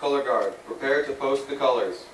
Color guard, prepare to post the colors.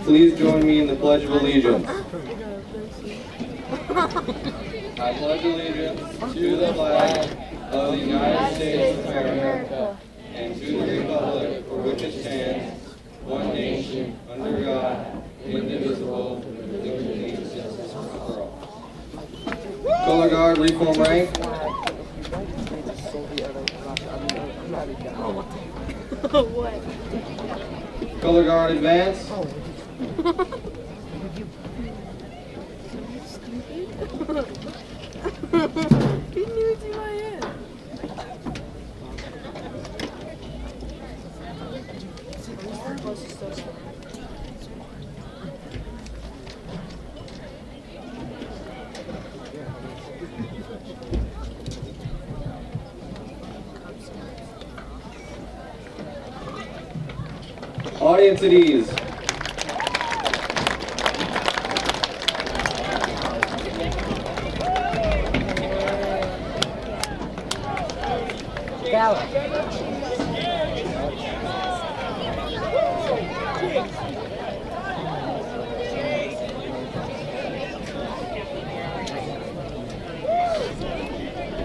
Please join me in the Pledge of Allegiance. I pledge allegiance to the flag of the United States of America and to the republic for which it stands, one nation, under God, indivisible, with liberty and justice for all. Color guard, reform rank. What? Color guard, advance. He knew it's in my head. Audience at ease.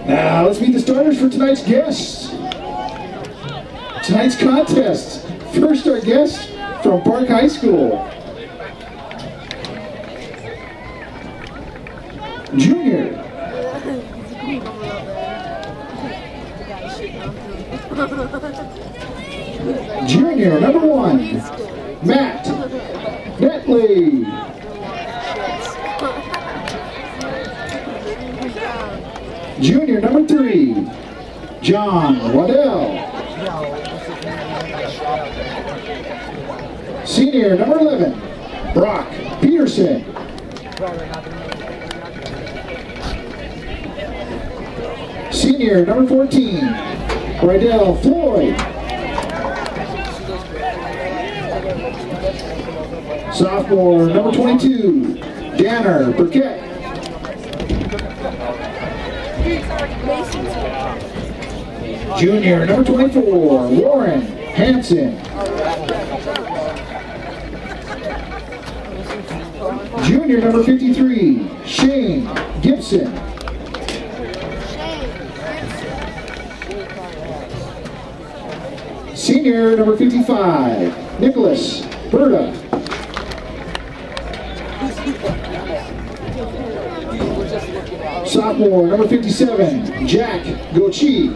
Now, let's meet the starters for tonight's guests. Tonight's contest. First, our guest from Park High School. Junior. Junior, number 1, Matt Netley. Junior, number 3, John Waddell. Senior, number 11, Brock Peterson. Senior, number 14, Rydell Floyd. Sophomore, number 22, Danner Burkett. Junior, number 24, Warren Hanson. Junior, number 53, Shane Gibson. Senior, number 55, Nicholas Berta. Sophomore, number 57, Jack Gochi.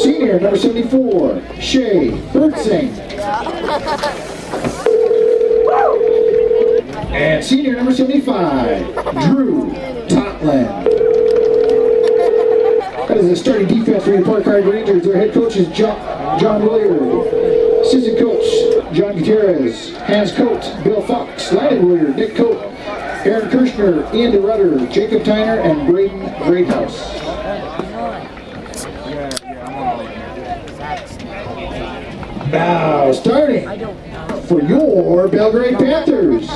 Senior, number 74, Shay Birdsing. And senior, number 75, Drew Totland. That is a starting defense for the Park Hard Rangers. Their head coach is John Willard. Assistant coach, John Gutierrez. Hands coach, Bill Fox. Lining Willard, Nick Coate. Aaron Kirshner, Ian DeRudder, Jacob Tyner, and Braden Greathouse. Now starting for your Belgrade Panthers.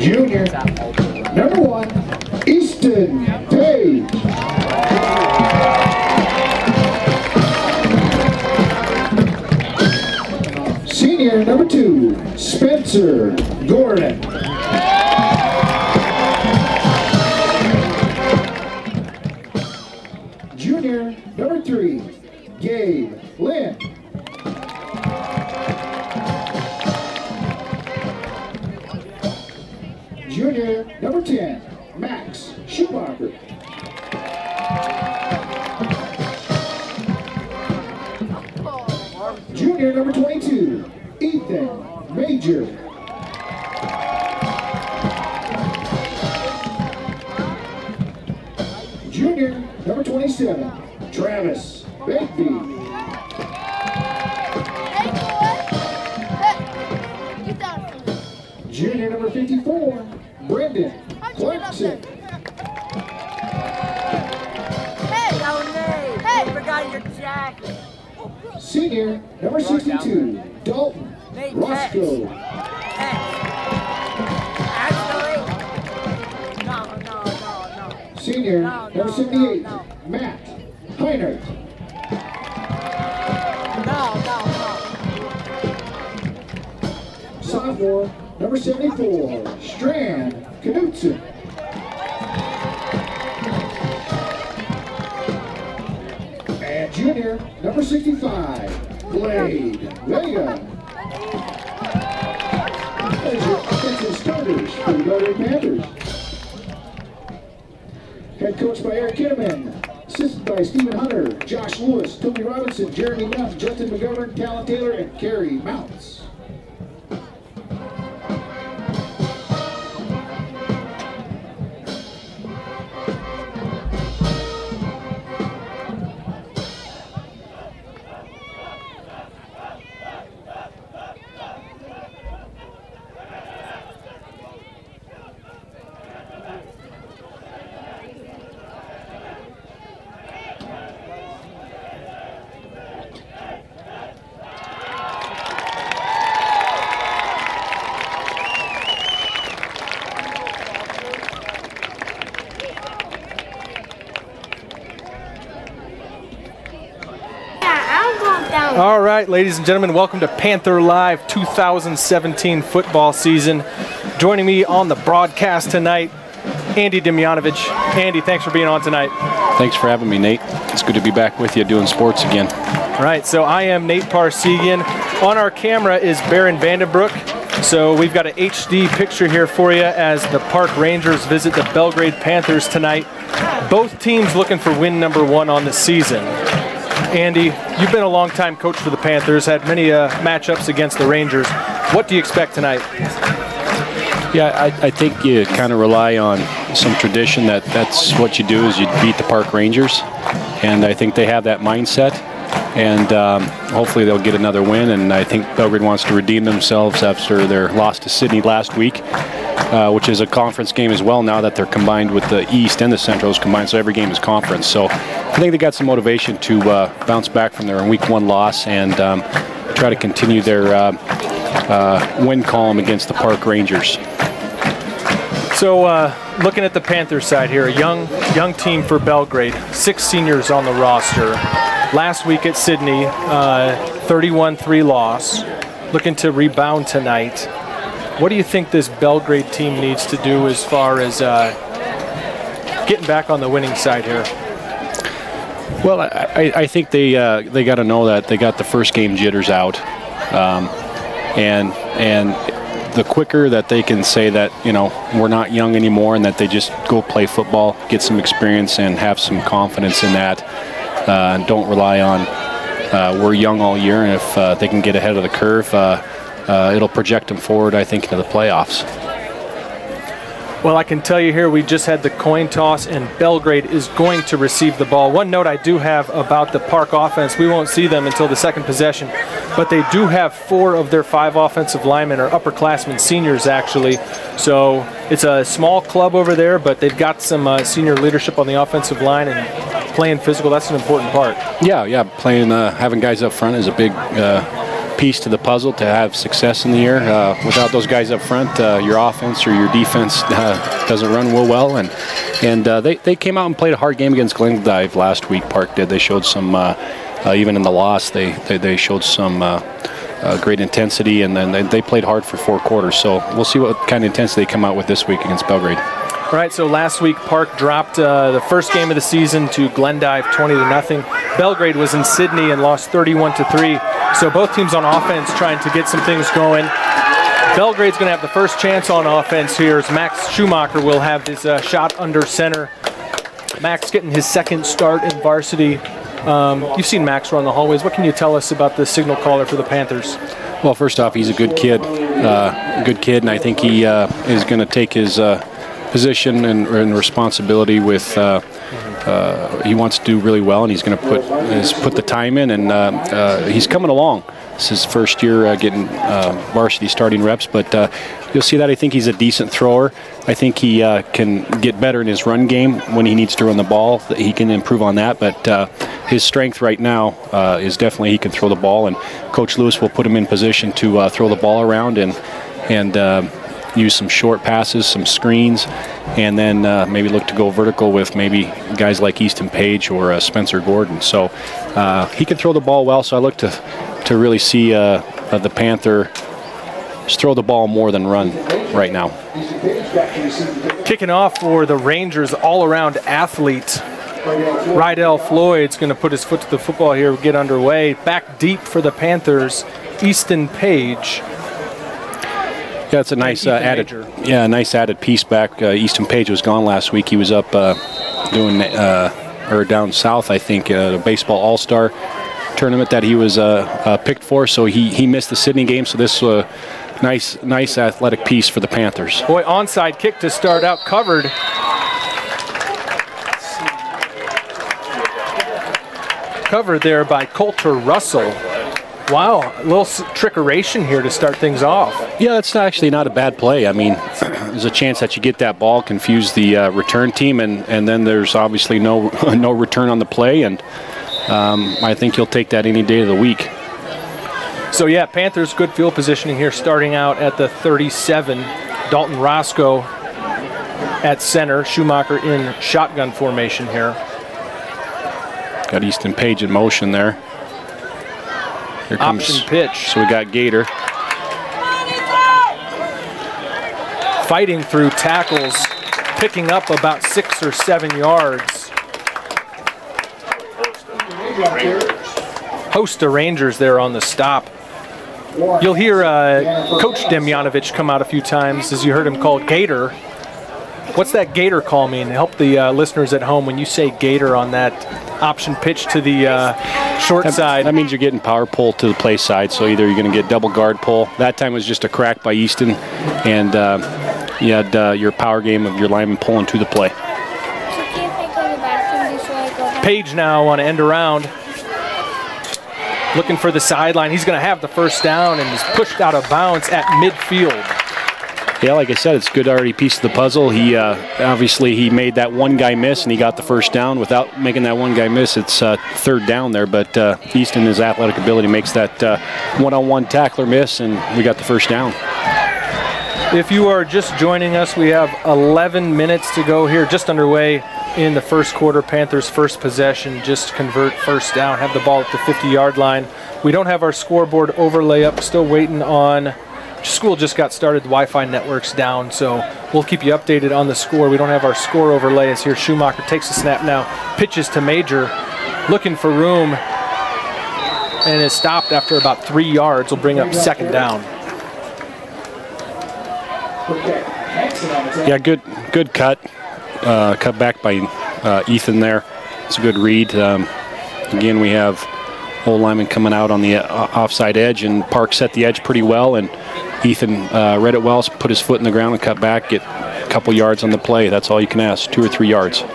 Junior, number 1, Easton Page. Senior, number 2, Spencer Gordon. Junior, number 3, Gabe Lynn. Junior, number 10, Max Schumacher. Junior, number 22, Ethan Major. Junior, number 27, Travis Bagby. Junior, number 54, Brendan Clarkson. Hey, forgot your jacket. Senior, number 62, Dalton Roscoe. No. Senior, number 78, Matt Heinert. No. Sophomore, number 74, Strand Knutson. And junior, number 65, Blade Vega. That is your offensive starters for the Belgrade Panthers. Head coached by Eric Kinnaman, assisted by Stephen Hunter, Josh Lewis, Toby Robinson, Jeremy Young, Justin McGovern, Talon Taylor, and Kerry Mounts. All right, ladies and gentlemen, welcome to Panther Live 2017 football season. Joining me on the broadcast tonight, Andy Demjanovic. Andy, thanks for being on tonight. Thanks for having me, Nate. It's good to be back with you doing sports again. All right, so I am Nate Parsegian. On our camera is Baron Vandenbroek. So we've got an HD picture here for you as the Park Rangers visit the Belgrade Panthers tonight. Both teams looking for win number 1 on the season. Andy, you've been a long-time coach for the Panthers, had many matchups against the Rangers. What do you expect tonight? Yeah, I think you kind of rely on some tradition that's what you do is you beat the Park Rangers. And I think they have that mindset. And hopefully they'll get another win. And I think Belgrade wants to redeem themselves after their loss to Sydney last week. which is a conference game as well now that they're combined with the East and the Centrals combined, so every game is conference. So I think they got some motivation to bounce back from their Week 1 loss and try to continue their win column against the Park Rangers. So looking at the Panthers side here, a young team for Belgrade, 6 seniors on the roster. Last week at Sydney, 31-3 loss, looking to rebound tonight. What do you think this Belgrade team needs to do as far as getting back on the winning side here? Well, I think they got to know that they got the first game jitters out, and the quicker that they can say that, you know, we're not young anymore and that they just go play football, get some experience and have some confidence in that, and don't rely on we're young all year, and if they can get ahead of the curve, it'll project them forward, I think, into the playoffs. Well, I can tell you here, we just had the coin toss, and Belgrade is going to receive the ball. One note I do have about the Park offense, we won't see them until the second possession, but they do have 4 of their 5 offensive linemen are upperclassmen, seniors actually. So it's a small club over there, but they've got some senior leadership on the offensive line and playing physical. That's an important part. Yeah, playing, having guys up front is a big piece to the puzzle to have success in the year. Without those guys up front, your offense or your defense doesn't run real well. And they came out and played a hard game against Glendive last week. Park did. They showed some, even in the loss, they showed some great intensity, and then they played hard for 4 quarters. So we'll see what kind of intensity they come out with this week against Belgrade. All right, so last week Park dropped the first game of the season to Glendive 20-0. Belgrade was in Sydney and lost 31-3. So both teams on offense trying to get some things going. Belgrade's going to have the first chance on offense here as Max Schumacher will have his shot under center. Max getting his second start in varsity. You've seen Max run the hallways. What can you tell us about the signal caller for the Panthers? Well, first off, he's a good kid, and I think he is going to take his position and responsibility with. He wants to do really well, and he's going to put the time in, and he's coming along. This is his first year getting varsity starting reps, but you'll see that I think he's a decent thrower. I think he can get better in his run game when he needs to run the ball. He can improve on that, but his strength right now is definitely he can throw the ball, and Coach Lewis will put him in position to throw the ball around and use some short passes, some screens, and then maybe look to go vertical with maybe guys like Easton Page or Spencer Gordon. So he can throw the ball well, so I look to really see the Panther just throw the ball more than run right now. Kicking off for the Rangers, all-around athlete. Rydell Floyd's going to put his foot to the football here, get underway. Back deep for the Panthers, Easton Page. Yeah, it's a nice nice added piece back. Easton Page was gone last week. He was up doing or down south, I think, a baseball all-star tournament that he was picked for. So he missed the Sydney game. So this nice athletic piece for the Panthers. Boy, onside kick to start out, covered. Covered there by Coulter Russell. Wow, a little trickeration here to start things off. Yeah, that's actually not a bad play. I mean, there's a chance that you get that ball, confuse the return team, and then there's obviously no return on the play, and I think you'll take that any day of the week. So yeah, Panthers good field positioning here, starting out at the 37. Dalton Roscoe at center, Schumacher in shotgun formation here. Got Easton Page in motion there. Here comes option pitch. So we got Gator. Fighting through tackles, picking up about 6 or 7 yards. Host of Rangers there on the stop. You'll hear Coach Demjanovic come out a few times as you heard him called Gator. What's that Gator call mean? Help the listeners at home when you say Gator on that option pitch to the short side. That means you're getting power pull to the play side, so either you're going to get double guard pull. That time was just a crack by Easton, and you had your power game of your lineman pulling to the play. Page now on end around. Looking for the sideline. He's going to have the first down and is pushed out of bounds at midfield. Yeah, like I said, it's a good already piece of the puzzle. He obviously he made that one guy miss and he got the first down. Without making that one guy miss, it's third down there. But Easton, his athletic ability, makes that one-on-one tackler miss, and we got the first down. If you are just joining us, we have 11 minutes to go here, just underway in the first quarter. Panthers' first possession, just convert first down, have the ball at the 50-yard line. We don't have our scoreboard overlay up, still waiting on, school just got started, the Wi-Fi network's down, so we'll keep you updated on the score. We don't have our score overlay as here. Schumacher takes the snap now, pitches to Major, looking for room, and is stopped after about 3 yards. Will bring up second down. Yeah, good cut. Cut back by Ethan there. It's a good read. Again, we have old lineman coming out on the offside edge, and Park set the edge pretty well, and Ethan read it well, put his foot in the ground and cut back, get a couple yards on the play. That's all you can ask, 2 or 3 yards.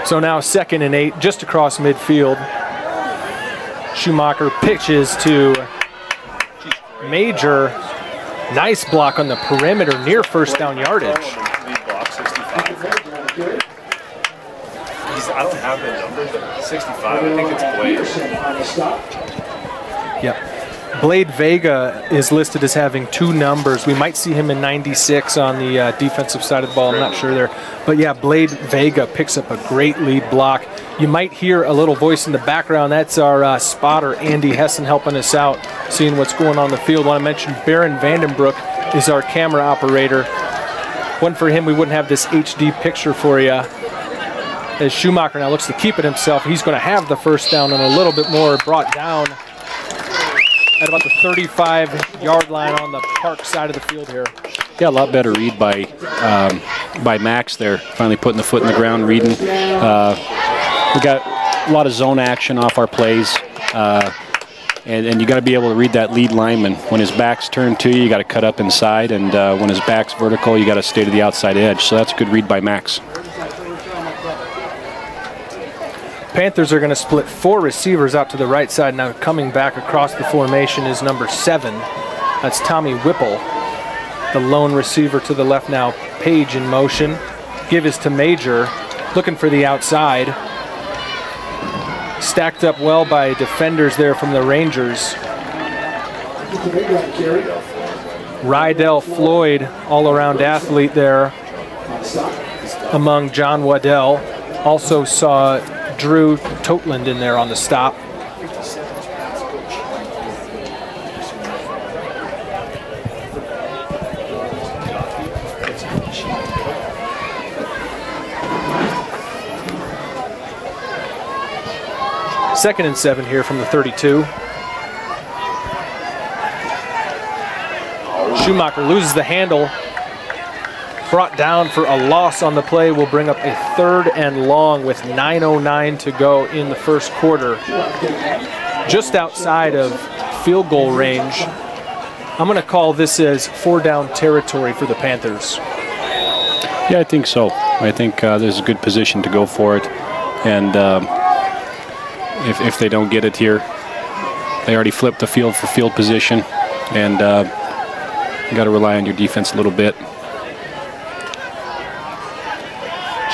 So now 2nd and 8, just across midfield. Schumacher pitches to Major. Nice block on the perimeter near first down yardage. I don't have the numbers. 65. I think it's Blade. Yep. Blade Vega is listed as having 2 numbers. We might see him in 96 on the defensive side of the ball. I'm not sure there. But yeah, Blade Vega picks up a great lead block. You might hear a little voice in the background. That's our spotter, Andy Hessen, helping us out, seeing what's going on in the field. I want to mention Baron Vandenbroek is our camera operator. Wasn't for him, we wouldn't have this HD picture for you. As Schumacher now looks to keep it himself, he's going to have the first down and a little bit more, brought down at about the 35-yard line on the Park side of the field here. Yeah, a lot better read by Max there, finally putting the foot in the ground, reading. We got a lot of zone action off our plays, and you got to be able to read that lead lineman. When his back's turned to you, you got to cut up inside, and when his back's vertical, you got to stay to the outside edge. So that's a good read by Max. Panthers are going to split 4 receivers out to the right side. Now coming back across the formation is number 7. That's Tommy Whipple, the lone receiver to the left now. Page in motion. Give is to Major, looking for the outside. Stacked up well by defenders there from the Rangers. Rydell Floyd, all-around athlete there among John Waddell. Also saw Drew Totland in there on the stop. Second and 7 here from the 32. Schumacher loses the handle. Brought down for a loss on the play. Will bring up a 3rd and long with 9:09 to go in the first quarter. Just outside of field goal range. I'm going to call this as 4-down territory for the Panthers. Yeah, I think so. I think there's a good position to go for it. And if they don't get it here, they already flipped the field for field position. And you got to rely on your defense a little bit.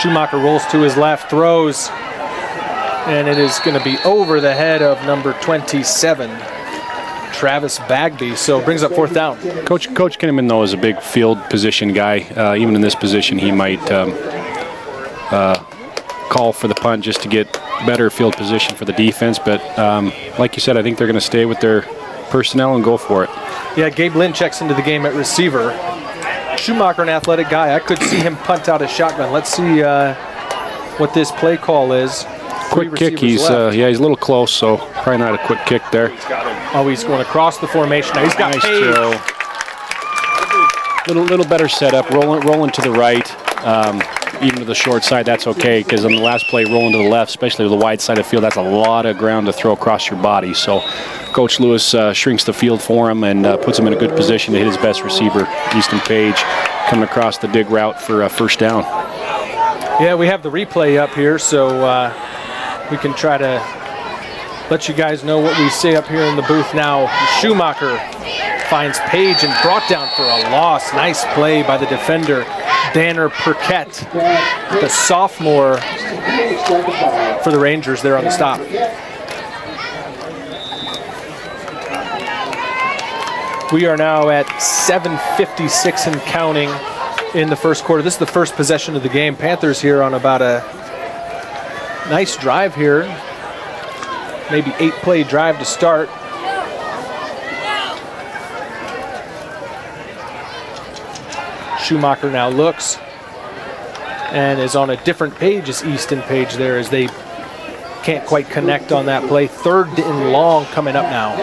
Schumacher rolls to his left, throws, and it is going to be over the head of number 27, Travis Bagby. So brings up 4th down. Coach Kinnaman, though, is a big field position guy. Even in this position, he might call for the punt just to get better field position for the defense. But like you said, I think they're going to stay with their personnel and go for it. Yeah, Gabe Lynn checks into the game at receiver. Schumacher, an athletic guy. I could see him punt out a shotgun. Let's see what this play call is. Quick kick. He's he's a little close, so probably not a quick kick there. Oh, he's going across the formation. Now he's got nice Page. Little better setup. Rolling to the right. Even to the short side, that's okay, because on the last play, rolling to the left, especially with the wide side of the field, that's a lot of ground to throw across your body. So Coach Lewis shrinks the field for him and puts him in a good position to hit his best receiver, Easton Page, coming across the dig route for first down. Yeah, we have the replay up here, so we can try to let you guys know what we see up here in the booth now. Schumacher finds Page and brought down for a loss. Nice play by the defender, Danner Perquette, the sophomore for the Rangers there on the stop. We are now at 7:56 and counting in the first quarter. This is the first possession of the game. Panthers here on about a nice drive here. Maybe 8-play drive to start. Schumacher now looks and is on a different page as Easton Page there, as they can't quite connect on that play. 3rd and long coming up now.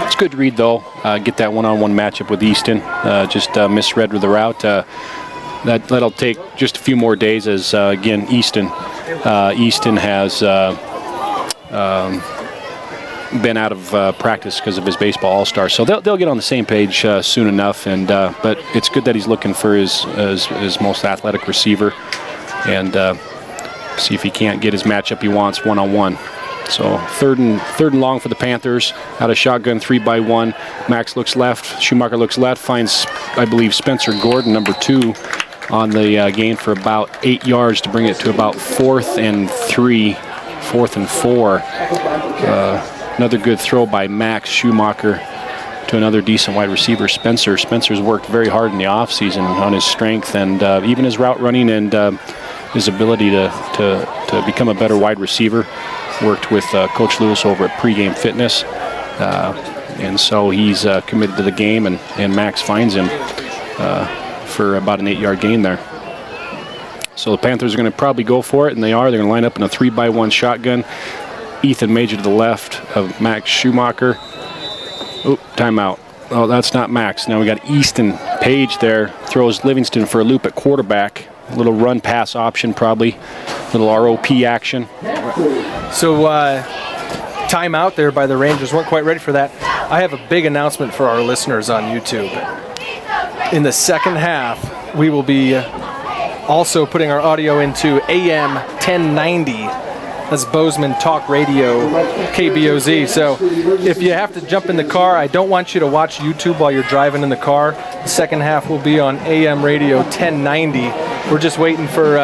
It's a good read, though. Get that one-on-one matchup with Easton. Just misread with the route. That'll take just a few more days, as again Easton has been out of practice because of his baseball all-star. So they'll get on the same page soon enough. And but it's good that he's looking for his most athletic receiver, and see if he can't get his matchup he wants one-on-one. So third and long for the Panthers. Out of shotgun, 3-by-1. Max looks left. Schumacher looks left. Finds, I believe, Spencer Gordon, number 2, on the gain for about 8 yards to bring it to about 4th and 3, 4th and 4. Another good throw by Max Schumacher to another decent wide receiver, Spencer. Spencer's worked very hard in the offseason on his strength and even his route running and his ability to become a better wide receiver. Worked with Coach Lewis over at Pregame Fitness, and so he's committed to the game, and Max finds him for about an 8-yard gain there. So the Panthers are going to probably go for it, and they are. They're going to line up in a 3-by-1 shotgun. Ethan Major to the left of Max Schumacher. Oh, timeout. Oh, that's not Max. Now we got Easton Page there. Throws Livingston for a loop at quarterback. A little run pass option probably. A little ROP action. So timeout there by the Rangers. Weren't quite ready for that. I have a big announcement for our listeners on YouTube. In the second half, we will be also putting our audio into AM 1090. That's Bozeman Talk Radio, KBOZ. So if you have to jump in the car, I don't want you to watch YouTube while you're driving in the car. The second half will be on AM Radio 1090. We're just waiting for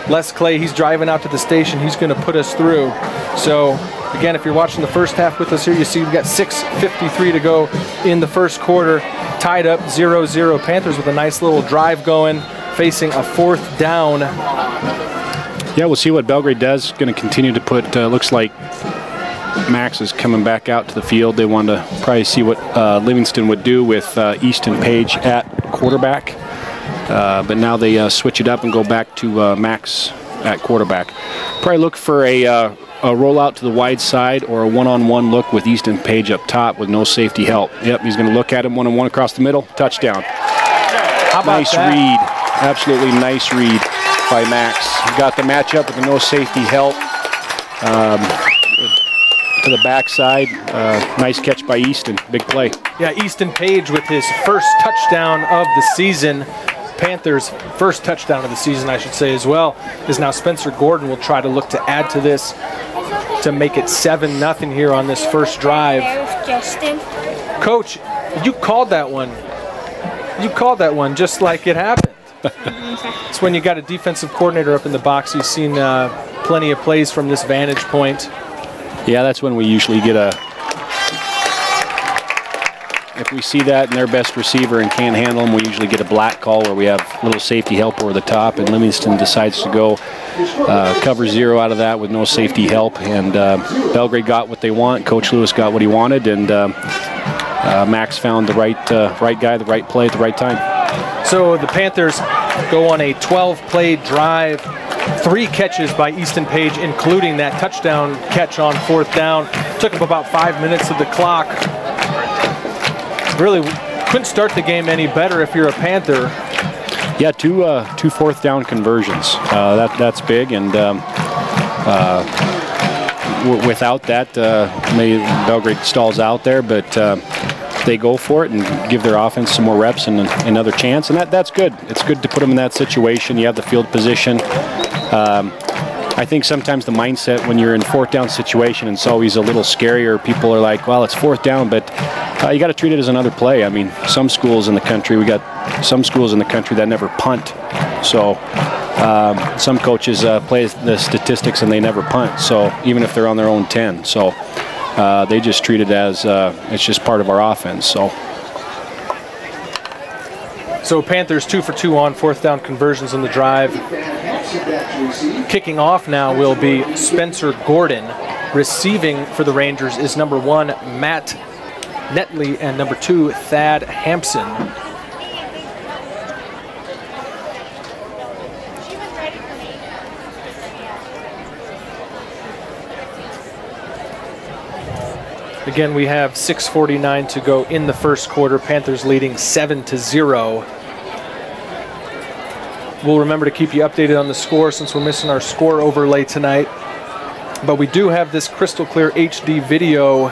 Les Clay. He's driving out to the station. He's going to put us through. So again, if you're watching the first half with us here, you see we've got 6:53 to go in the first quarter. Tied up 0-0. Panthers with a nice little drive going, facing a 4th down. Yeah, we'll see what Belgrade does. Going to continue to put, looks like Max is coming back out to the field. They want to probably see what Livingston would do with Easton Page at quarterback. But now they switch it up and go back to Max at quarterback. Probably look for a rollout to the wide side or a one-on-one look with Easton Page up top with no safety help. Yep, he's going to look at him one-on-one across the middle. Touchdown. How about nice that? Read. Absolutely nice read by Max. He got the matchup with the no safety help to the backside. Nice catch by Easton. Big play. Yeah, Easton Page with his first touchdown of the season. Panthers' first touchdown of the season, I should say, as well, is now Spencer Gordon will try to look to add to this to make it 7-0 here on this first drive. Justin. Coach, you called that one. You called that one just like it happened. It's when you got a defensive coordinator up in the box. He's seen plenty of plays from this vantage point. Yeah, that's when we usually get if we see that in their best receiver and can't handle them, we usually get a black call where we have a little safety help over the top, and Livingston decides to go cover 0 out of that with no safety help. And Belgrade got what they want. Coach Lewis got what he wanted, and Max found the right guy, the right play at the right time. So the Panthers go on a 12-play drive. 3 catches by Easton Page, including that touchdown catch on 4th down. Took up about 5 minutes of the clock. Really couldn't start the game any better if you're a Panther. Yeah, two 4th down conversions. That's big, and without that, maybe Belgrade stalls out there, but they go for it and give their offense some more reps and another chance, and that's good. It's good to put them in that situation. You have the field position. I think sometimes the mindset when you're in fourth down situation, it's always a little scarier. People are like, well, it's fourth down, but you got to treat it as another play. I mean, some schools in the country, we got some schools in the country that never punt. So some coaches play the statistics and they never punt. So even if they're on their own 10, so they just treat it as it's just part of our offense. So Panthers 2 for 2 on fourth down conversions in the drive. Kicking off now will be Spencer Gordon. Receiving for the Rangers is number 1, Matt Netley, and number 2, Thad Hampson. Again, we have 6:49 to go in the first quarter. Panthers leading 7-0. We'll remember to keep you updated on the score since we're missing our score overlay tonight. But we do have this crystal clear HD video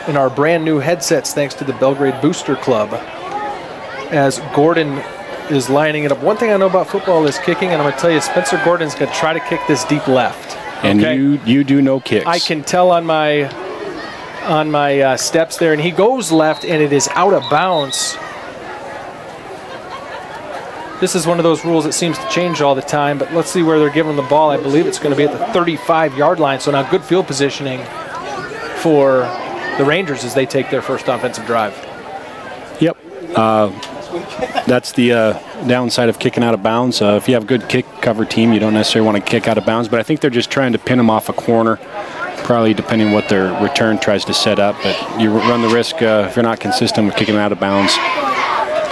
in our brand new headsets thanks to the Belgrade Booster Club. As Gordon is lining it up. One thing I know about football is kicking, and I'm going to tell you, Spencer Gordon's going to try to kick this deep left. And you do no kicks. I can tell on my steps there, and he goes left, and it is out of bounds. This is one of those rules that seems to change all the time, but let's see where they're giving the ball. I believe it's going to be at the 35-yard line, so now good field positioning for the Rangers as they take their first offensive drive. Yep. That's the downside of kicking out of bounds. If you have a good kick cover team, you don't necessarily want to kick out of bounds, but I think they're just trying to pin them off a corner, probably depending what their return tries to set up, but you run the risk if you're not consistent with kicking them out of bounds.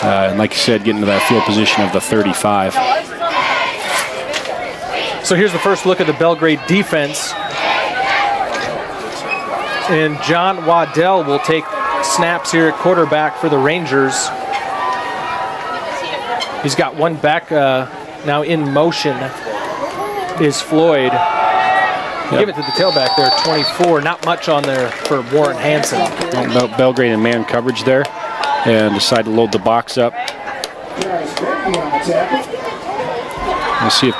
And like you said, getting to that field position of the 35. So here's the first look at the Belgrade defense. And John Waddell will take snaps here at quarterback for the Rangers. He's got one back now in motion is Floyd. Yep. Give it to the tailback there, 24. Not much on there for Warren Hansen. Belgrade in man coverage there. And decide to load the box up. We'll see if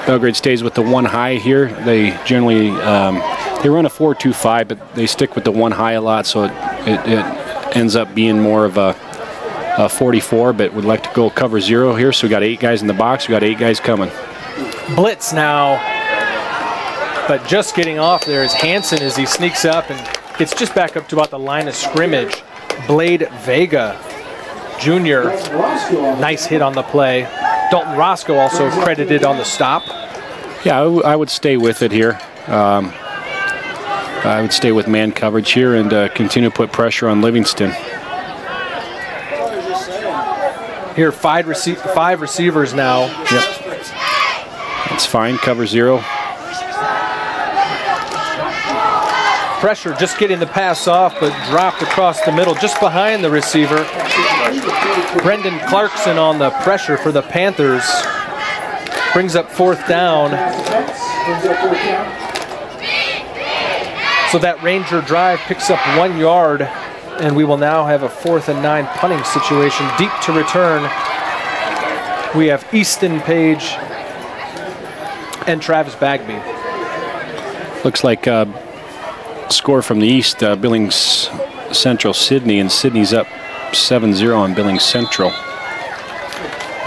Belgrade stays with the one high here. They generally they run a 4-2-5, but they stick with the one high a lot, so it ends up being more of a 44. But would like to go cover 0 here. So we got 8 guys in the box. We got 8 guys coming. Blitz now, but just getting off there is Hansen as he sneaks up and gets just back up to about the line of scrimmage. Blade Vega Jr. Nice hit on the play. Dalton Roscoe also credited on the stop. Yeah, I would stay with it here. I would stay with man coverage here and continue to put pressure on Livingston. Here, 5 receivers now. Yep. It's fine, cover 0. Pressure just getting the pass off, but dropped across the middle just behind the receiver. Brendan Clarkson on the pressure for the Panthers. Brings up 4th down. So that Ranger drive picks up 1 yard, and we will now have a 4th and 9 punting situation. Deep to return. We have Easton Page and Travis Bagby. Looks like score from the east, Billings Central Sydney, and Sydney's up 7-0 on Billings Central.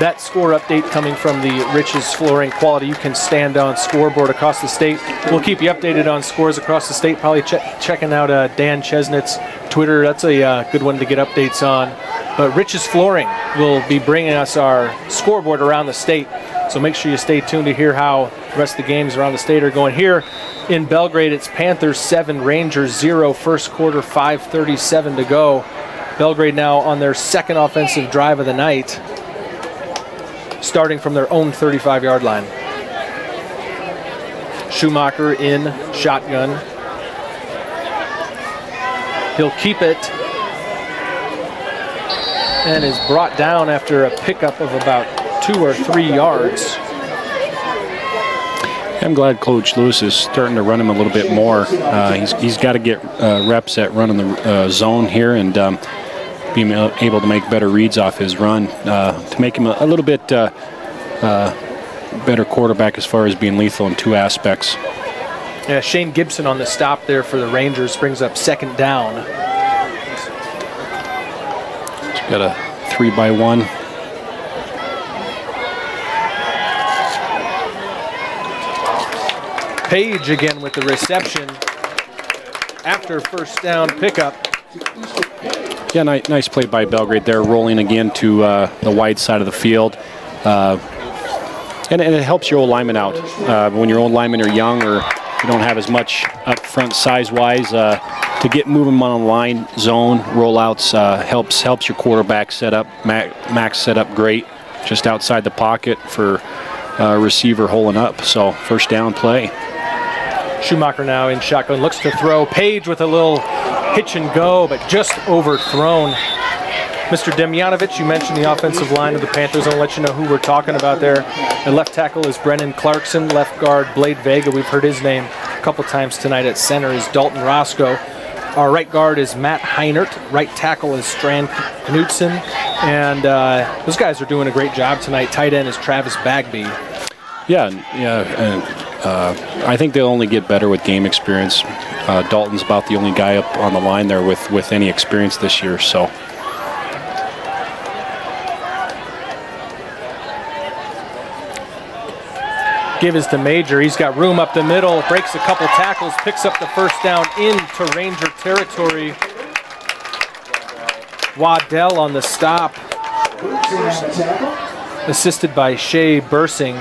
That score update coming from the Riches Flooring Quality You Can Stand On scoreboard across the state. We'll keep you updated on scores across the state, probably checking out Dan Chesnett's Twitter. That's a good one to get updates on. But Riches Flooring will be bringing us our scoreboard around the state, so make sure you stay tuned to hear how the rest of the games around the state are going. Here in Belgrade, it's Panthers 7, Rangers 0, first quarter, 5:37 to go. Belgrade now on their 2nd offensive drive of the night, starting from their own 35-yard line. Schumacher in shotgun. He'll keep it and is brought down after a pickup of about 2 or 3 yards. I'm glad Coach Lewis is starting to run him a little bit more. He's got to get reps at running the zone here and being able to make better reads off his run to make him a little bit better quarterback as far as being lethal in 2 aspects. Yeah, Shane Gibson on the stop there for the Rangers brings up 2nd down. He's got a 3-by-1. Page again with the reception after 1st down pickup. Yeah, nice play by Belgrade there, rolling again to the wide side of the field. And it helps your old linemen out. When your old linemen are young or you don't have as much up front size-wise, to get moving on the line, zone, rollouts helps your quarterback set up. Max set up great, just outside the pocket for receiver holding up. So 1st down play. Schumacher now in shotgun, looks to throw. Page with a little hitch and go, but just overthrown. Mr. Demjanovic, you mentioned the offensive line of the Panthers. I'll let you know who we're talking about there. The left tackle is Brennan Clarkson. Left guard, Blade Vega. We've heard his name a couple times tonight. At center is Dalton Roscoe. Our right guard is Matt Heinert. Right tackle is Strand Knutson. And those guys are doing a great job tonight. Tight end is Travis Bagby. I think they'll only get better with game experience. Dalton's about the only guy up on the line there with any experience this year. So. Give is to Major. He's got room up the middle, breaks a couple tackles, picks up the 1st down into Ranger territory. Waddell on the stop, assisted by Shea Bernsing.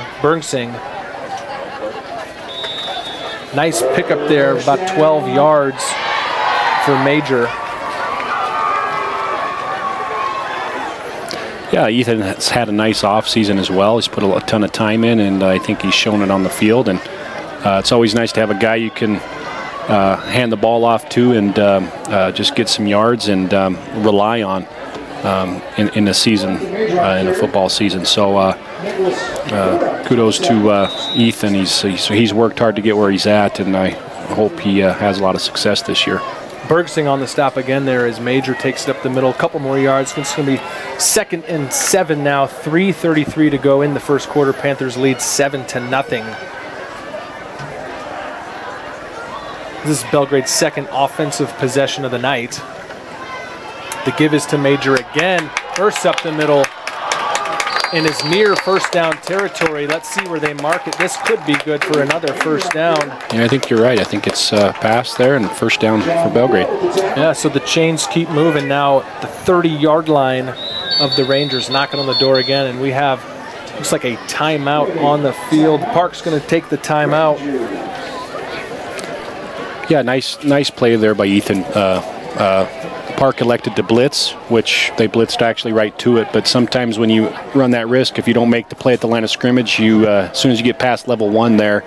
Nice pickup there, about 12 yards for Major. Yeah, Ethan has had a nice offseason as well. He's put a ton of time in, and I think he's shown it on the field. And it's always nice to have a guy you can hand the ball off to and just get some yards and rely on in the season, in a football season. So kudos to Ethan. He's worked hard to get where he's at, and I hope he has a lot of success this year. Bergsing on the stop again there as Major takes it up the middle, a couple more yards. It's going to be 2nd and 7 now, 3:33 to go in the 1st quarter. Panthers lead 7-0. This is Belgrade's 2nd offensive possession of the night. The give is to Major again, bursts up the middle and is near 1st down territory. Let's see where they mark it. This could be good for another 1st down. Yeah, I think you're right. I think it's past there and 1st down for Belgrade. Yeah, so the chains keep moving now. The 30-yard line of the Rangers knocking on the door again, and we have, looks like a timeout on the field. Park's going to take the timeout. Yeah, nice play there by Ethan. Park elected to blitz, which they blitzed actually right to it, but sometimes when you run that risk, if you don't make the play at the line of scrimmage, as soon as you get past level 1 there,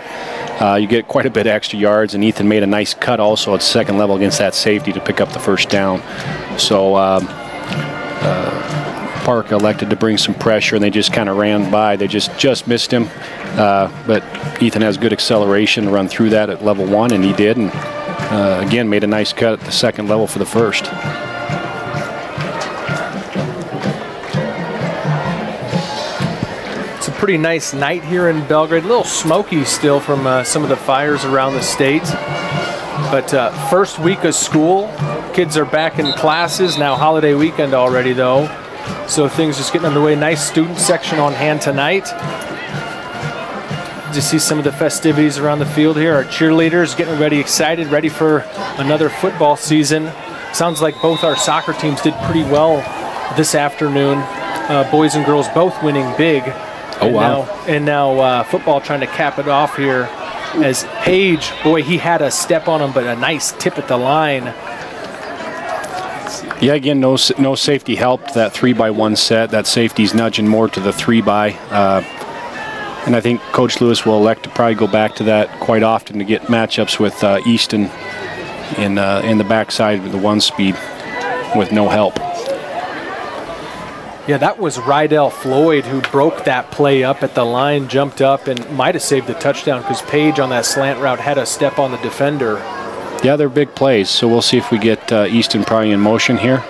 you get quite a bit of extra yards, and Ethan made a nice cut also at 2nd level against that safety to pick up the 1st down. So Park elected to bring some pressure, and they just kind of ran by. They just missed him, but Ethan has good acceleration to run through that at level 1, and he did, and again made a nice cut at the 2nd level for the 1st. It's a pretty nice night here in Belgrade. A little smoky still from some of the fires around the state. But 1st week of school, kids are back in classes. Now holiday weekend already though. So things just getting underway. Nice student section on hand tonight. To see some of the festivities around the field here. Our cheerleaders getting ready, excited, ready for another football season. Sounds like both our soccer teams did pretty well this afternoon. Boys and girls both winning big. Oh, wow. And now football trying to cap it off here as Page, boy, he had a step on him, but a nice tip at the line. Yeah, again, no safety helped that 3-by-1 set. That safety's nudging more to the 3-by. And I think Coach Lewis will elect to probably go back to that quite often to get matchups with Easton in the backside with the 1-speed with no help. Yeah, that was Rydell Floyd who broke that play up at the line, jumped up, and might have saved the touchdown because Page on that slant route had a step on the defender. Yeah, they're big plays, so we'll see if we get Easton probably in motion here.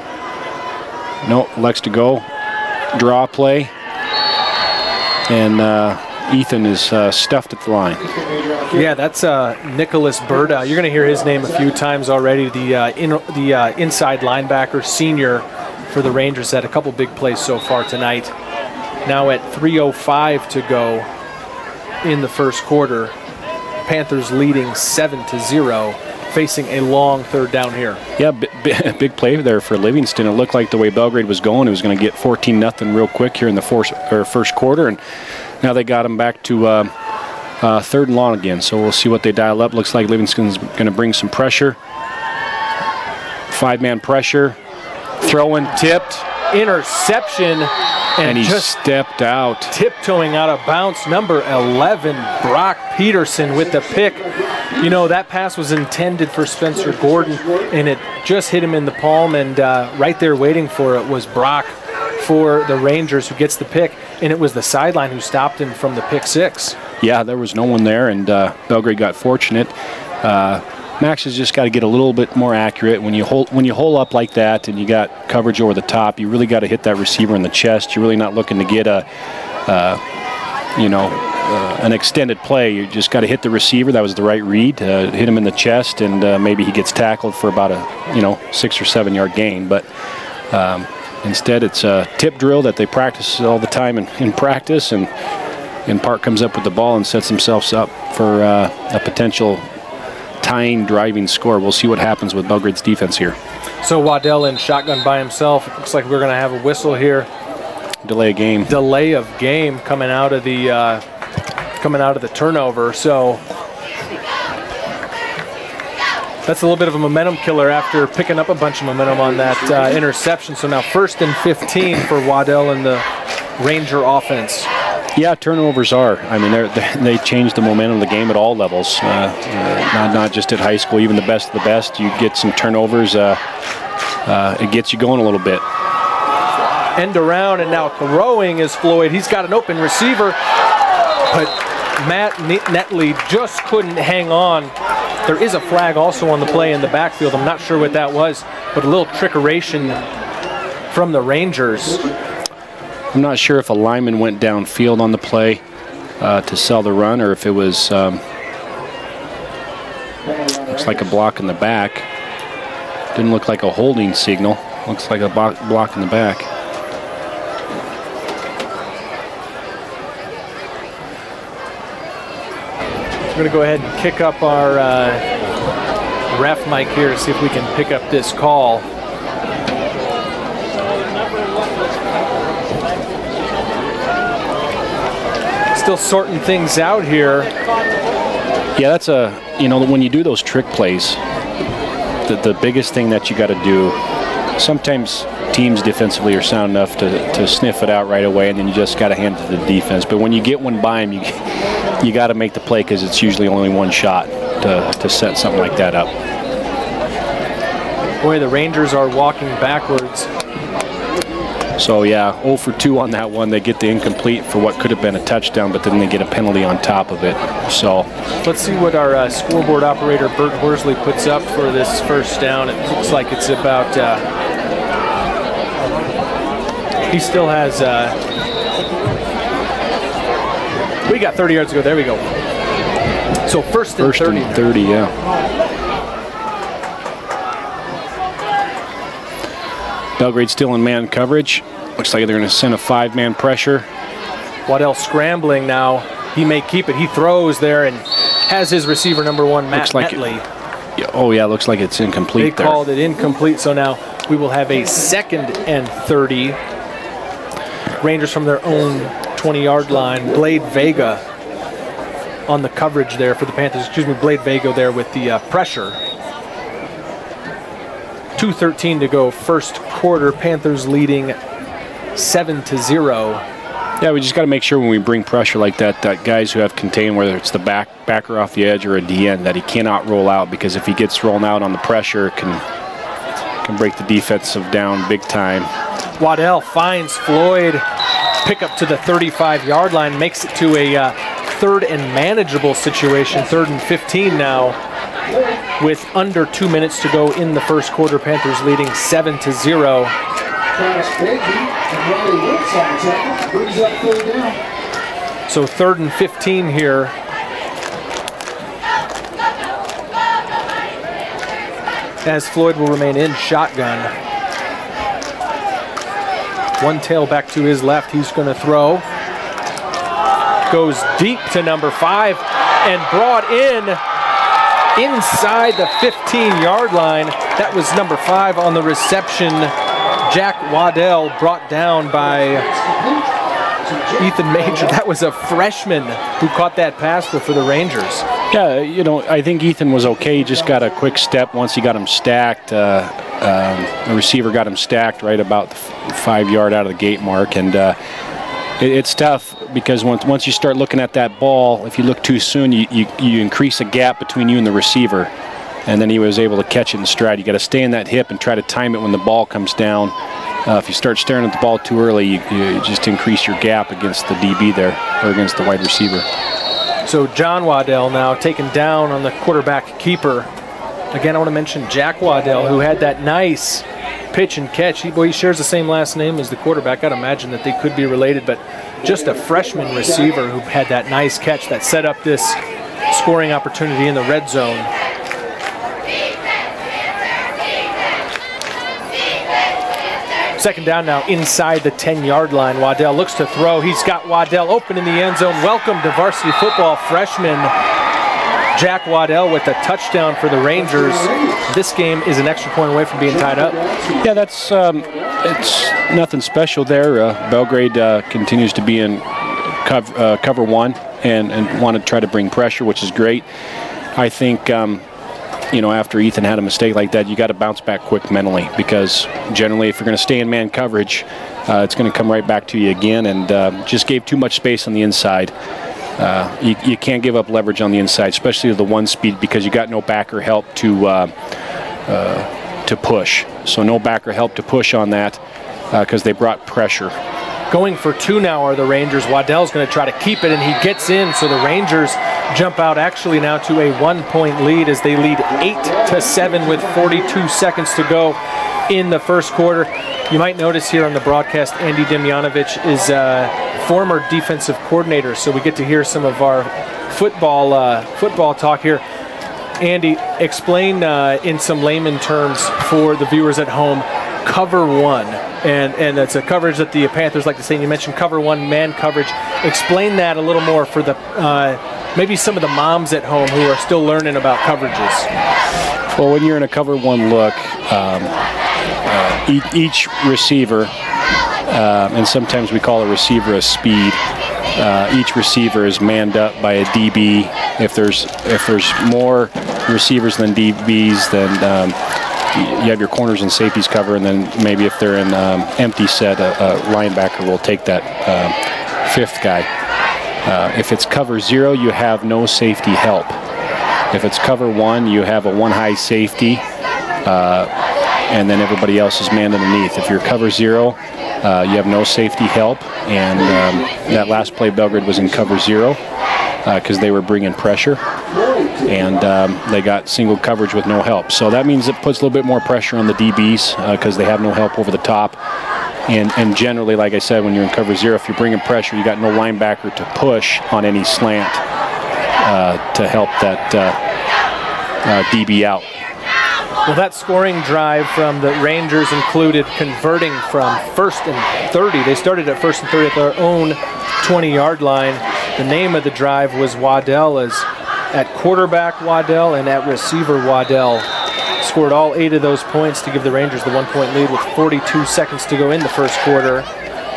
No, elects to go. Draw play. And Ethan is stuffed at the line. Yeah, that's Nicholas Berda. You're going to hear his name a few times already. The inside linebacker, senior for the Rangers, had a couple big plays so far tonight. Now at 3:05 to go in the first quarter, Panthers leading 7-0, facing a long third down here. Yeah, big play there for Livingston. It looked like the way Belgrade was going, it was going to get 14-0 real quick here in the first quarter, and now they got them back to 3rd and long again. So we'll see what they dial up. Looks like Livingston's going to bring some pressure. 5-man pressure. Throwing, tipped. Interception. And he just stepped out. Tiptoeing out of bounds, number 11, Brock Peterson with the pick. You know, that pass was intended for Spencer Gordon, and it just hit him in the palm, and right there waiting for it was Brock for the Rangers, who gets the pick, and it was the sideline who stopped him from the pick six. Yeah, there was no one there, and Belgrade got fortunate. Max has just got to get a little bit more accurate. When you hole up like that and you got coverage over the top, you really got to hit that receiver in the chest. You're really not looking to get an extended play. You just got to hit the receiver. That was the right read. Hit him in the chest, and maybe he gets tackled for about a 6 or 7 yard gain. But instead, it's a tip drill that they practice all the time in practice, and Park comes up with the ball and sets themselves up for a potential tying driving score. We'll see what happens with Belgrade's defense here. So Waddell in shotgun by himself. It looks like we're going to have a whistle here. Delay of game. Delay of game coming out of the turnover. So that's a little bit of a momentum killer after picking up a bunch of momentum on that interception. So now 1st and 15 for Waddell in the Ranger offense. Yeah, turnovers are. I mean, they change the momentum of the game at all levels, not just at high school. Even the best of the best, you get some turnovers, it gets you going a little bit. End around, and now throwing is Floyd. He's got an open receiver, but Matt Netley just couldn't hang on. There is a flag also on the play in the backfield. I'm not sure what that was, but a little trickeration from the Rangers. I'm not sure if a lineman went downfield on the play to sell the run, or if it was looks like a block in the back. Didn't look like a holding signal. Looks like a block in the back. We're going to go ahead and kick up our ref mic here to see if we can pick up this call. Still sorting things out here. Yeah, that's when you do those trick plays, the biggest thing that you got to do, sometimes teams defensively are sound enough to sniff it out right away, and then you just got to hand it to the defense. But when you get one by them, you got to make the play, because it's usually only one shot to set something like that up. Boy, the Rangers are walking backwards. So yeah, 0 for 2 on that one. They get the incomplete for what could have been a touchdown, but then they get a penalty on top of it. So let's see what our scoreboard operator Bert Horsley puts up for this first down. It looks like it's about. He still has. We got 30 yards to go. There we go. So first and 30. And 30, yeah. Belgrade still in man coverage. Looks like they're going to send a 5-man pressure. Waddell scrambling now. He may keep it. He throws there and has his receiver number 1, Matt Netley. Looks like it's incomplete. They called it incomplete, so now we will have a 2nd and 30. Rangers from their own 20-yard line. Blade Vega on the coverage there for the Panthers. Blade Vega there with the pressure. 2:13 to go, first quarter. Panthers leading 7-0. Yeah, we just got to make sure when we bring pressure like that, that guys who have contained, whether it's the backer off the edge or a DN, that he cannot roll out, because if he gets rolling out on the pressure, it can break the defensive down big time. Waddell finds Floyd, pick up to the 35-yard line, makes it to a 3rd and manageable situation, 3rd and 15 now. With under 2 minutes to go in the first quarter, Panthers leading 7-0. So 3rd and 15 here. As Floyd will remain in shotgun. One tailback to his left, he's going to throw. Goes deep to number 5 and brought in inside the 15-yard line. That was number 5 on the reception. Jack Waddell brought down by Ethan Major. That was a freshman who caught that pass for the Rangers. Yeah, you know, I think Ethan was okay. He just got a quick step once he got him stacked. The receiver got him stacked right about the 5-yard out of the gate mark, and it's tough because once you start looking at that ball, if you look too soon, you increase a gap between you and the receiver, and then he was able to catch it in stride. You got to stay in that hip and try to time it when the ball comes down. If you start staring at the ball too early, you just increase your gap against the DB there, or against the wide receiver. So John Waddell now taken down on the quarterback keeper. Again, I want to mention Jack Waddell, who had that nice pitch and catch. He shares the same last name as the quarterback. I'd imagine that they could be related, but just a freshman receiver who had that nice catch that set up this scoring opportunity in the red zone. Second down now inside the 10-yard line. Waddell looks to throw. He's got Waddell open in the end zone. Welcome to varsity football, freshman Jack Waddell with a touchdown for the Rangers. This game is an extra point away from being tied up. Yeah, that's it's nothing special there. Belgrade continues to be in cover 1 and want to try to bring pressure, which is great. I think you know, after Ethan had a mistake like that, you got to bounce back quick mentally, because generally if you're going to stay in man coverage, it's going to come right back to you again, and just gave too much space on the inside. You can't give up leverage on the inside, especially with the 1 speed, because you got no backer help to push. So no backer help to push on that, because they brought pressure. Going for 2 now are the Rangers. Waddell's going to try to keep it, and he gets in. So the Rangers jump out actually now to a 1-point lead as they lead 8-7 with 42 seconds to go in the first quarter. You might notice here on the broadcast, Andy Demjanovic is a former defensive coordinator, so we get to hear some of our football talk here. Andy, explain in some layman terms for the viewers at home, cover 1. And that's a coverage that the Panthers like to say. You mentioned cover 1, man coverage. Explain that a little more for the maybe some of the moms at home who are still learning about coverages. Well, when you're in a cover 1 look, each receiver, and sometimes we call a receiver a speed, each receiver is manned up by a DB. If there's more receivers than DBs, then you have your corners and safeties cover, and then maybe if they're in empty set, a linebacker will take that 5th guy. If it's cover 0, you have no safety help. If it's cover 1, you have a 1 high safety, and then everybody else is manned underneath. If you're cover 0, you have no safety help, and that last play Belgrade was in cover 0 because they were bringing pressure, and they got single coverage with no help. So that means it puts a little bit more pressure on the DBs because they have no help over the top. And generally, like I said, when you're in cover 0, if you're bringing pressure, you got no linebacker to push on any slant to help that DB out. Well, that scoring drive from the Rangers included converting from 1st and 30. They started at 1st and 30 at their own 20-yard line. The name of the drive was Waddell, as at quarterback Waddell and at receiver Waddell. Scored all 8 of those points to give the Rangers the 1-point lead with 42 seconds to go in the first quarter.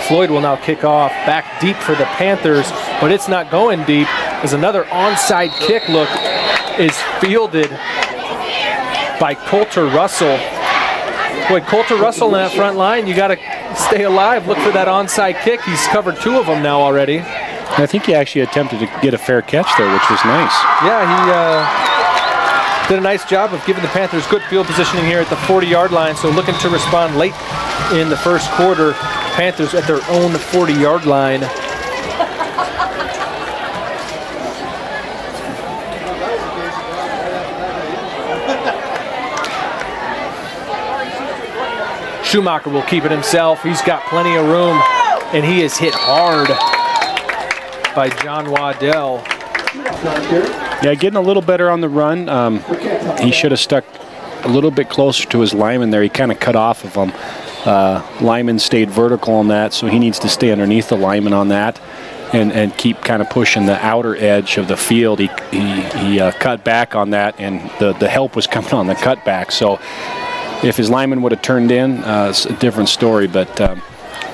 Floyd will now kick off back deep for the Panthers, but it's not going deep as another onside kick look is fielded by Coulter Russell. Boy, Coulter Russell in that front line, you got to stay alive. Look for that onside kick. He's covered 2 of them now already. I think he actually attempted to get a fair catch there, which was nice. Yeah, he did a nice job of giving the Panthers good field positioning here at the 40-yard line, so looking to respond late in the first quarter. Panthers at their own 40-yard line. Schumacher will keep it himself. He's got plenty of room, and he is hit hard. by John Waddell. Yeah, getting a little better on the run. He should have stuck a little bit closer to his lineman there. He kind of cut off of him. Lyman stayed vertical on that, so he needs to stay underneath the lineman on that and keep kind of pushing the outer edge of the field. He cut back on that, and the help was coming on the cutback. So if his lineman would have turned in, it's a different story, but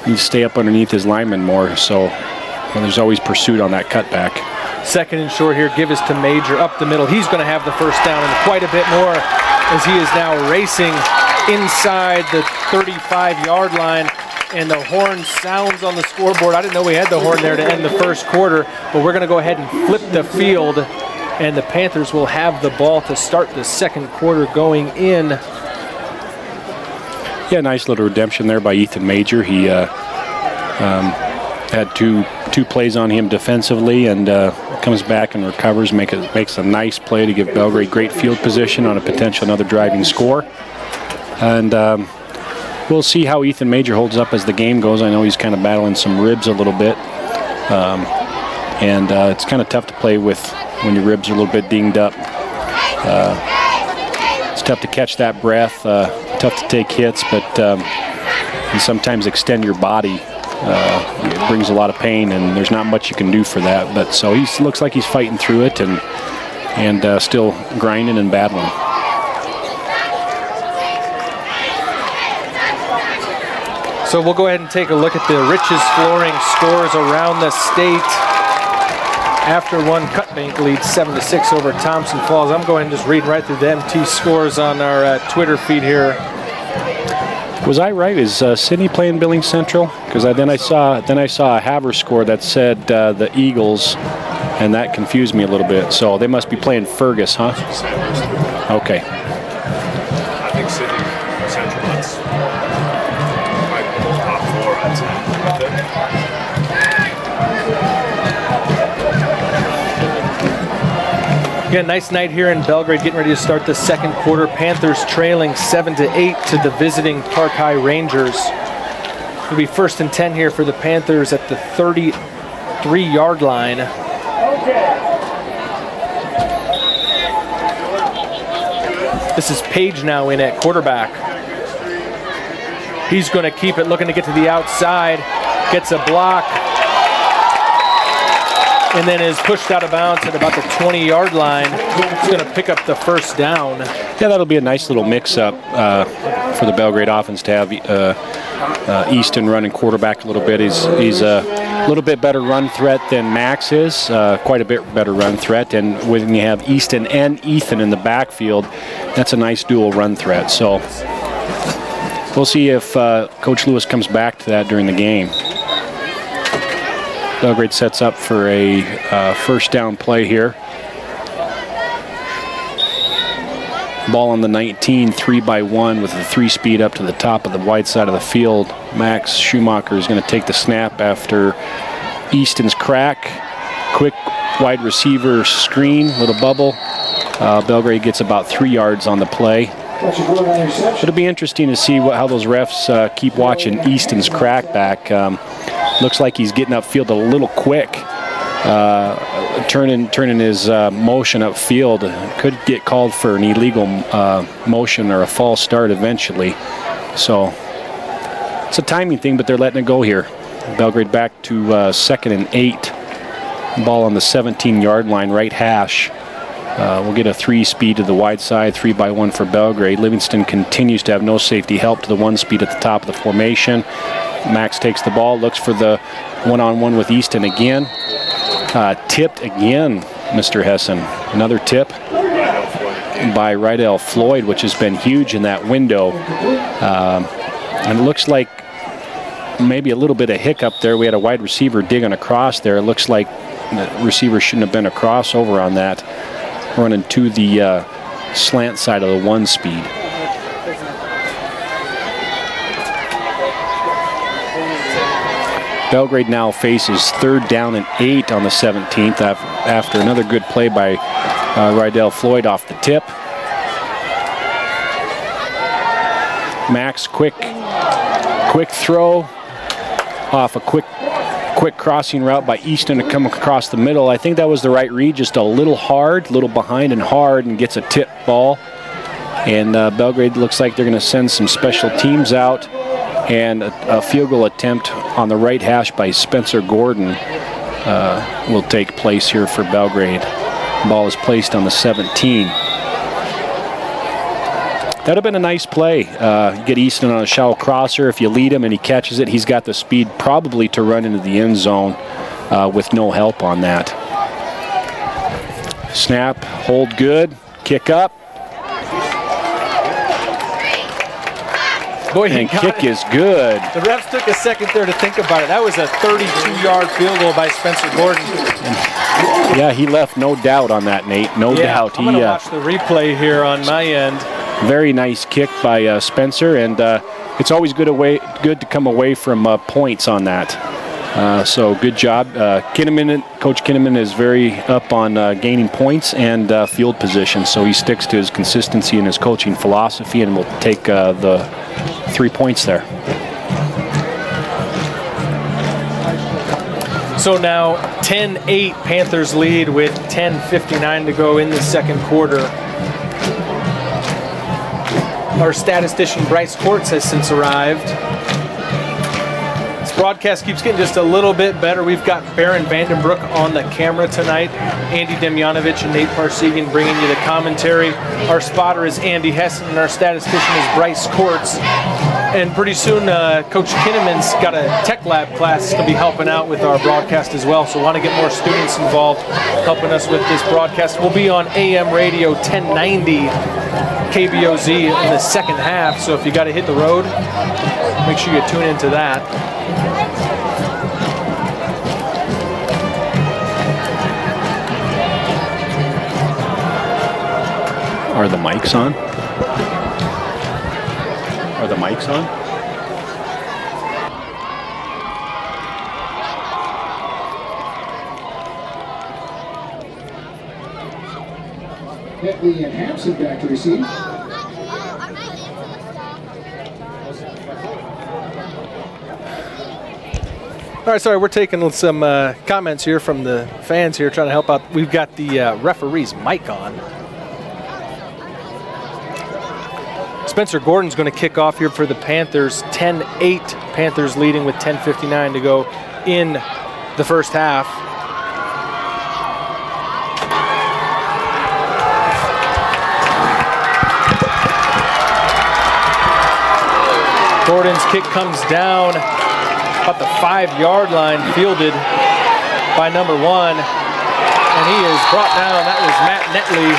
he needs to stay up underneath his lineman more, so there's always pursuit on that cutback. Second and short here, give us to Major up the middle. He's going to have the first down and quite a bit more as he is now racing inside the 35-yard line, and the horn sounds on the scoreboard. I didn't know we had the horn there to end the first quarter, but we're going to go ahead and flip the field, and the Panthers will have the ball to start the second quarter going in. Yeah, nice little redemption there by Ethan Major. He had two plays on him defensively, and comes back and recovers, makes a nice play to give Belgrade great field position on a potential another driving score. And we'll see how Ethan Major holds up as the game goes. I know he's kind of battling some ribs a little bit, and it's kind of tough to play with when your ribs are a little bit dinged up. It's tough to catch that breath, tough to take hits, but you sometimes extend your body. It brings a lot of pain, and there's not much you can do for that. But so he looks like he's fighting through it and still grinding and battling. So we'll go ahead and take a look at the Riches Flooring scores around the state. After one, Cutbank leads 7-6 over Thompson Falls. I'm going to just read right through the MT scores on our Twitter feed here. Was I right? Is Sydney playing Billings Central? Because then I saw a Havre score that said the Eagles, and that confused me a little bit. So they must be playing Fergus, huh? Okay. I think Sydney Central, that's my top four, I'd say. Again, nice night here in Belgrade, getting ready to start the second quarter. Panthers trailing 7-8 to the visiting Park High Rangers. It'll be 1st and 10 here for the Panthers at the 33-yard line. This is Page now in at quarterback. He's going to keep it, looking to get to the outside, gets a block, and then is pushed out of bounds at about the 20-yard line. He's going to pick up the first down. Yeah, that'll be a nice little mix-up for the Belgrade offense to have Easton running quarterback a little bit. He's a little bit better run threat than Max is, quite a bit better run threat. And when you have Easton and Ethan in the backfield, that's a nice dual run threat. So we'll see if Coach Lewis comes back to that during the game. Belgrade sets up for a first down play here. Ball on the 19, 3-by-1 with the 3-speed up to the top of the wide side of the field. Max Schumacher is going to take the snap after Easton's crack. Quick wide receiver screen, little bubble. Belgrade gets about 3 yards on the play. It'll be interesting to see how those refs keep watching Easton's crack back. Looks like he's getting upfield a little quick, turning his motion upfield. Could get called for an illegal motion or a false start eventually. So it's a timing thing, but they're letting it go here. Belgrade back to 2nd and 8. Ball on the 17-yard line, right hash. We'll get a 3-speed to the wide side, 3-by-1 for Belgrade. Livingston continues to have no safety help to the 1-speed at the top of the formation. Max takes the ball, looks for the one-on-one with Easton again. Tipped again, Mr. Hessen. Another tip by Rydell Floyd, which has been huge in that window. And it looks like maybe a little bit of hiccup there. We had a wide receiver digging across there. It looks like the receiver shouldn't have been a crossover on that. Running to the slant side of the 1-speed. Belgrade now faces 3rd down and 8 on the 17th after another good play by Rydell Floyd off the tip. Max, quick throw off a quick quick crossing route by Easton to come across the middle. I think that was the right read, just a little hard, a little behind and hard, and gets a tip ball. And Belgrade looks like they're going to send some special teams out, and a field goal attempt on the right hash by Spencer Gordon will take place here for Belgrade. Ball is placed on the 17. That would have been a nice play. Get Easton on a shallow crosser. If you lead him and he catches it, he's got the speed probably to run into the end zone with no help on that. Snap, hold good, kick up. Boy, and kick is good. The refs took a second there to think about it. That was a 32-yard field goal by Spencer Gordon. Yeah, he left no doubt on that, Nate. No doubt. I'm going to watch the replay here on my end. Very nice kick by Spencer, and it's always good to come away from points on that. So good job. Coach Kinnaman is very up on gaining points and field position, so he sticks to his consistency and his coaching philosophy, and will take the 3 points there. So now 10-8 Panthers lead with 10:59 to go in the second quarter. Our statistician Bryce Quartz has since arrived. This broadcast keeps getting just a little bit better. We've got Baron Vandenbroek on the camera tonight. Andy Demjanovic and Nate Parsegian bringing you the commentary. Our spotter is Andy Hessen, and our statistician is Bryce Quartz. And pretty soon, Coach Kinnaman's got a tech lab class that's going to be helping out with our broadcast as well. So want to get more students involved helping us with this broadcast. We'll be on AM radio 1090 KBOZ in the second half. So if you got to hit the road, make sure you tune into that. Are the mics on? Are the mics on? Netley and Hampson back to receive. All right, sorry, we're taking some comments here from the fans here, trying to help out. We've got the referee's mic on. Spencer Gordon's going to kick off here for the Panthers. 10-8, Panthers leading with 10:59 to go in the first half. Gordon's kick comes down about the 5-yard line, fielded by number 1. And he is brought down. That was Matt Netley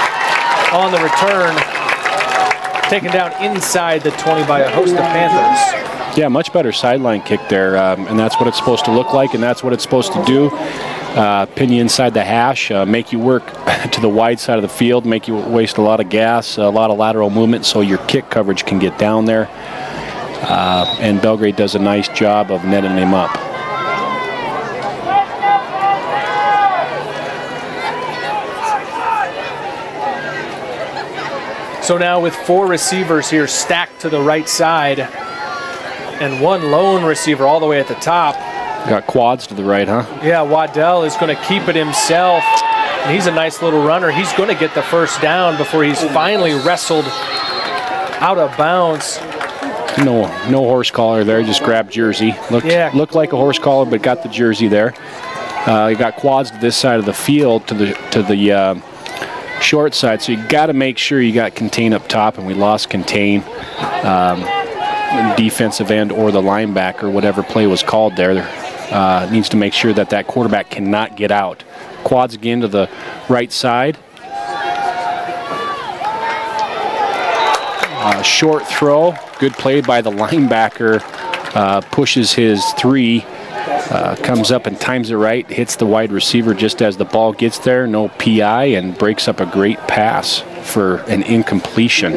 on the return. Taken down inside the 20 by a host of Panthers. Yeah, much better sideline kick there, and that's what it's supposed to look like, and that's what it's supposed to do. Pin you inside the hash, make you work to the wide side of the field, make you waste a lot of gas, a lot of lateral movement, so your kick coverage can get down there. And Belgrade does a nice job of netting him up. So now with 4 receivers here stacked to the right side and 1 lone receiver all the way at the top. Got quads to the right, huh? Yeah, Waddell is going to keep it himself. And he's a nice little runner. He's going to get the first down before he's finally wrestled out of bounds. No horse collar there, just grabbed jersey. Looked like a horse collar, but got the jersey there. He got quads to this side of the field to the short side, so you got to make sure you got contain up top, and we lost contain, defensive end or the linebacker, whatever play was called there. Needs to make sure that quarterback cannot get out. Quads again to the right side. Short throw, good play by the linebacker, pushes his 3. Comes up and times it right, hits the wide receiver just as the ball gets there, no PI, and breaks up a great pass for an incompletion.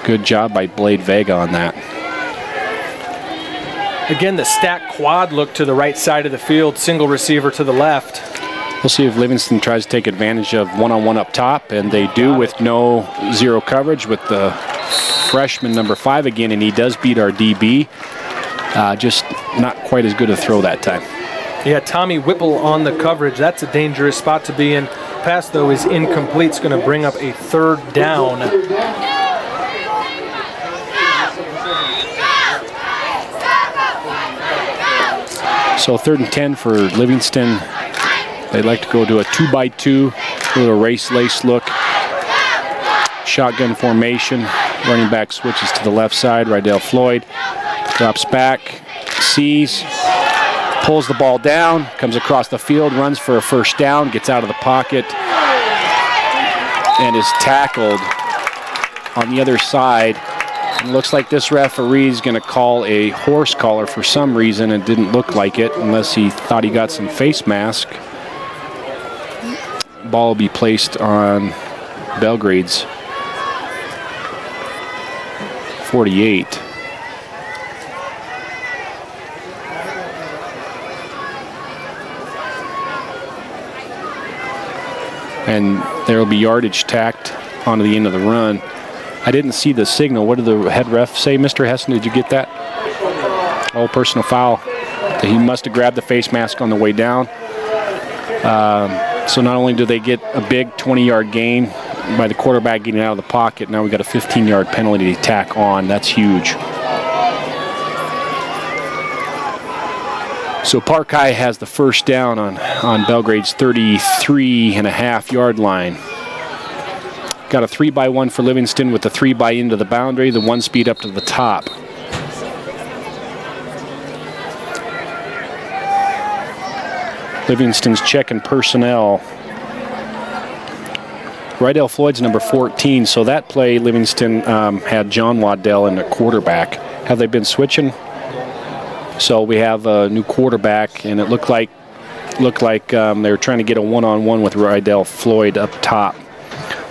Good job by Blade Vega on that. Again, the stack quad look to the right side of the field, single receiver to the left. We'll see if Livingston tries to take advantage of one-on-one up top, and they do with no zero coverage with the freshman number 5 again, and he does beat our DB. Just not quite as good a throw that time. Yeah, Tommy Whipple on the coverage. That's a dangerous spot to be in. Pass, though, is incomplete. It's going to bring up a 3rd down. So 3rd and 10 for Livingston. They'd like to go to a 2-by-2, a little race-lace look. Shotgun formation. Running back switches to the left side. Rydell Floyd drops back, sees, pulls the ball down, comes across the field, runs for a 1st down, gets out of the pocket, and is tackled on the other side. It looks like this referee is going to call a horse collar for some reason. It didn't look like it unless he thought he got some face mask. Ball will be placed on Belgrade's 48. And there will be yardage tacked onto the end of the run. I didn't see the signal. What did the head ref say, Mr. Hessen? Did you get that? Oh, personal foul. He must have grabbed the face mask on the way down. So not only do they get a big 20-yard gain by the quarterback getting out of the pocket, now we got a 15-yard penalty to tack on. That's huge. So Park High has the 1st down on Belgrade's 33.5-yard line. Got a 3-by-1 for Livingston with the 3-by into the boundary, the 1-speed up to the top. Livingston's checking personnel. Rydell Floyd's number 14, so that play Livingston had John Waddell in the quarterback. Have they been switching? So we have a new quarterback, and it looked like they were trying to get a one-on-one with Rydell Floyd up top.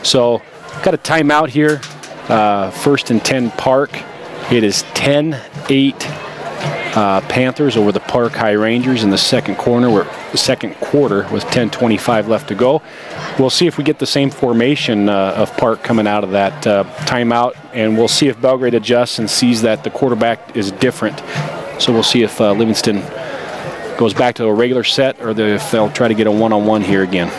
So got a timeout here. 1st and 10 Park. It is 10-8 Panthers over the Park High Rangers in the second quarter with 10:25 left to go. We'll see if we get the same formation of Park coming out of that timeout, and we'll see if Belgrade adjusts and sees that the quarterback is different. So we'll see if Livingston goes back to a regular set or if they'll try to get a one-on-one here again.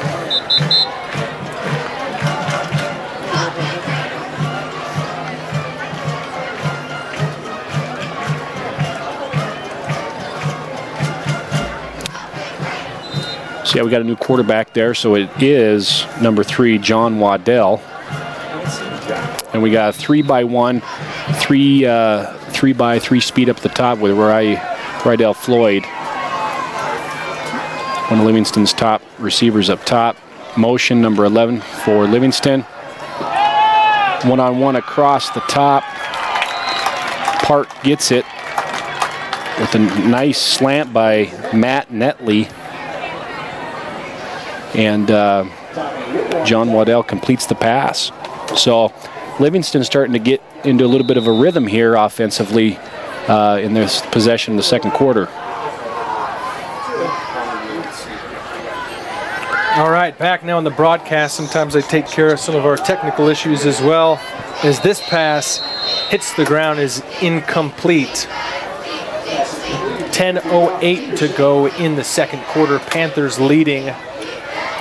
So yeah, we got a new quarterback there. So it is number 3, John Waddell. And we got a 3-by-1, 3-by-3 speed up the top with Rydell Floyd. One of Livingston's top receivers up top. Motion number 11 for Livingston. One-on-one across the top. Park gets it with a nice slant by Matt Netley. And John Waddell completes the pass. So Livingston's starting to get into a little bit of a rhythm here offensively in this possession in the second quarter. All right, back now on the broadcast. Sometimes I take care of some of our technical issues as well. As this pass hits the ground is incomplete. 10:08 to go in the second quarter. Panthers leading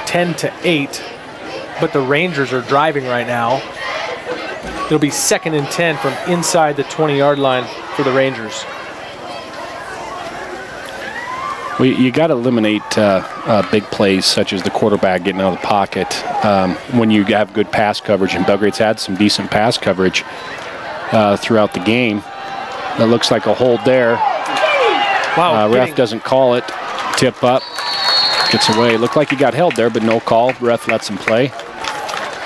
10-8, but the Rangers are driving right now. It'll be 2nd and 10 from inside the 20-yard line for the Rangers. Well, you got to eliminate big plays such as the quarterback getting out of the pocket when you have good pass coverage, and Belgrade's had some decent pass coverage throughout the game. That looks like a hold there. Wow, ref doesn't call it. Tip up. Gets away. Looked like he got held there, but no call. Ref lets him play.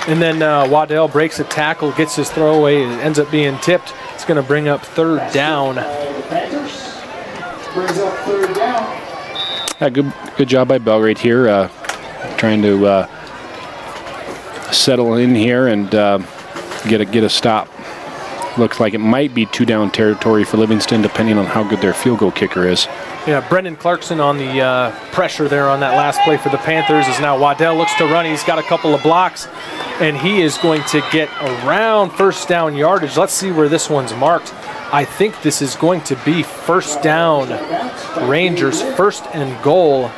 And then Waddell breaks a tackle, gets his throwaway, and ends up being tipped. It's going to bring up 3rd down. Brings up 3rd down. Yeah, good job by Belgrade here, trying to settle in here and get a stop. Looks like it might be 2-down territory for Livingston, depending on how good their field goal kicker is. Yeah, Brendan Clarkson on the pressure there on that last play for the Panthers as now Waddell looks to run. He's got a couple of blocks, and he is going to get around 1st down yardage. Let's see where this one's marked. I think this is going to be first down, Rangers, 1st and goal.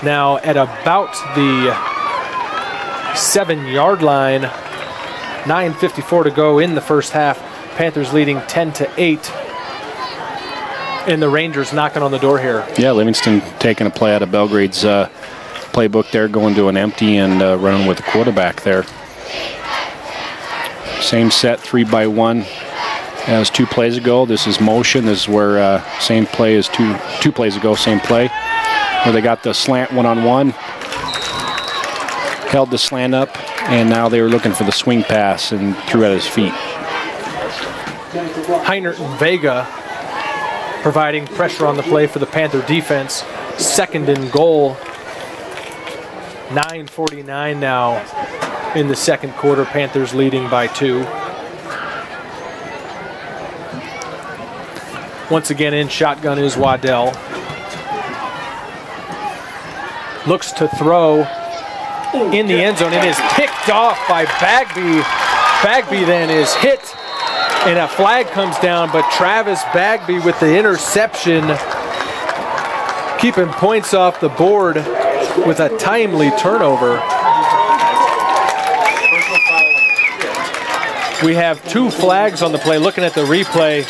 Now at about the 7-yard line, 9:54 to go in the first half. Panthers leading 10-8. And the Rangers knocking on the door here. Yeah, Livingston taking a play out of Belgrade's playbook there, going to an empty and running with the quarterback there. Same set, 3-by-1 as 2 plays ago. This is motion. This is where same play as two plays ago, same play. Where they got the slant one-on-one, held the slant up, and now they were looking for the swing pass and threw at his feet. Heinert and Vega providing pressure on the play for the Panther defense. 2nd and goal. 9:49 now in the second quarter. Panthers leading by 2. Once again in shotgun is Waddell. Looks to throw in the end zone. It is picked off by Bagby. Bagby then is hit, and a flag comes down, but Travis Bagby with the interception, keeping points off the board with a timely turnover. We have 2 flags on the play. Looking at the replay,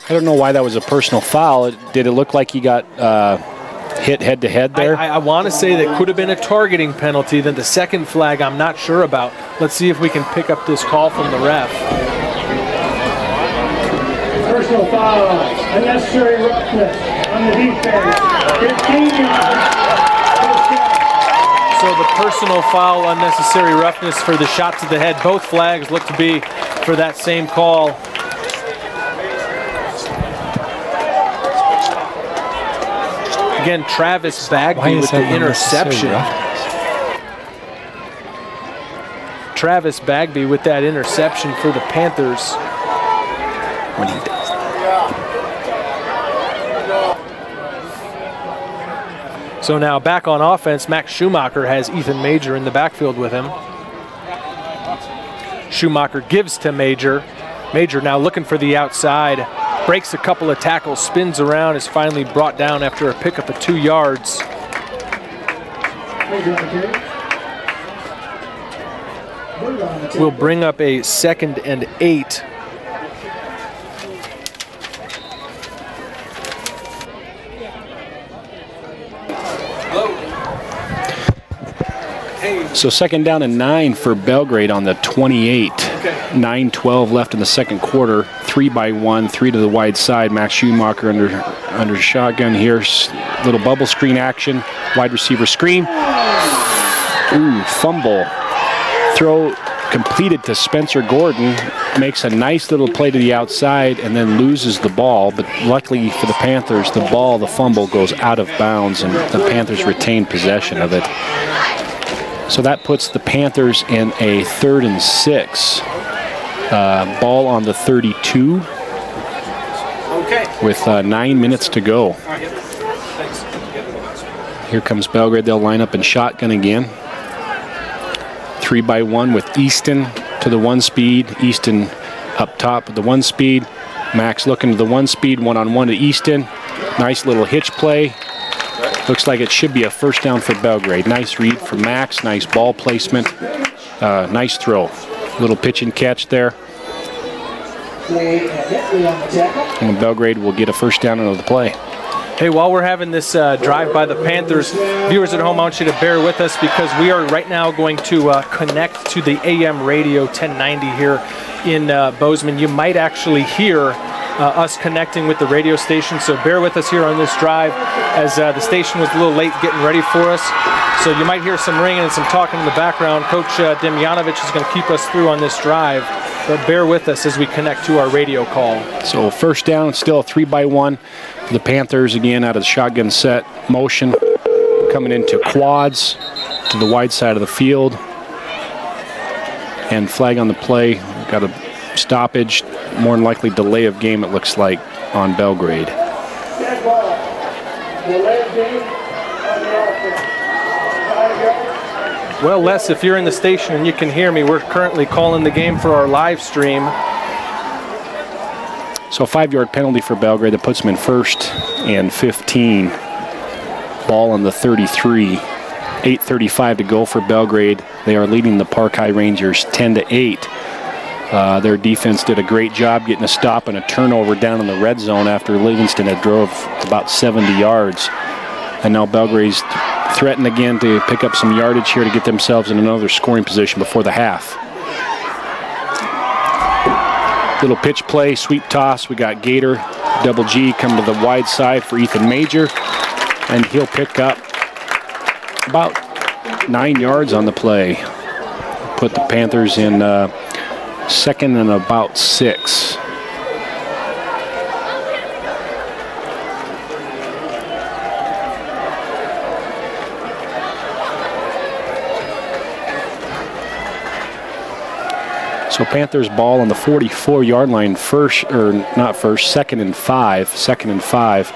I don't know why that was a personal foul. Did it look like he got hit head-to-head there? I want to say that could have been a targeting penalty. Then the second flag I'm not sure about. Let's see if we can pick up this call from the ref. Personal foul, unnecessary roughness on the defense. 15 yards. So the personal foul, unnecessary roughness for the shot to the head. Both flags look to be for that same call. Again, Travis Bagby with the interception. Travis Bagby with that interception for the Panthers. When he does that. So now back on offense, Max Schumacher has Ethan Major in the backfield with him. Schumacher gives to Major. Major now looking for the outside. Breaks a couple of tackles, spins around, is finally brought down after a pickup of 2 yards. We'll bring up a 2nd and 8. So 2nd down and 9 for Belgrade on the 28. 9:12 left in the second quarter. 3-by-1, 3 to the wide side. Max Schumacher under shotgun here. Little bubble screen action. Wide receiver screen. Ooh, fumble. Throw completed to Spencer Gordon. Makes a nice little play to the outside and then loses the ball. But luckily for the Panthers, the fumble goes out of bounds and the Panthers retain possession of it. So that puts the Panthers in a 3rd and 6. Ball on the 32 with 9 minutes to go. Here comes Belgrade. They'll line up in shotgun again. 3-by-1 with Easton to the 1 speed. Easton up top with the 1 speed. Max looking to the 1 speed, 1-on-1 to Easton. Nice little hitch play. Looks like it should be a first down for Belgrade. Nice read for Max. Nice ball placement. Nice throw. Little pitch and catch there. And Belgrade will get a first down out of the play. Hey, while we're having this drive by the Panthers, viewers at home, I want you to bear with us because we are right now going to connect to the AM radio 1090 here in Bozeman. You might actually hear us connecting with the radio station, so bear with us here on this drive as the station was a little late getting ready for us. So you might hear some ringing and some talking in the background. Coach Demjanovic is going to keep us through on this drive, but bear with us as we connect to our radio call. So first down, still a 3-by-1 for the Panthers again out of the shotgun set. Motion coming into quads to the wide side of the field. And flag on the play. Got a stoppage, more than likely delay of game it looks like on Belgrade. Well, Les, if you're in the station and you can hear me, we're currently calling the game for our live stream. So a 5-yard penalty for Belgrade that puts them in 1st and 15. Ball on the 33. 8:35 to go for Belgrade. They are leading the Park High Rangers 10-8. Their defense did a great job getting a stop and a turnover down in the red zone after Livingston had drove about 70 yards. And now Belgrade's threatened again to pick up some yardage here to get themselves in another scoring position before the half. Little pitch play, sweep toss. We got Gator, double G, come to the wide side for Ethan Major. And he'll pick up about 9 yards on the play. Put the Panthers in 2nd and about 6. So Panthers ball on the 44-yard line, 2nd and 5. 2nd and 5.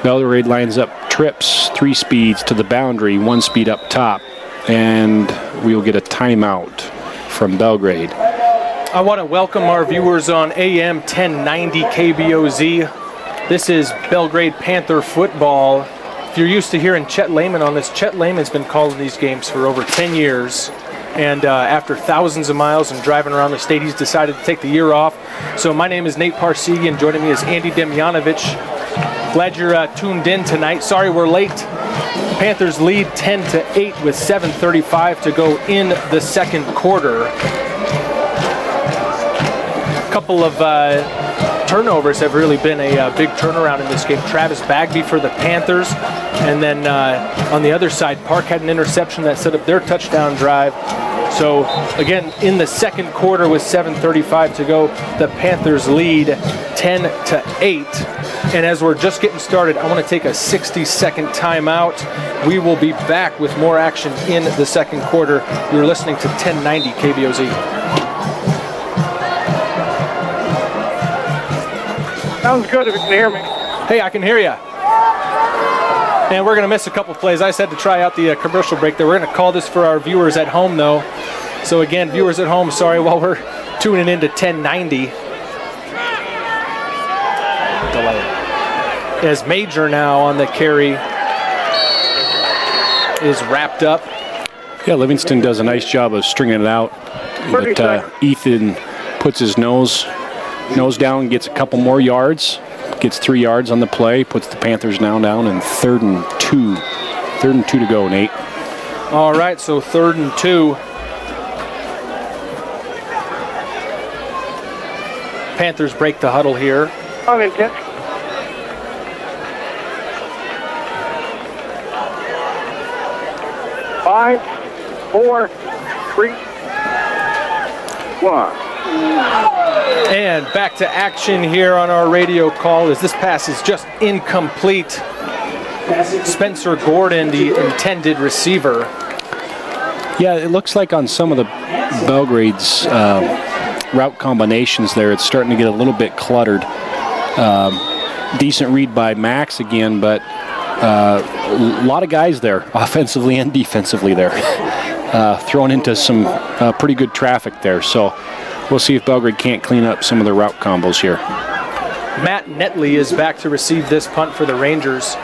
Belgrade lines up trips, 3 speeds to the boundary, 1 speed up top, and we will get a timeout from Belgrade. I want to welcome our viewers on AM 1090 KBOZ. This is Belgrade Panther football. If you're used to hearing Chet Lehman on this, Chet Lehman's been calling these games for over 10 years. And after thousands of miles and driving around the state, he's decided to take the year off. So my name is Nate Parsegian. Joining me is Andy Demjanovic. Glad you're tuned in tonight. Sorry we're late. Panthers lead 10-8 with 7:35 to go in the 2nd quarter. A couple of turnovers have really been a big turnaround in this game. Travis Bagby for the Panthers, and then on the other side, Park had an interception that set up their touchdown drive. So again, in the 2nd quarter with 7:35 to go, the Panthers lead 10-8. And as we're just getting started, I want to take a 60-second timeout. We will be back with more action in the 2nd quarter. You're listening to 1090 KBOZ. Sounds good if you can hear me. Hey, I can hear you. And we're going to miss a couple plays. I said to try out the commercial break there. We're going to call this for our viewers at home, though. So again, viewers at home, sorry while we're tuning in to 1090. Delay. As Major now on the carry is wrapped up. Yeah, Livingston does a nice job of stringing it out. But Ethan puts his nose down, gets a couple more yards, gets 3 yards on the play, puts the Panthers now down in 3rd and 2. 3rd and 2 to go, Nate. All right, so 3rd and 2. Panthers break the huddle here. Intent. 5, 4, 3, 1. And back to action here on our radio call as this pass is just incomplete. Spencer Gordon, the intended receiver. Yeah, it looks like on some of the Belgrade's route combinations there, it's starting to get a little bit cluttered. Decent read by Max again, but a lot of guys there, offensively and defensively there, thrown into some pretty good traffic there. So we'll see if Belgrade can't clean up some of the route combos here. Matt Netley is back to receive this punt for the Rangers.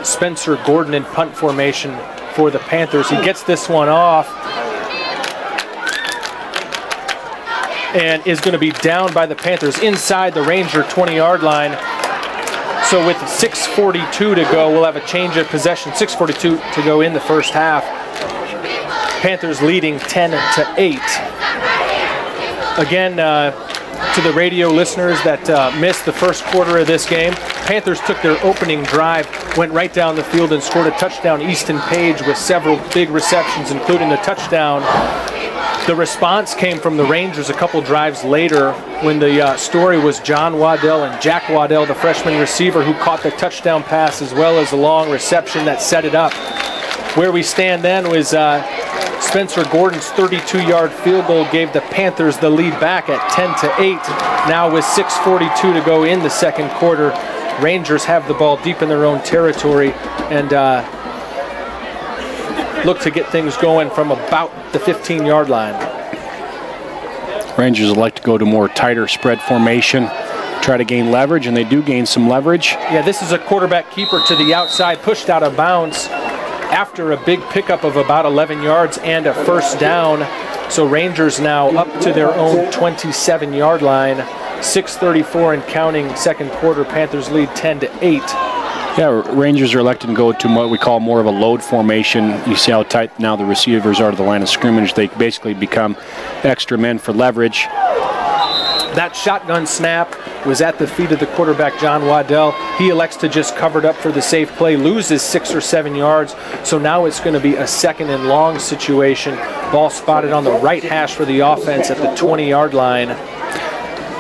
Spencer Gordon in punt formation for the Panthers. He gets this one off and is going to be down by the Panthers inside the Ranger 20-yard line. So with 6:42 to go, we'll have a change of possession. 6:42 to go in the 1st half. Panthers leading 10-8. Again, to the radio listeners that missed the 1st quarter of this game, Panthers took their opening drive, went right down the field and scored a touchdown. Easton Page with several big receptions, including the touchdown. The response came from the Rangers a couple drives later when the story was John Waddell and Jack Waddell, the freshman receiver who caught the touchdown pass as well as a long reception that set it up. Where we stand then was Spencer Gordon's 32-yard field goal gave the Panthers the lead back at 10-8. Now with 6:42 to go in the 2nd quarter, Rangers have the ball deep in their own territory and look to get things going from about the 15-yard line. Rangers would like to go to more tighter spread formation. try to gain leverage, and they do gain some leverage. Yeah, this is a quarterback keeper to the outside, pushed out of bounds after a big pickup of about 11 yards and a first down. So Rangers now up to their own 27-yard line. 6:34 and counting, second quarter. Panthers lead 10-8. Yeah, Rangers are elected to go to what we call more of a load formation. You see how tight now the receivers are to the line of scrimmage. They basically become extra men for leverage. That shotgun snap was at the feet of the quarterback, John Waddell. He elects to just cover it up for the safe play, loses 6 or 7 yards. So now it's going to be a second and long situation. Ball spotted on the right hash for the offense at the 20-yard line.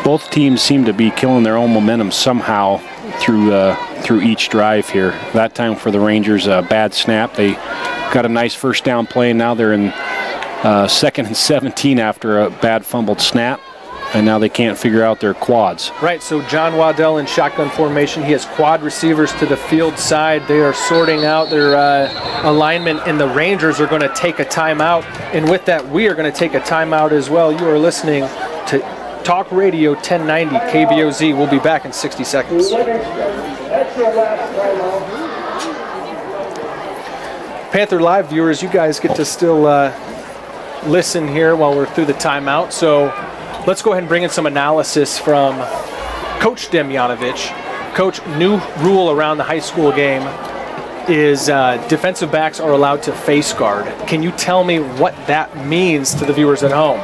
Both teams seem to be killing their own momentum somehow through each drive here. That time for the Rangers, a bad snap. They got a nice first down play, and now they're in 2nd and 17 after a bad fumbled snap. And now they can't figure out their quads. Right, so John Waddell in shotgun formation. He has quad receivers to the field side. They are sorting out their alignment, and the Rangers are going to take a timeout. And with that, we are going to take a timeout as well. You are listening to Talk Radio 1090 KBOZ. We'll be back in 60 seconds. Panther Live viewers, you guys get to still listen here while we're through the timeout. So let's go ahead and bring in some analysis from Coach Demjanovic. Coach, new rule around the high school game is defensive backs are allowed to face guard. Can you tell me what that means to the viewers at home?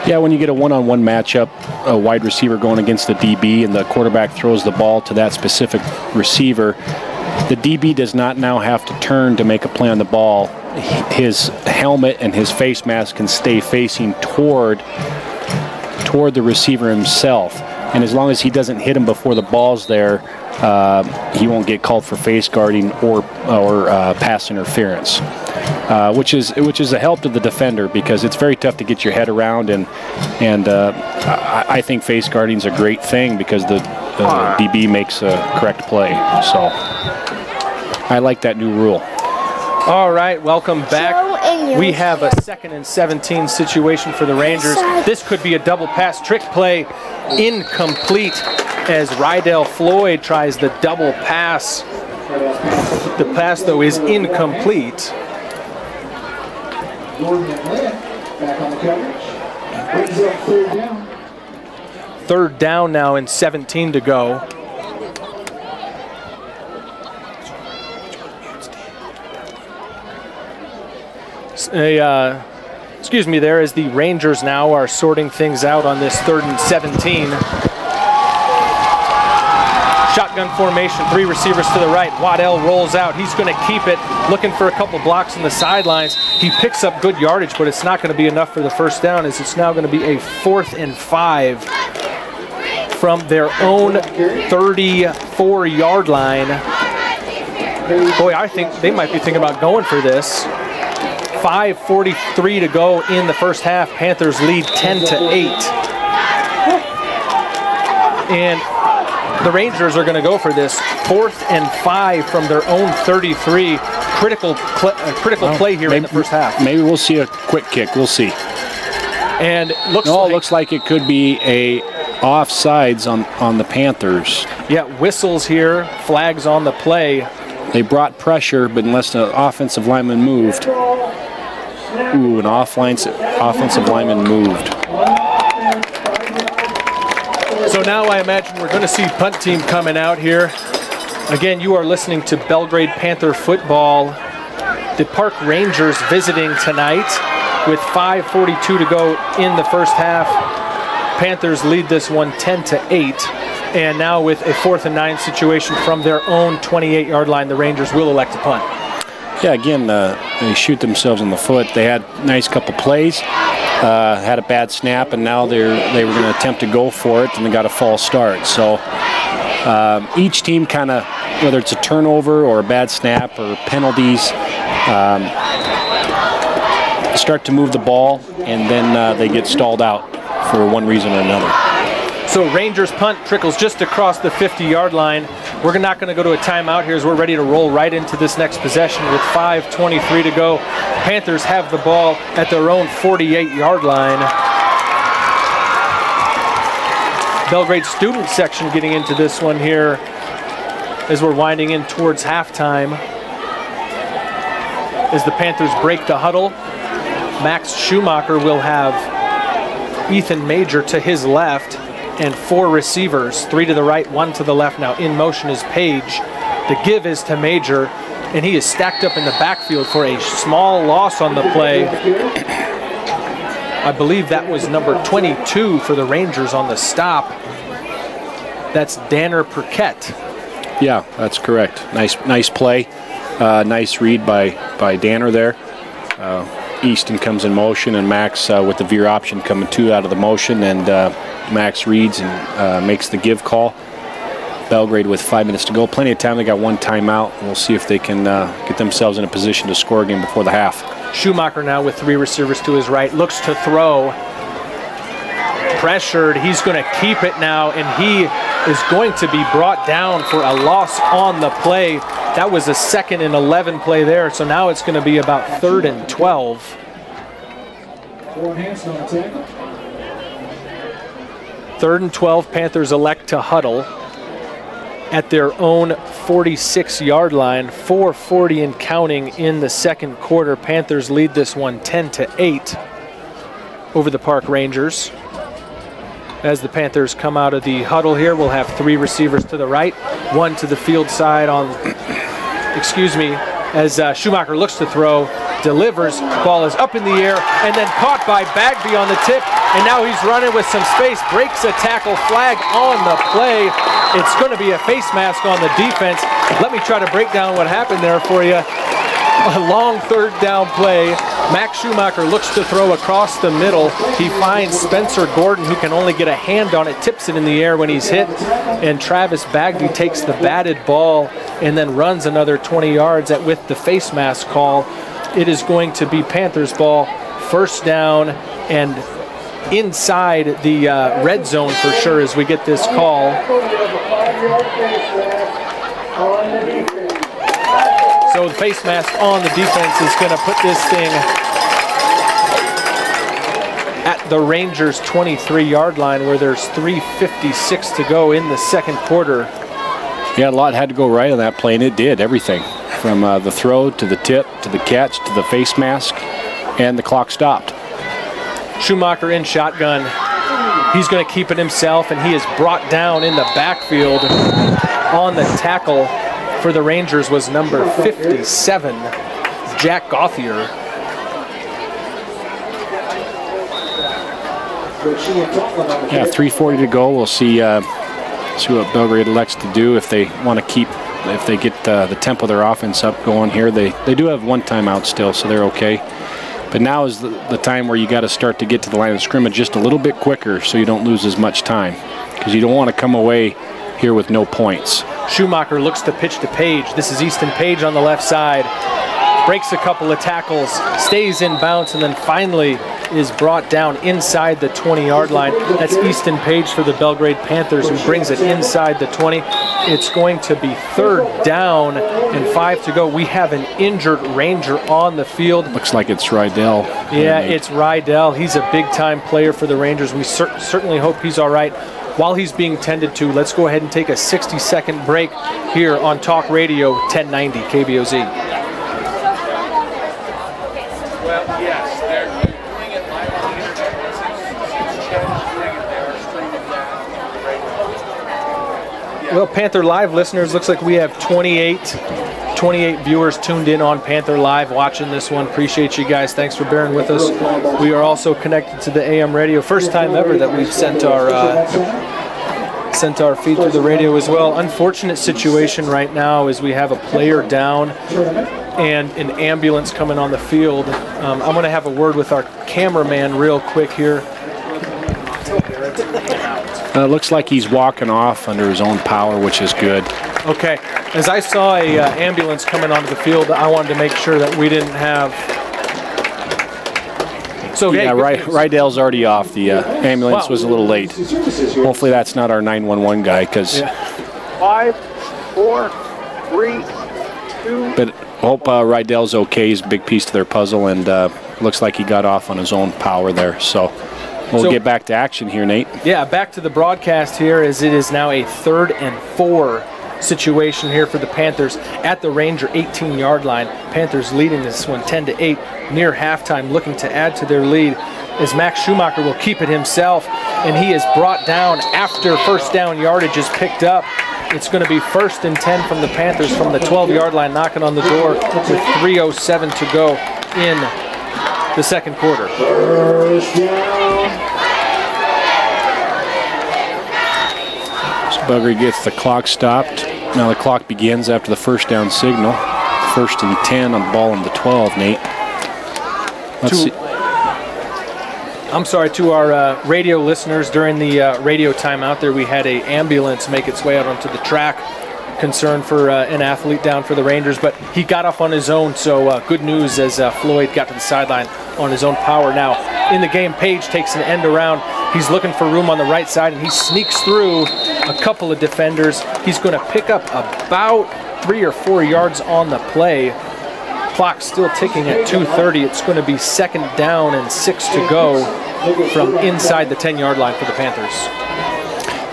Yeah, when you get a one-on-one matchup, a wide receiver going against the DB, and the quarterback throws the ball to that specific receiver, the DB does not now have to turn to make a play on the ball. His helmet and his face mask can stay facing toward the receiver himself. And as long as he doesn't hit him before the ball's there, he won't get called for face guarding or pass interference, which is a help to the defender, because it's very tough to get your head around. And I think face guarding is a great thing because the DB makes a correct play. So I like that new rule. All right, welcome back. We have a 2nd and 17 situation for the Rangers. This could be a double pass trick play, incomplete, as Rydell Floyd tries the double pass. The pass, though, is incomplete. Third down now and 17 to go. Excuse me there, as the Rangers now are sorting things out on this 3rd and 17. Shotgun formation, 3 receivers to the right. Waddell rolls out. He's going to keep it, looking for a couple blocks on the sidelines. He picks up good yardage, but it's not going to be enough for the first down, as it's now going to be a 4th and 5 from their own 34-yard line. Boy, I think they might be thinking about going for this. 5:43 to go in the first half. Panthers lead 10-8. And the Rangers are going to go for this 4th and 5 from their own 33. Critical play here in the first half. Maybe we'll see a quick kick. We'll see. And looks like it could be a offsides on the Panthers. Yeah, whistles here, flags on the play. They brought pressure, but unless the offensive lineman moved. Ooh, an offensive lineman moved. So now I imagine we're going to see punt team coming out here. Again, you are listening to Belgrade Panther football. The Park Rangers visiting tonight with 5:42 to go in the first half. Panthers lead this one 10-8. And now with a 4th and 9 situation from their own 28-yard line, the Rangers will elect to punt. Yeah, again, they shoot themselves in the foot. They had a nice couple plays, had a bad snap, and now they were going to attempt to go for it, and they got a false start. So each team kind of, whether it's a turnover or a bad snap or penalties, start to move the ball, and then they get stalled out for one reason or another. So Rangers punt trickles just across the 50-yard line. We're not going to go to a timeout here as we're ready to roll right into this next possession with 5:23 to go. Panthers have the ball at their own 48-yard line. Belgrade student section getting into this one here as we're winding in towards halftime. As the Panthers break the huddle, Max Schumacher will have Ethan Major to his left and 4 receivers, 3 to the right, 1 to the left. Now in motion is Page. The give is to Major, and he is stacked up in the backfield for a small loss on the play. I believe that was number 22 for the Rangers on the stop. That's Danner Perquette. Yeah, that's correct. Nice play. Nice read by Danner there. Easton comes in motion, and Max with the veer option coming 2 out of the motion, and Max reads and makes the give call. Belgrade with 5 minutes to go. Plenty of time. They got 1 timeout. We'll see if they can get themselves in a position to score again before the half. Schumacher now with 3 receivers to his right. Looks to throw. Pressured. He's going to keep it now, and he is going to be brought down for a loss on the play. That was a 2nd and 11 play there, so now it's going to be about 3rd and 12. 4 hands on tackle. 3rd and 12, Panthers elect to huddle at their own 46-yard line. 4:40 and counting in the second quarter. Panthers lead this one 10-8 over the Park Rangers. As the Panthers come out of the huddle here, we'll have 3 receivers to the right, 1 to the field side on, as Schumacher looks to throw, delivers, ball is up in the air, and then caught by Bagby on the tip, and now he's running with some space, breaks a tackle, flag on the play. It's going to be a face mask on the defense. Let me try to break down what happened there for you. A long 3rd down play. Max Schumacher looks to throw across the middle. He finds Spencer Gordon, who can only get a hand on it, tips it in the air when he's hit, and Travis Bagby takes the batted ball and then runs another 20 yards with the face mask call. It is going to be Panthers ball, 1st down, and inside the red zone for sure as we get this call. So the face mask on the defense is going to put this thing at the Rangers' 23-yard line, where there's 3:56 to go in the second quarter. Yeah, a lot had to go right on that play, and it did everything. From the throw to the tip to the catch to the face mask, and the clock stopped. Schumacher in shotgun. He's going to keep it himself, and he is brought down in the backfield. On the tackle for the Rangers was number 57, Jack Gauthier. Yeah, 3:40 to go. We'll see what Belgrade elects to do if they want to keep. If they get the tempo of their offense up going here. They do have 1 timeout still, so they're okay. But now is the time where you got to start to get to the line of scrimmage just a little bit quicker so you don't lose as much time, because you don't want to come away here with no points. Schumacher looks to pitch to Page. This is Easton Page on the left side. Breaks a couple of tackles, stays in bounds, and then finally is brought down inside the 20-yard line. That's Easton Page for the Belgrade Panthers, who brings it inside the 20. It's going to be 3rd down and 5 to go. We have an injured Ranger on the field. Looks like it's Rydell. Yeah, it's Rydell. He's a big-time player for the Rangers. We certainly hope he's all right. While he's being tended to, let's go ahead and take a 60-second break here on Talk Radio 1090 KBOZ. Well, yes, they're doing it live on the internet. Well, Panther Live listeners, looks like we have 28 viewers tuned in on Panther Live watching this one. Appreciate you guys. Thanks for bearing with us. We are also connected to the AM radio. First time ever that we've sent our feed through the radio as well. Unfortunate situation right now is we have a player down and an ambulance coming on the field. I'm going to have a word with our cameraman real quick here. Looks like he's walking off under his own power, which is good. Okay. As I saw a ambulance coming onto the field, I wanted to make sure that we didn't have... So, yeah, hey, Rydell's already off. The ambulance was a little late. Hopefully that's not our 911 guy, because... Yeah. 5, 4, 3, 2. But hope Rydell's okay. He's a big piece to their puzzle, and looks like he got off on his own power there. So We'll get back to action here, Nate. Yeah, back to the broadcast here, as it is now a 3rd and 4 situation here for the Panthers at the Ranger 18-yard line. Panthers leading this one 10-8 near halftime, looking to add to their lead as Max Schumacher will keep it himself, and he is brought down after first down yardage is picked up. It's going to be 1st and 10 from the Panthers from the 12-yard line, knocking on the door with 3:07 to go in the second quarter. So Belgrade gets the clock stopped. Now the clock begins after the first down signal. 1st and 10 on the ball on the 12, Nate. Let's see. I'm sorry, to our radio listeners, during the radio timeout there, we had an ambulance make its way out onto the track. Concern for an athlete down for the Rangers, but he got off on his own, so good news as Floyd got to the sideline on his own power. Now, in the game, Page takes an end around. He's looking for room on the right side, and he sneaks through a couple of defenders. He's going to pick up about 3 or 4 yards on the play. Clock still ticking at 2:30. It's going to be 2nd down and 6 to go from inside the 10-yard line for the Panthers.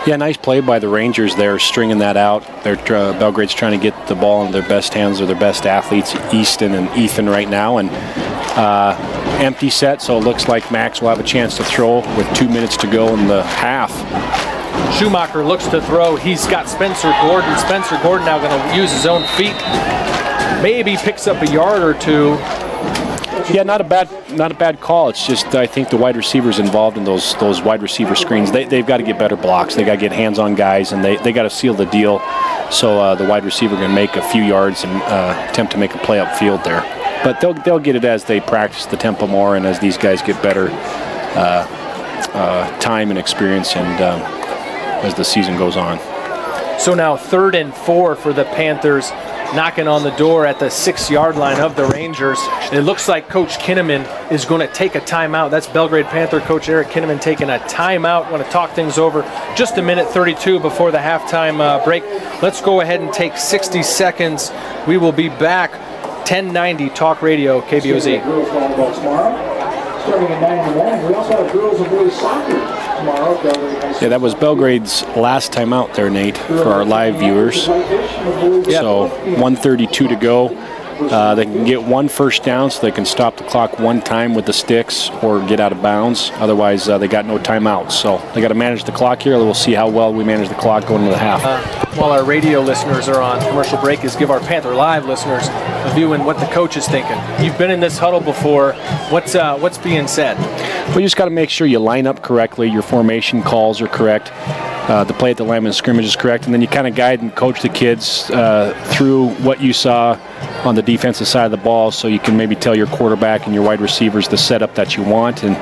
Yeah, nice play by the Rangers there, stringing that out. Belgrade's trying to get the ball in their best hands or their best athletes, Easton and Ethan right now, and empty set, so it looks like Max will have a chance to throw with 2 minutes to go in the half. Schumacher looks to throw. He's got Spencer Gordon. Spencer Gordon now going to use his own feet. Maybe picks up a yard or 2. Yeah, not a bad call. It's just I think the wide receivers involved in those wide receiver screens, they've got to get better blocks. They got to get hands on guys, and they got to seal the deal. So the wide receiver going to make a few yards and attempt to make a play upfield there. But they'll get it as they practice the tempo more and as these guys get better time and experience, and as the season goes on. So now 3rd and 4 for the Panthers, knocking on the door at the 6-yard line of the Rangers. It looks like Coach Kinnaman is going to take a timeout. That's Belgrade Panther coach Eric Kinnaman taking a timeout. Want to talk things over just a minute 32 before the halftime break. Let's go ahead and take 60 seconds. We will be back. 1090 Talk Radio, KBOZ. Starting at 9 in the morning. We also have girls and boys soccer tomorrow. Yeah, that was Belgrade's last time out there, Nate, for our live viewers. So 1:32 to go. They can get 1 first down, so they can stop the clock 1 time with the sticks or get out of bounds. Otherwise, they got no timeouts. So they got to manage the clock here. We'll see how well we manage the clock going into the half. While our radio listeners are on commercial break, is give our Panther Live listeners a view in what the coach is thinking. You've been in this huddle before. What's being said? Well, you just got to make sure you line up correctly. Your formation calls are correct. The play at the line of scrimmage is correct, and then you kind of guide and coach the kids through what you saw on the defensive side of the ball, so you can maybe tell your quarterback and your wide receivers the setup that you want, and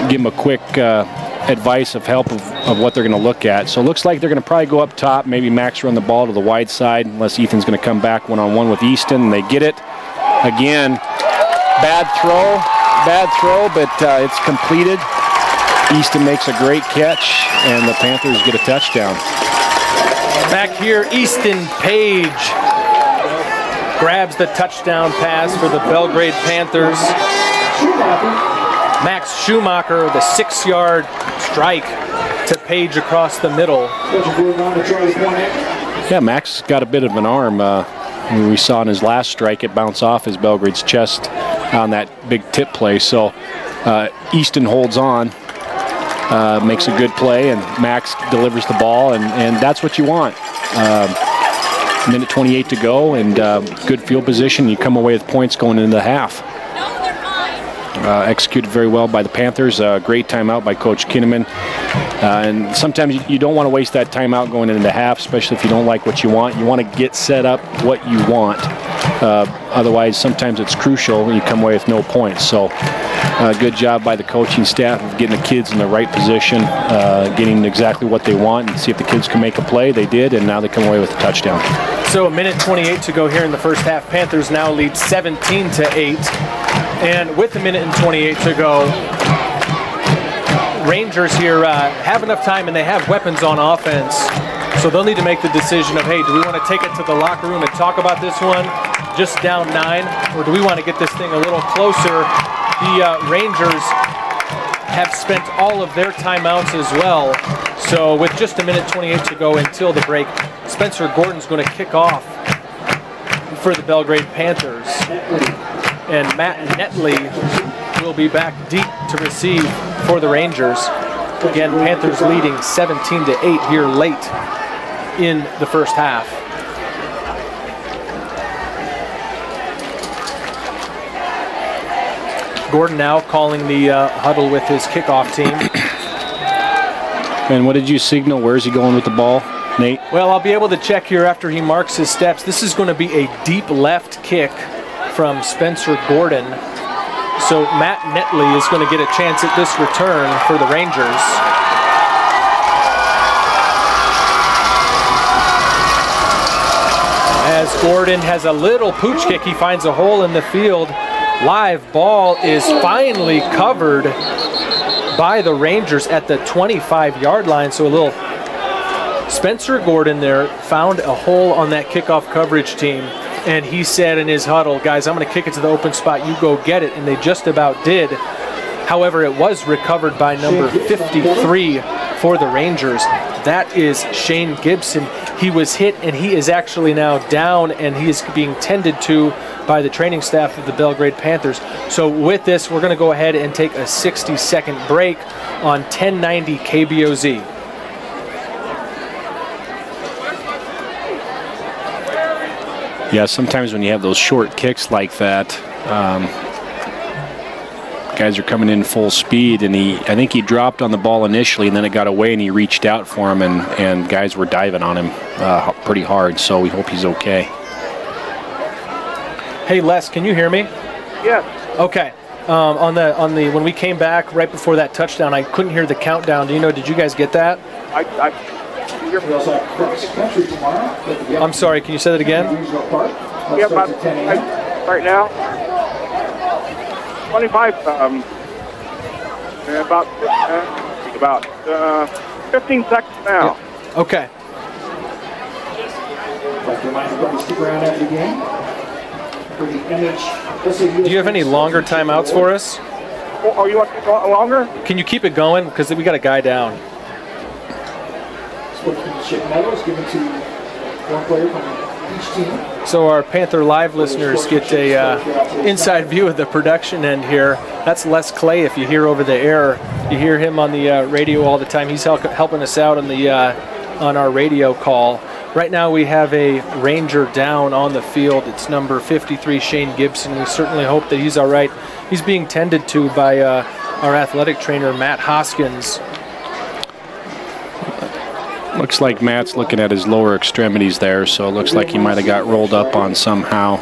give them a quick advice of help of what they're going to look at. So it looks like they're going to probably go up top, maybe Max run the ball to the wide side, unless Ethan's going to come back one-on-one with Easton, and they get it. Again, bad throw, but it's completed. Easton makes a great catch, and the Panthers get a touchdown. Back here, Easton Page grabs the touchdown pass for the Belgrade Panthers. Max Schumacher, the 6-yard strike to Page across the middle. Yeah, Max got a bit of an arm. We saw in his last strike it bounce off his Belgrade's chest on that big tip play. So Easton holds on, makes a good play, and Max delivers the ball, and that's what you want. Minute 28 to go, and good field position. You come away with points going into the half. Executed very well by the Panthers. Great timeout by Coach Kinnaman. And sometimes you don't want to waste that timeout going into the half, especially if you don't like what you want. You want to get set up what you want. Otherwise, sometimes it's crucial when you come away with no points. So good job by the coaching staff of getting the kids in the right position, getting exactly what they want, and see if the kids can make a play. They did, and now they come away with a touchdown. So a minute 28 to go here in the first half. Panthers now lead 17-8. And with a minute and 28 to go, Rangers here have enough time, and they have weapons on offense. So they'll need to make the decision of, hey, do we want to take it to the locker room and talk about this one just down 9, or do we want to get this thing a little closer? The Rangers have spent all of their timeouts as well. So with just 1:28 to go until the break, Spencer Gordon's going to kick off for the Belgrade Panthers. And Matt Netley will be back deep to receive for the Rangers. Again, Panthers leading 17-8 here late in the first half. Gordon now calling the huddle with his kickoff team. And what did you signal? Where's he going with the ball, Nate? Well, I'll be able to check here after he marks his steps. This is going to be a deep left kick from Spencer Gordon. So Matt Netley is going to get a chance at this return for the Rangers. As Gordon has a little pooch kick, he finds a hole in the field. Live ball is finally covered by the Rangers at the 25-yard line. So a little Spencer Gordon there found a hole on that kickoff coverage team, and he said in his huddle, guys, I'm going to kick it to the open spot, you go get it, and they just about did. However, it was recovered by number 53 for the Rangers. That is Shane Gibson. He was hit, and he is actually now down, and he is being tended to by the training staff of the Belgrade Panthers. So with this, we're going to go ahead and take a 60-second break on 1090 KBOZ. Yeah, sometimes when you have those short kicks like that, guys are coming in full speed, and I think he dropped on the ball initially, and then it got away, and he reached out for him, and guys were diving on him pretty hard. So we hope he's okay. Hey Les, can you hear me? Yes. Okay. On the when we came back right before that touchdown, I couldn't hear the countdown. Did you guys get that? I'm sorry. Can you say that again? Yeah, right now. 25. About 15 seconds now. Yeah. Okay. Stick around after the game. Do you have any longer timeouts for us? Oh, you want to go longer? Can you keep it going? Because we got a guy down. Medals given to one player from each team. So our Panther Live listeners get a inside view of the production end here. That's Les Clay. If you hear over the air, you hear him on the radio all the time. He's helping us out on the on our radio call. Right now we have a Ranger down on the field. It's number 53, Shane Gibson. We certainly hope that he's all right. He's being tended to by our athletic trainer, Matt Hoskins. Looks like Matt's looking at his lower extremities there, so it looks like he might have got rolled up on somehow.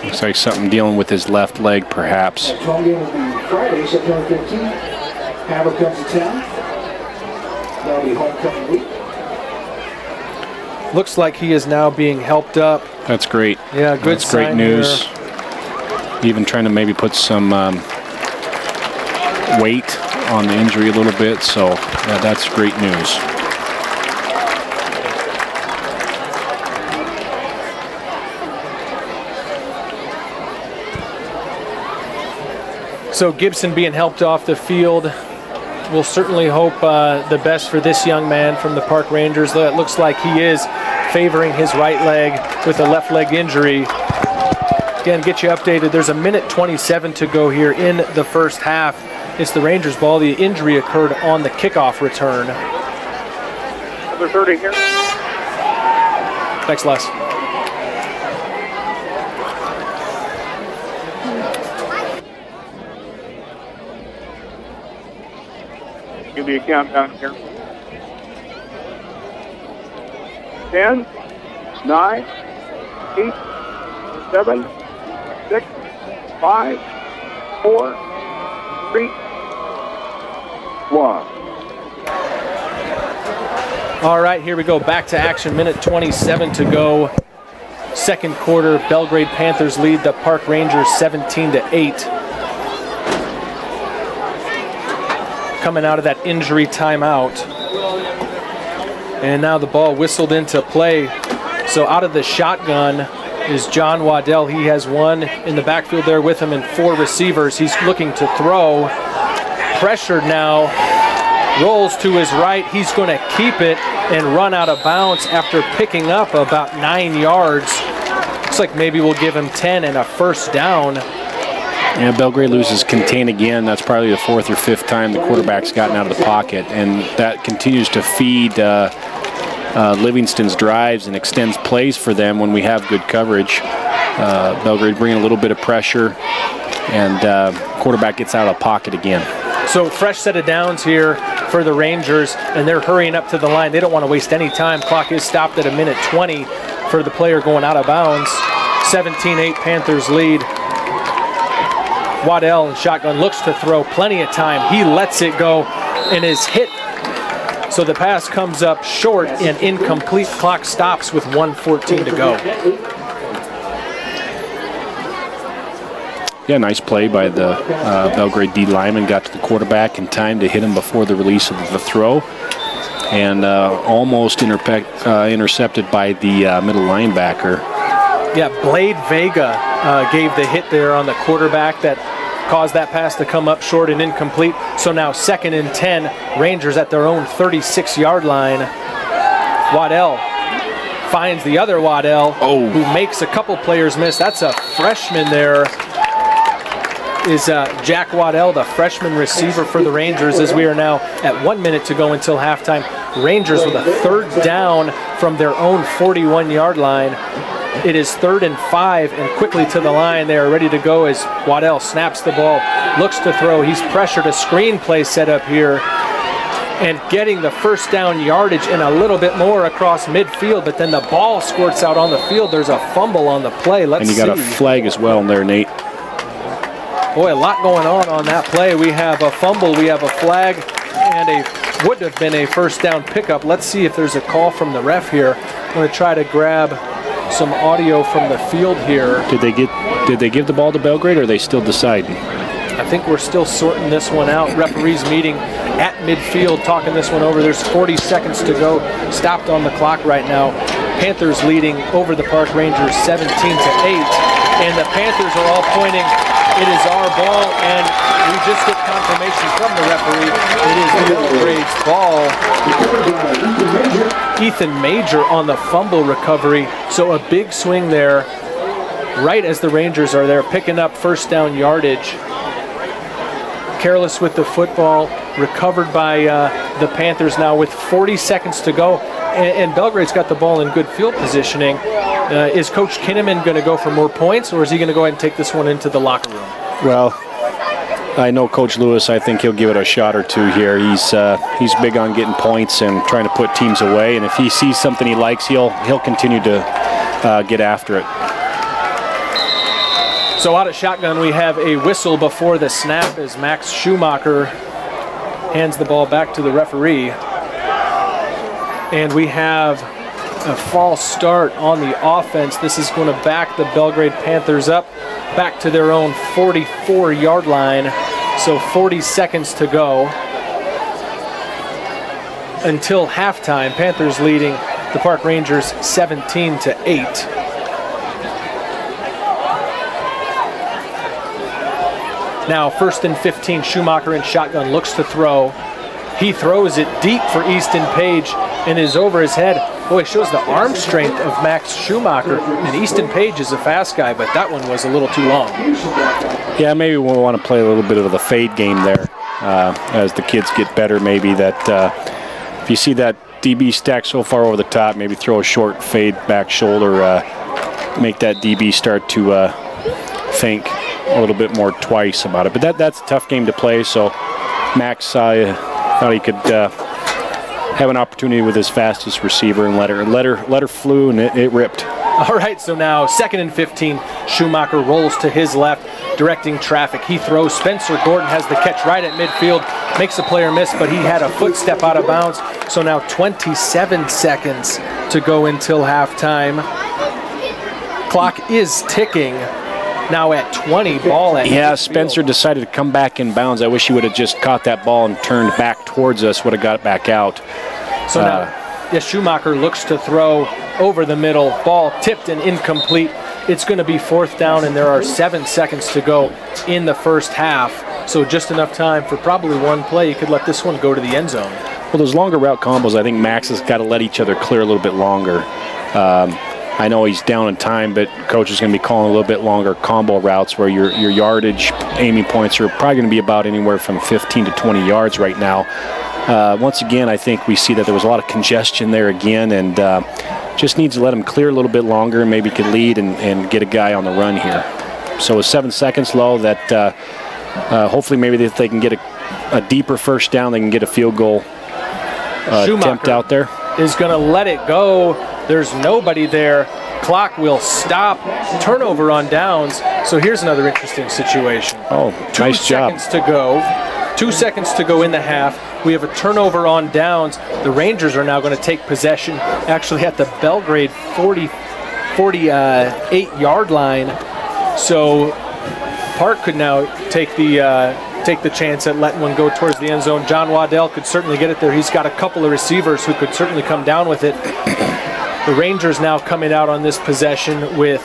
Looks like something dealing with his left leg, perhaps. Home game will be Friday, September 15th. Havoc comes to town. That'll be homecoming week. Looks like he is now being helped up. That's great. Yeah, good. That's great news. Even trying to maybe put some weight on the injury a little bit, so yeah, that's great news. So Gibson being helped off the field. We'll certainly hope the best for this young man from the Park Rangers. It looks like he is favoring his right leg with a left leg injury. Again, get you updated. There's 1:27 to go here in the first half. It's the Rangers ball. The injury occurred on the kickoff return. Number 30 here. Thanks, Les. Give me a countdown here. 10, 9, 8, 7, 6, 5, 4, 3, 1. All right, here we go. Back to action. 1:27 to go. Second quarter. Belgrade Panthers lead the Park Rangers 17-8. Coming out of that injury timeout. And now the ball whistled into play. So out of the shotgun, is John Waddell. He has one in the backfield there with him and 4 receivers. He's looking to throw. Pressured now. Rolls to his right. He's going to keep it and run out of bounds after picking up about 9 yards. Looks like maybe we'll give him 10 and a first down. Yeah, Belgrade loses contain again. That's probably the 4th or 5th time the quarterback's gotten out of the pocket, and that continues to feed Livingston's drives and extends plays for them when we have good coverage. Belgrade bringing a little bit of pressure, and quarterback gets out of the pocket again. So fresh set of downs here for the Rangers, and they're hurrying up to the line. They don't want to waste any time. Clock is stopped at 1:20 for the player going out of bounds. 17-8 Panthers lead. Waddell in shotgun looks to throw, plenty of time. He lets it go and is hit. So the pass comes up short and incomplete. Clock stops with 1:14 to go. Yeah, nice play by the Belgrade D lineman. Got to the quarterback in time to hit him before the release of the throw. And almost intercepted by the middle linebacker. Yeah, Blade Vega gave the hit there on the quarterback that caused that pass to come up short and incomplete. So now 2nd and 10, Rangers at their own 36-yard line. Waddell finds the other Waddell, who makes a couple players miss. That's a freshman there. Is Jack Waddell, the freshman receiver for the Rangers, as we are now at 1 minute to go until halftime. Rangers with a 3rd down from their own 41-yard line. It is 3rd and 5, and quickly to the line. They are ready to go as Waddell snaps the ball, looks to throw. He's pressured. A screen play set up here, and getting the first down yardage and a little bit more across midfield, but then the ball squirts out on the field. There's a fumble on the play. Let's see. And you got a flag as well in there, Nate. Boy, a lot going on that play. We have a fumble, we have a flag, and would have been a first down pickup. Let's see if there's a call from the ref here. I'm going to try to grab some audio from the field here. Did they give the ball to Belgrade, or are they still deciding? I think we're still sorting this one out. Referees meeting at midfield, talking this one over. There's 40 seconds to go. Stopped on the clock right now. Panthers leading over the Park Rangers 17-8. And the Panthers are all pointing, it is our ball, and we just get confirmation from the referee. It is Belgrade's ball. Ethan Major on the fumble recovery. So a big swing there, right as the Rangers are there picking up first down yardage. Careless with the football, recovered by the Panthers now with 40 seconds to go. And Belgrade's got the ball in good field positioning. Is Coach Kinnaman going to go for more points, or is he going to go ahead and take this one into the locker room? Well, I know Coach Lewis. I think he'll give it a shot or two here. He's big on getting points and trying to put teams away. And if he sees something he likes, he'll continue to get after it. So out of shotgun, we have a whistle before the snap as Max Schumacher hands the ball back to the referee. And we have a false start on the offense. This is going to back the Belgrade Panthers up back to their own 44-yard line. So 40 seconds to go until halftime. Panthers leading the Park Rangers 17-8. Now 1st and 15, Schumacher in shotgun looks to throw. He throws it deep for Easton Page and is over his head. Boy, shows the arm strength of Max Schumacher. And Easton Page is a fast guy, but that one was a little too long. Yeah, maybe we'll want to play a little bit of the fade game there as the kids get better. Maybe that if you see that DB stack so far over the top, maybe throw a short fade back shoulder, make that DB start to think a little bit more twice about it. But that's a tough game to play, so Max thought he could have an opportunity with his fastest receiver and let her flew, and it ripped. All right, so now 2nd and 15. Schumacher rolls to his left, directing traffic. He throws. Spencer Gordon has the catch right at midfield, makes a player miss, but he had a footstep out of bounds. So now 27 seconds to go until halftime. Clock is ticking. Now at 20, ball at yeah, midfield. Spencer decided to come back in bounds. I wish he would have just caught that ball and turned back towards us, would have got it back out. So now, Schumacher looks to throw, over the middle. Ball tipped and incomplete. It's going to be 4th down, and there are 7 seconds to go in the first half. So just enough time for probably one play. You could let this one go to the end zone. Well, those longer route combos, I think Max has got to let each other clear a little bit longer. I know he's down in time, but coach is going to be calling a little bit longer combo routes where your yardage aiming points are probably going to be about anywhere from 15 to 20 yards right now. Once again, I think we see that there was a lot of congestion there again, and just needs to let him clear a little bit longer and maybe could lead and get a guy on the run here. So with 7 seconds low, that hopefully maybe if they can get a deeper first down, they can get a field goal attempt out there. Is going to let it go. There's nobody there. Clock will stop. Turnover on downs. So here's another interesting situation. Oh, nice job. 2 seconds to go. 2 seconds to go in the half. We have a turnover on downs. The Rangers are now going to take possession actually at the Belgrade 48-yard line. So Park could now take the chance at letting one go towards the end zone. John Waddell could certainly get it there. He's got a couple of receivers who could certainly come down with it. The Rangers now coming out on this possession with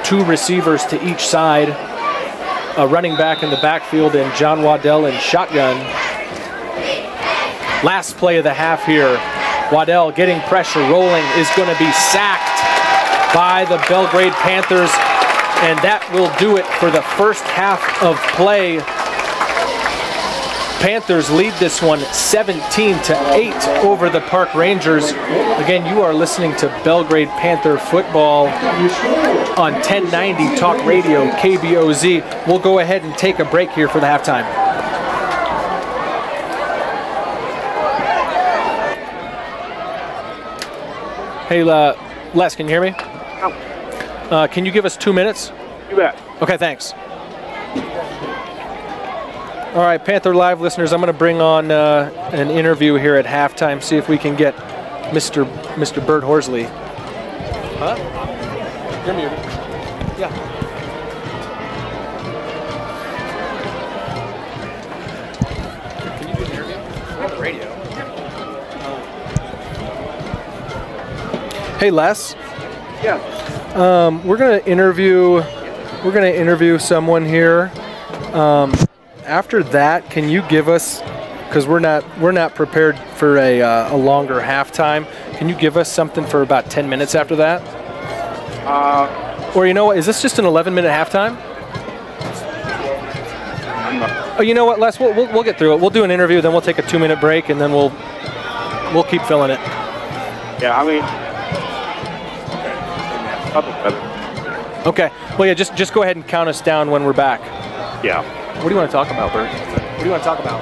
2 receivers to each side, a running back in the backfield, and John Waddell in shotgun. Last play of the half here. Waddell getting pressure, rolling, is going to be sacked by the Belgrade Panthers, and that will do it for the first half of play. Panthers lead this one 17-8 over the Park Rangers. Again, you are listening to Belgrade Panther football on 1090 Talk Radio, KBOZ. We'll go ahead and take a break here for the halftime. Hey, Les, can you hear me? Can you give us 2 minutes? You bet. Okay, thanks. All right, Panther Live listeners, I'm going to bring on an interview here at halftime, see if we can get Mr. Bert Horsley. Huh? You're muted. Yeah. Can you do an interview? We're on the radio. Hey, Les. Yeah. We're going to interview someone here. After that, can you give us, because we're not prepared for a longer halftime, can you give us something for about 10 minutes after that? Or you know what, is this just an 11-minute halftime? Oh, you know what, Les, we'll get through it. We'll do an interview, then we'll take a 2-minute break, and then we'll keep filling it. Yeah, I mean, okay. Well, yeah, just go ahead and count us down when we're back. yeah. What do you want to talk about, Bert? What do you want to talk about?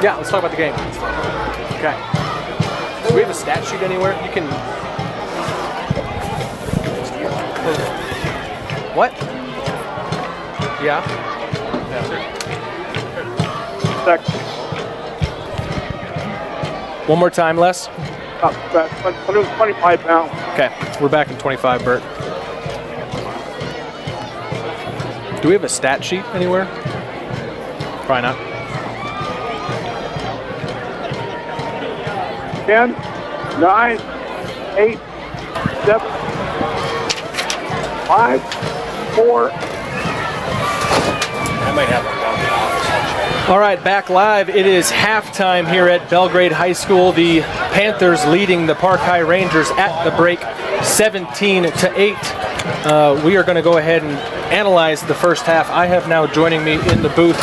Yeah, let's talk about the game. Okay. Do we have a stat sheet anywhere? You can... What? Yeah? Second. One more time, Les. 25 pounds. Okay, we're back in 25, Bert. Do we have a stat sheet anywhere? Probably not. 10, 9, 8, 7, 5, 4. I might have one down the office. All right, back live. It is halftime here at Belgrade High School. The Panthers leading the Park High Rangers at the break 17-8. We are going to go ahead and analyze the first half. I have now joining me in the booth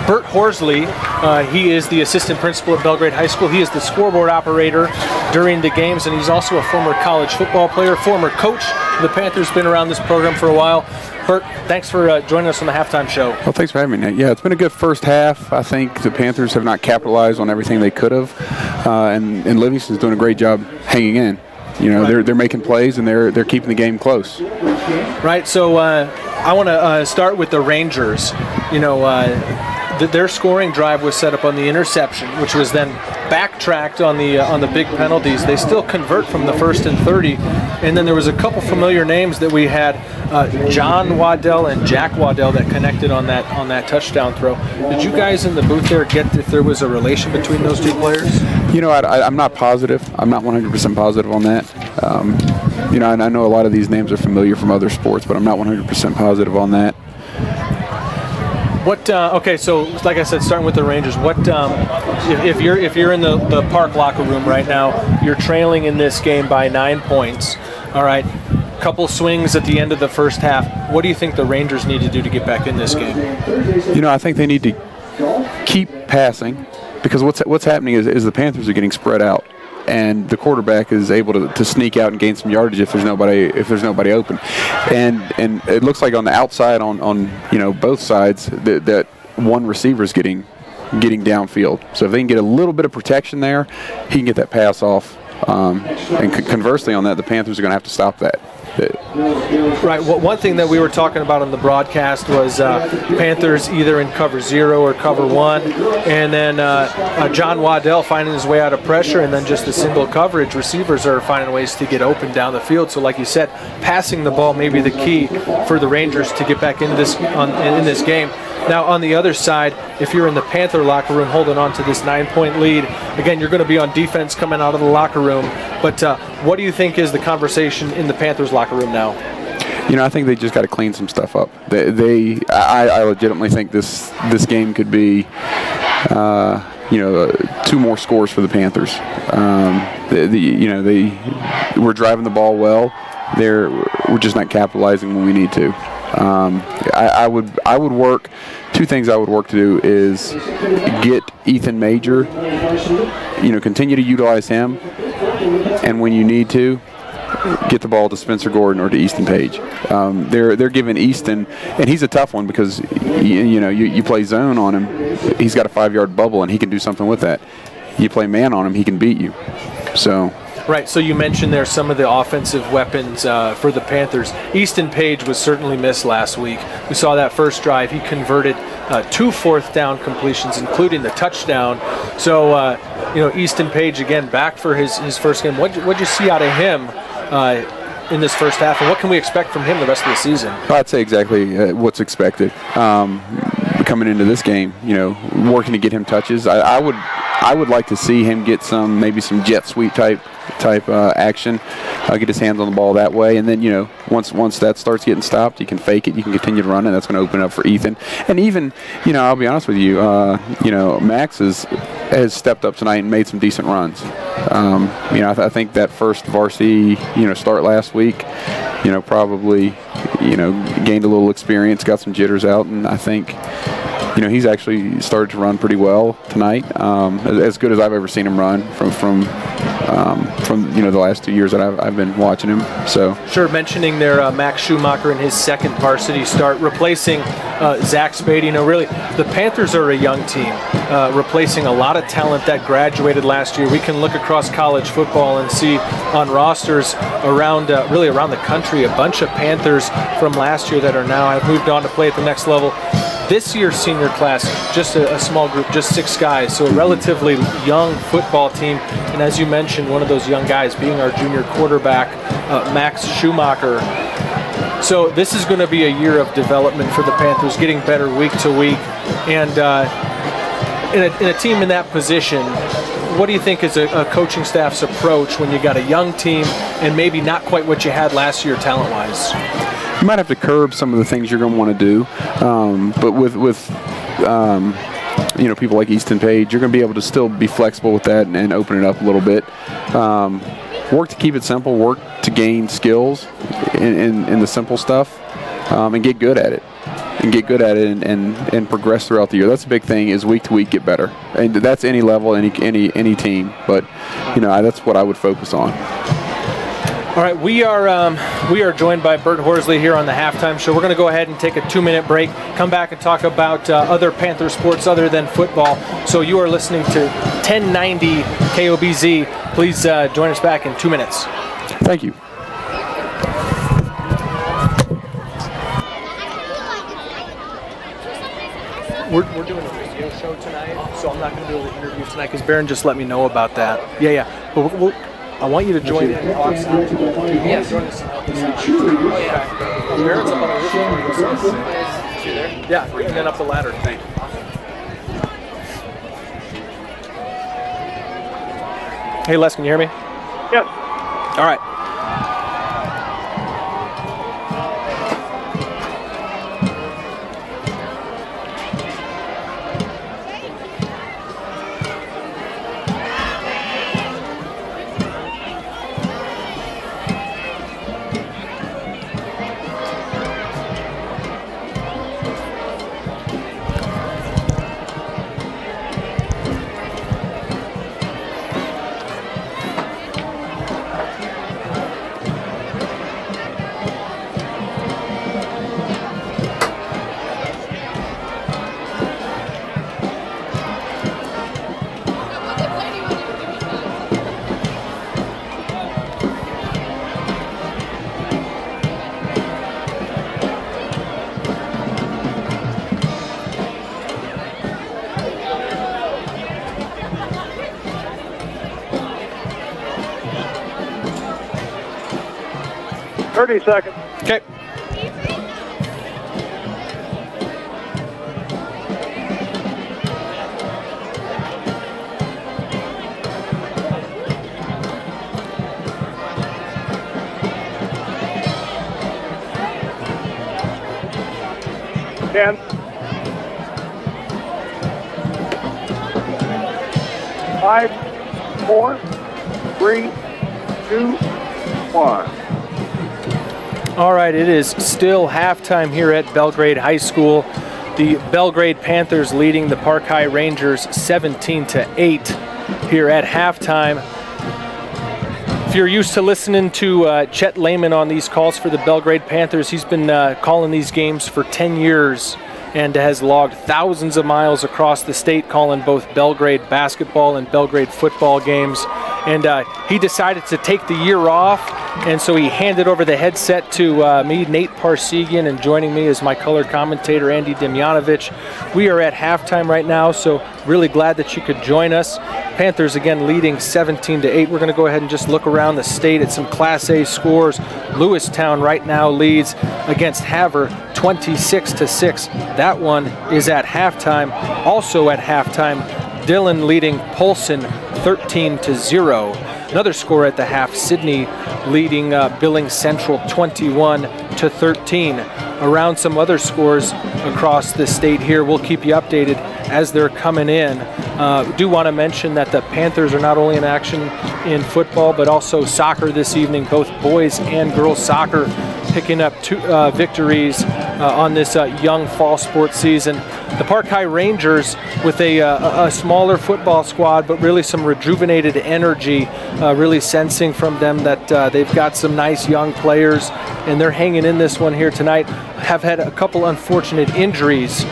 Bert Horsley. He is the assistant principal at Belgrade High School. He is the scoreboard operator during the games, and he's also a former college football player, former coach. The Panthers been around this program for a while. Bert, thanks for joining us on the halftime show. Well, thanks for having me, Nate. Yeah, it's been a good first half. I think the Panthers have not capitalized on everything they could have, and Livingston's doing a great job hanging in. You know, they're making plays and they're keeping the game close. Right. So I want to start with the Rangers. You know, their scoring drive was set up on the interception, which was then backtracked on the big penalties. They still convert from the 1st and 30, and then there was a couple familiar names that we had, John Waddell and Jack Waddell, that connected on that touchdown throw. Did you guys in the booth there get if there was a relation between those two players? You know, I'm not positive. I'm not 100% positive on that. You know, and I know a lot of these names are familiar from other sports, but I'm not 100% positive on that. What? Okay, so like I said, starting with the Rangers. What? If you're in the Park locker room right now, you're trailing in this game by 9 points. All right, couple swings at the end of the first half. What do you think the Rangers need to do to get back in this game? You know, I think they need to keep passing, because what's happening is the Panthers are getting spread out, and the quarterback is able to sneak out and gain some yardage if there's nobody open, and it looks like on the outside on you know, both sides that one receiver is getting downfield. So if they can get a little bit of protection there, he can get that pass off. And conversely on that, the Panthers are going to have to stop that. Right. Well, one thing that we were talking about on the broadcast was Panthers either in cover 0 or cover 1, and then John Waddell finding his way out of pressure, and then just the single coverage. Receivers are finding ways to get open down the field. So, like you said, passing the ball may be the key for the Rangers to get back into this in this game. Now, on the other side, if you're in the Panther locker room holding on to this 9-point lead, again, you're going to be on defense coming out of the locker room. But what do you think is the conversation in the Panthers locker room now? You know, I think they just got to clean some stuff up. I legitimately think this game could be, you know, 2 more scores for the Panthers. We're driving the ball well. We're just not capitalizing when we need to. I would work. 2 things I would work to do is get Ethan Major, you know, continue to utilize him, and when you need to, get the ball to Spencer Gordon or to Easton Page. They're giving Easton, and he's a tough one because you play zone on him, he's got a 5-yard bubble and he can do something with that. You play man on him, he can beat you. So. Right, so you mentioned there some of the offensive weapons for the Panthers. Easton Page was certainly missed last week. We saw that first drive. He converted 2 fourth-down completions, including the touchdown. So, Easton Page, again, back for his first game. What'd you see out of him in this first half, and what can we expect from him the rest of the season? I'd say exactly what's expected. Coming into this game, you know, working to get him touches. I would like to see him get maybe some jet sweep type action, get his hands on the ball that way, and then, you know, once that starts getting stopped, you can fake it, you can continue to run, and that's going to open up for Ethan. And even, you know, I'll be honest with you, Max has stepped up tonight and made some decent runs. You know, I think that first varsity, you know, start last week, you know, probably, you know, gained a little experience, got some jitters out, and I think, you know, he's actually started to run pretty well tonight, as good as I've ever seen him run from you know, the last 2 years that I've been watching him. So sure, mentioning there Max Schumacher in his second varsity start, replacing Zach Spade. You know, really, the Panthers are a young team, replacing a lot of talent that graduated last year. We can look across college football and see on rosters around really around the country a bunch of Panthers from last year that are now have moved on to play at the next level. This year's senior class, just a small group, just 6 guys, so a relatively young football team. And as you mentioned, one of those young guys being our junior quarterback, Max Schumacher. So this is going to be a year of development for the Panthers, getting better week to week. And in a team in that position, what do you think is a coaching staff's approach when you got a young team and maybe not quite what you had last year talent-wise? You might have to curb some of the things you're going to want to do, but with you know, people like Easton Page, you're going to be able to still be flexible with that and open it up a little bit. Work to keep it simple, work to gain skills in the simple stuff, and get good at it. And progress throughout the year. That's a big thing, is week to week get better. And that's any level, any team. But, you know, that's what I would focus on. All right, we are joined by Bert Horsley here on the Halftime Show. We're going to go ahead and take a 2-minute break, come back and talk about other Panther sports other than football. So you are listening to 1090 KOBZ. Please join us back in 2 minutes. Thank you. We're doing a radio show tonight, so I'm not going to be able to interview tonight because Barron just let me know about that. Yeah. But I want you to join in and talk some. Yeah, join us and help us out. Yeah. Barron's up on the roof. Yeah, and then up the ladder. Thank you. Hey, Les, can you hear me? Yes. All right. Seconds. Okay. Ten. 5, 4, 3, 2, 1. All right, it is still halftime here at Belgrade High School. The Belgrade Panthers leading the Park High Rangers 17-8 here at halftime. If you're used to listening to Chet Lehman on these calls for the Belgrade Panthers, he's been calling these games for 10 years and has logged thousands of miles across the state calling both Belgrade basketball and Belgrade football games. And he decided to take the year off, and so he handed over the headset to me, Nate Parsegian, and joining me is my color commentator, Andy Demjanovic. We are at halftime right now, so really glad that you could join us. Panthers again leading 17-8. We're going to go ahead and just look around the state at some Class A scores. Lewistown right now leads against Havre 26-6. That one is at halftime. Also at halftime, Dillon leading Polson 13-0. Another score at the half, Sydney leading Billings Central 21-13. Around some other scores across the state here, we'll keep you updated as they're coming in. Do want to mention that the Panthers are not only in action in football, but also soccer this evening. Both boys and girls soccer picking up two victories on this young fall sports season. The Park High Rangers with a smaller football squad, but really some rejuvenated energy, really sensing from them that they've got some nice young players, and they're hanging in this one here tonight. Have had a couple unfortunate injuries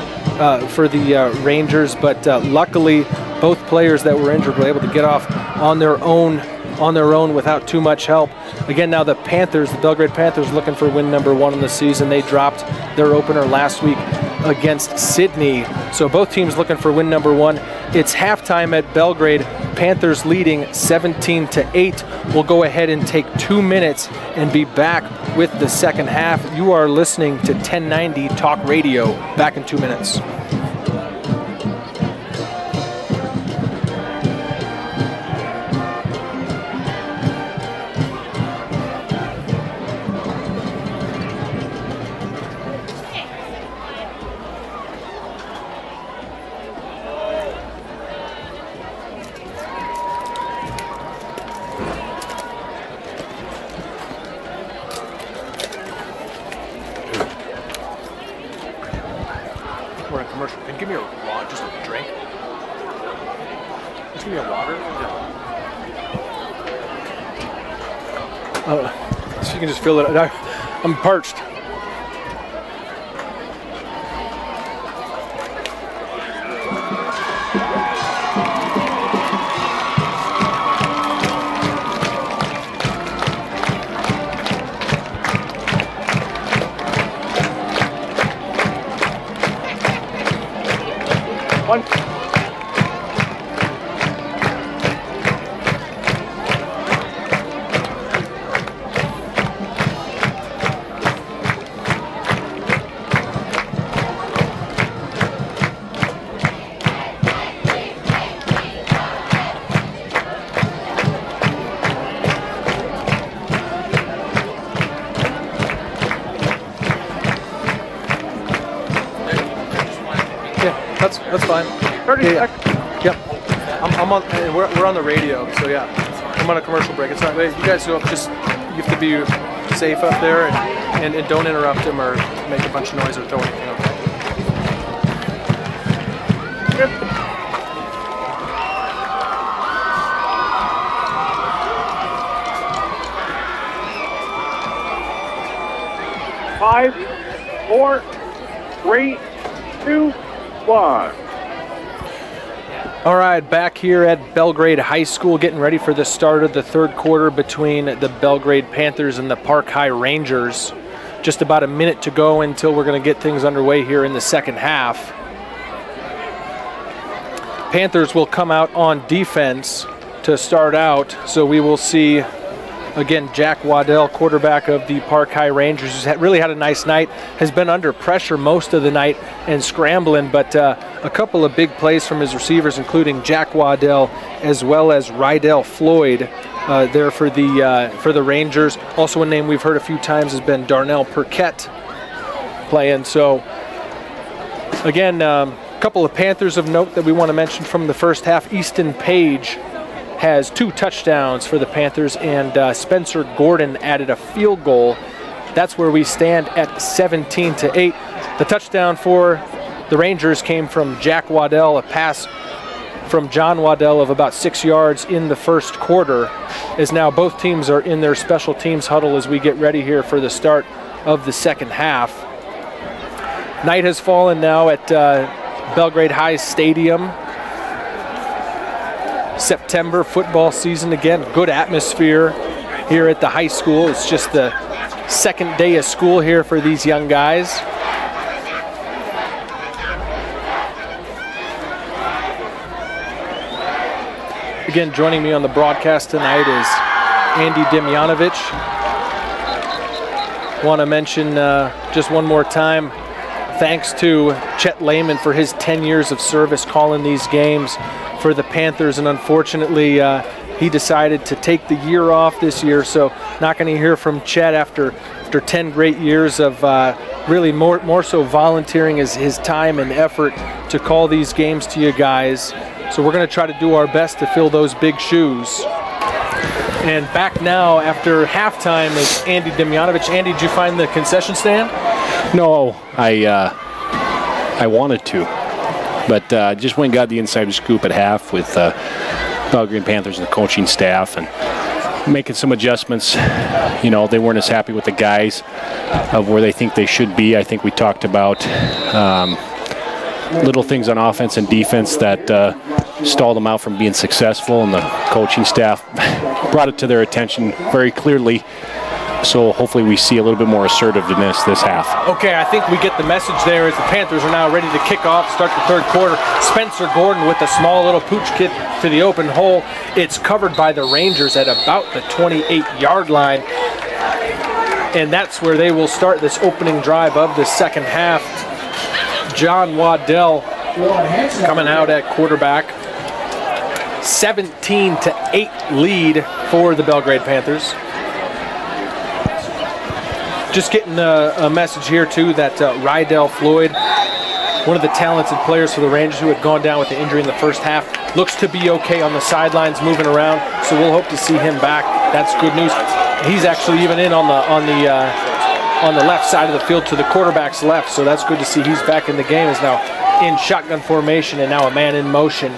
for the Rangers, but luckily both players that were injured were able to get off on their own without too much help. Again, now the Panthers, the Belgrade Panthers, looking for win number 1 in the season. They dropped their opener last week against Sydney. So both teams looking for win number 1. It's halftime at Belgrade. Panthers leading 17-8. We'll go ahead and take 2 minutes and be back with the second half. You are listening to 1090 Talk Radio. Back in 2 minutes. And give me a water, just a drink. Just give me a water. So you can just fill it. I'm parched. That's fine. 30 Yeah. seconds. Yep. I'm on. We're on the radio, so yeah. I'm on a commercial break. It's not. You guys go up. Just you have to be safe up there and don't interrupt him or make a bunch of noise or throw anything up. Yep. 5, 4, 3, 2, 1. All right, back here at Belgrade High School, getting ready for the start of the third quarter between the Belgrade Panthers and the Park High Rangers. Just about a minute to go until we're going to get things underway here in the second half. Panthers will come out on defense to start out, so we will see again Jack Waddell, quarterback of the Park High Rangers, who's really had a nice night, has been under pressure most of the night and scrambling, but a couple of big plays from his receivers, including Jack Waddell as well as Rydell Floyd there for the Rangers. Also a name we've heard a few times has been Darnell Perquette playing. So again, a couple of Panthers of note that we want to mention from the first half. Easton Page has 2 touchdowns for the Panthers, and Spencer Gordon added a field goal. That's where we stand at 17-8. The touchdown for the Rangers came from Jack Waddell, a pass from John Waddell of about 6 yards in the first quarter, as now both teams are in their special teams huddle as we get ready here for the start of the second half. Night has fallen now at Belgrade High Stadium. September football season again, good atmosphere here at the high school. It's just the second day of school here for these young guys. Again, joining me on the broadcast tonight is Andy Demjanovic. Want to mention just one more time, thanks to Chet Lehman for his 10 years of service calling these games for the Panthers, and unfortunately he decided to take the year off this year, so not going to hear from Chet after 10 great years of really more so volunteering his time and effort to call these games to you guys. So we're going to try to do our best to fill those big shoes. And back now after halftime is Andy Demjanovic. Andy, did you find the concession stand? No, I wanted to, but just went and got the inside scoop at half with Belgrade Panthers and the coaching staff, and making some adjustments. You know, they weren't as happy with the guys of where they think they should be. I think we talked about little things on offense and defense that stalled them out from being successful, and the coaching staff brought it to their attention very clearly. So hopefully we see a little bit more assertiveness this half. Okay, I think we get the message there as the Panthers are now ready to kick off, start the third quarter. Spencer Gordon with a small little pooch kick to the open hole. It's covered by the Rangers at about the 28-yard line. And that's where they will start this opening drive of the second half. John Waddell coming out at quarterback. 17-8 lead for the Belgrade Panthers. Just getting a message here too that Rydell Floyd, one of the talented players for the Rangers who had gone down with the injury in the first half, looks to be okay on the sidelines, moving around. So we'll hope to see him back. That's good news. He's actually even in on the left side of the field to the quarterback's left. So that's good to see he's back in the game. Is now in shotgun formation and now a man in motion.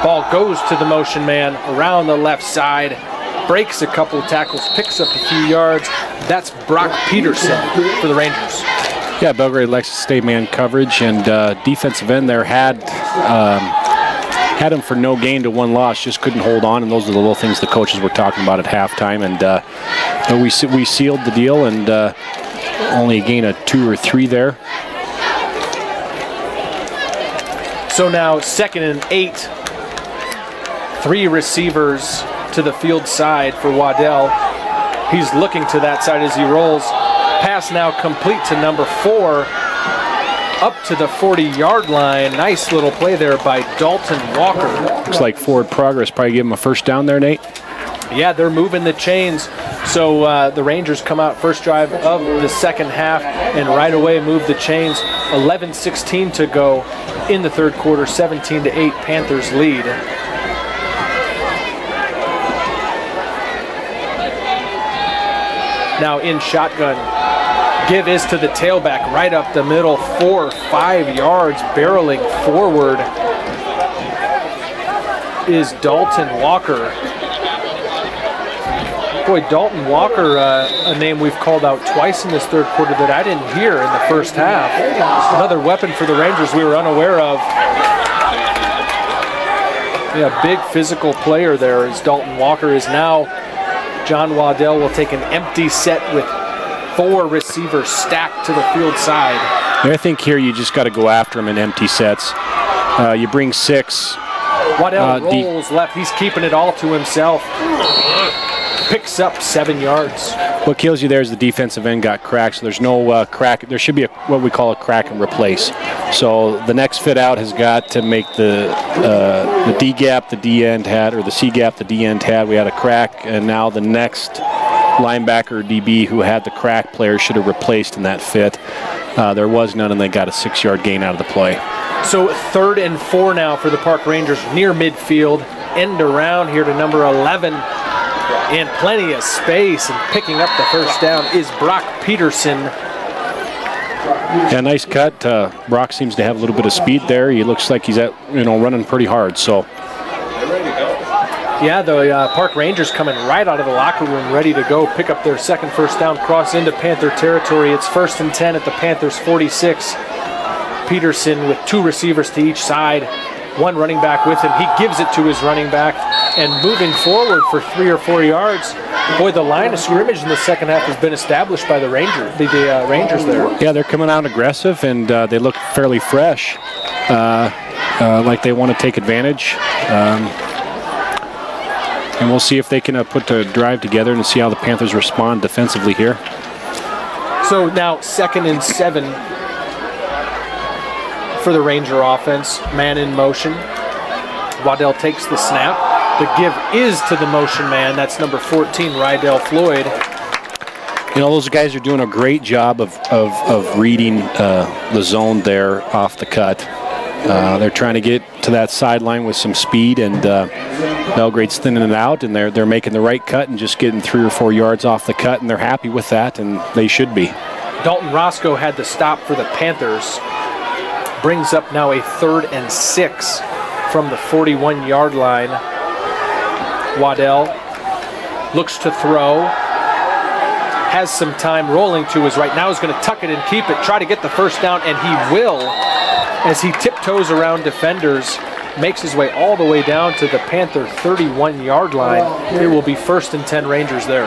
Ball goes to the motion man around the left side. Breaks a couple of tackles, picks up a few yards. That's Brock Peterson for the Rangers. Yeah, Belgrade likes to stay man coverage, and defensive end there had him for no gain to 1 loss, just couldn't hold on, and those are the little things the coaches were talking about at halftime. And we sealed the deal, and only a gain of 2 or 3 there. So now 2nd and 8. 3 receivers to the field side for Waddell. He's looking to that side as he rolls. Pass now complete to number 4, up to the 40-yard line. Nice little play there by Dalton Walker. Looks like forward progress. Probably give him a first down there, Nate. Yeah, they're moving the chains. So the Rangers come out first drive of the second half and right away move the chains. 11:16 to go in the third quarter, 17-8 Panthers lead. Now in shotgun. Give is to the tailback, right up the middle, 4 or 5 yards, barreling forward is Dalton Walker. Boy, Dalton Walker, a name we've called out twice in this third quarter that I didn't hear in the first half. Another weapon for the Rangers we were unaware of. Yeah, big physical player there as Dalton Walker is now. John Waddell will take an empty set with 4 receivers stacked to the field side. I think here you just got to go after him in empty sets. You bring 6. Waddell rolls left. He's keeping it all to himself. Picks up 7 yards. What kills you there is the defensive end got cracked, so there's no crack. There should be what we call a crack and replace. So the next fit out has got to make the D gap the D end had, or the C gap the D end had. We had a crack, and now the next linebacker or DB who had the crack player should have replaced in that fit. There was none, and they got a 6-yard gain out of the play. So 3rd and 4 now for the Park Rangers near midfield. End around here to number 11. And plenty of space, and picking up the first down is Brock Peterson. Yeah, nice cut. Brock seems to have a little bit of speed there. He looks like he's running pretty hard. So. Yeah, the Park Rangers coming right out of the locker room, ready to go pick up their second first down, cross into Panther territory. It's 1st and 10 at the Panthers' 46. Peterson with 2 receivers to each side. 1 running back with him. He gives it to his running back and moving forward for 3 or 4 yards. Boy, the line of scrimmage in the second half has been established by the Rangers there. Yeah, they're coming out aggressive, and they look fairly fresh, like they want to take advantage. And we'll see if they can put the drive together and see how the Panthers respond defensively here. So now 2nd and 7 for the Ranger offense. Man in motion. Waddell takes the snap. The give is to the motion man. That's number 14, Rydell Floyd. You know, those guys are doing a great job of reading the zone there off the cut. They're trying to get to that sideline with some speed, and Belgrade's thinning it out, and they're making the right cut and just getting 3 or 4 yards off the cut, and they're happy with that, and they should be. Dalton Roscoe had the stop for the Panthers. Brings up now a 3rd and 6 from the 41-yard line. Waddell looks to throw. Has some time rolling to his right. Now he's going to tuck it and keep it. Try to get the first down, and he will. As he tiptoes around defenders, makes his way all the way down to the Panther 31-yard line. It will be 1st and 10 Rangers there.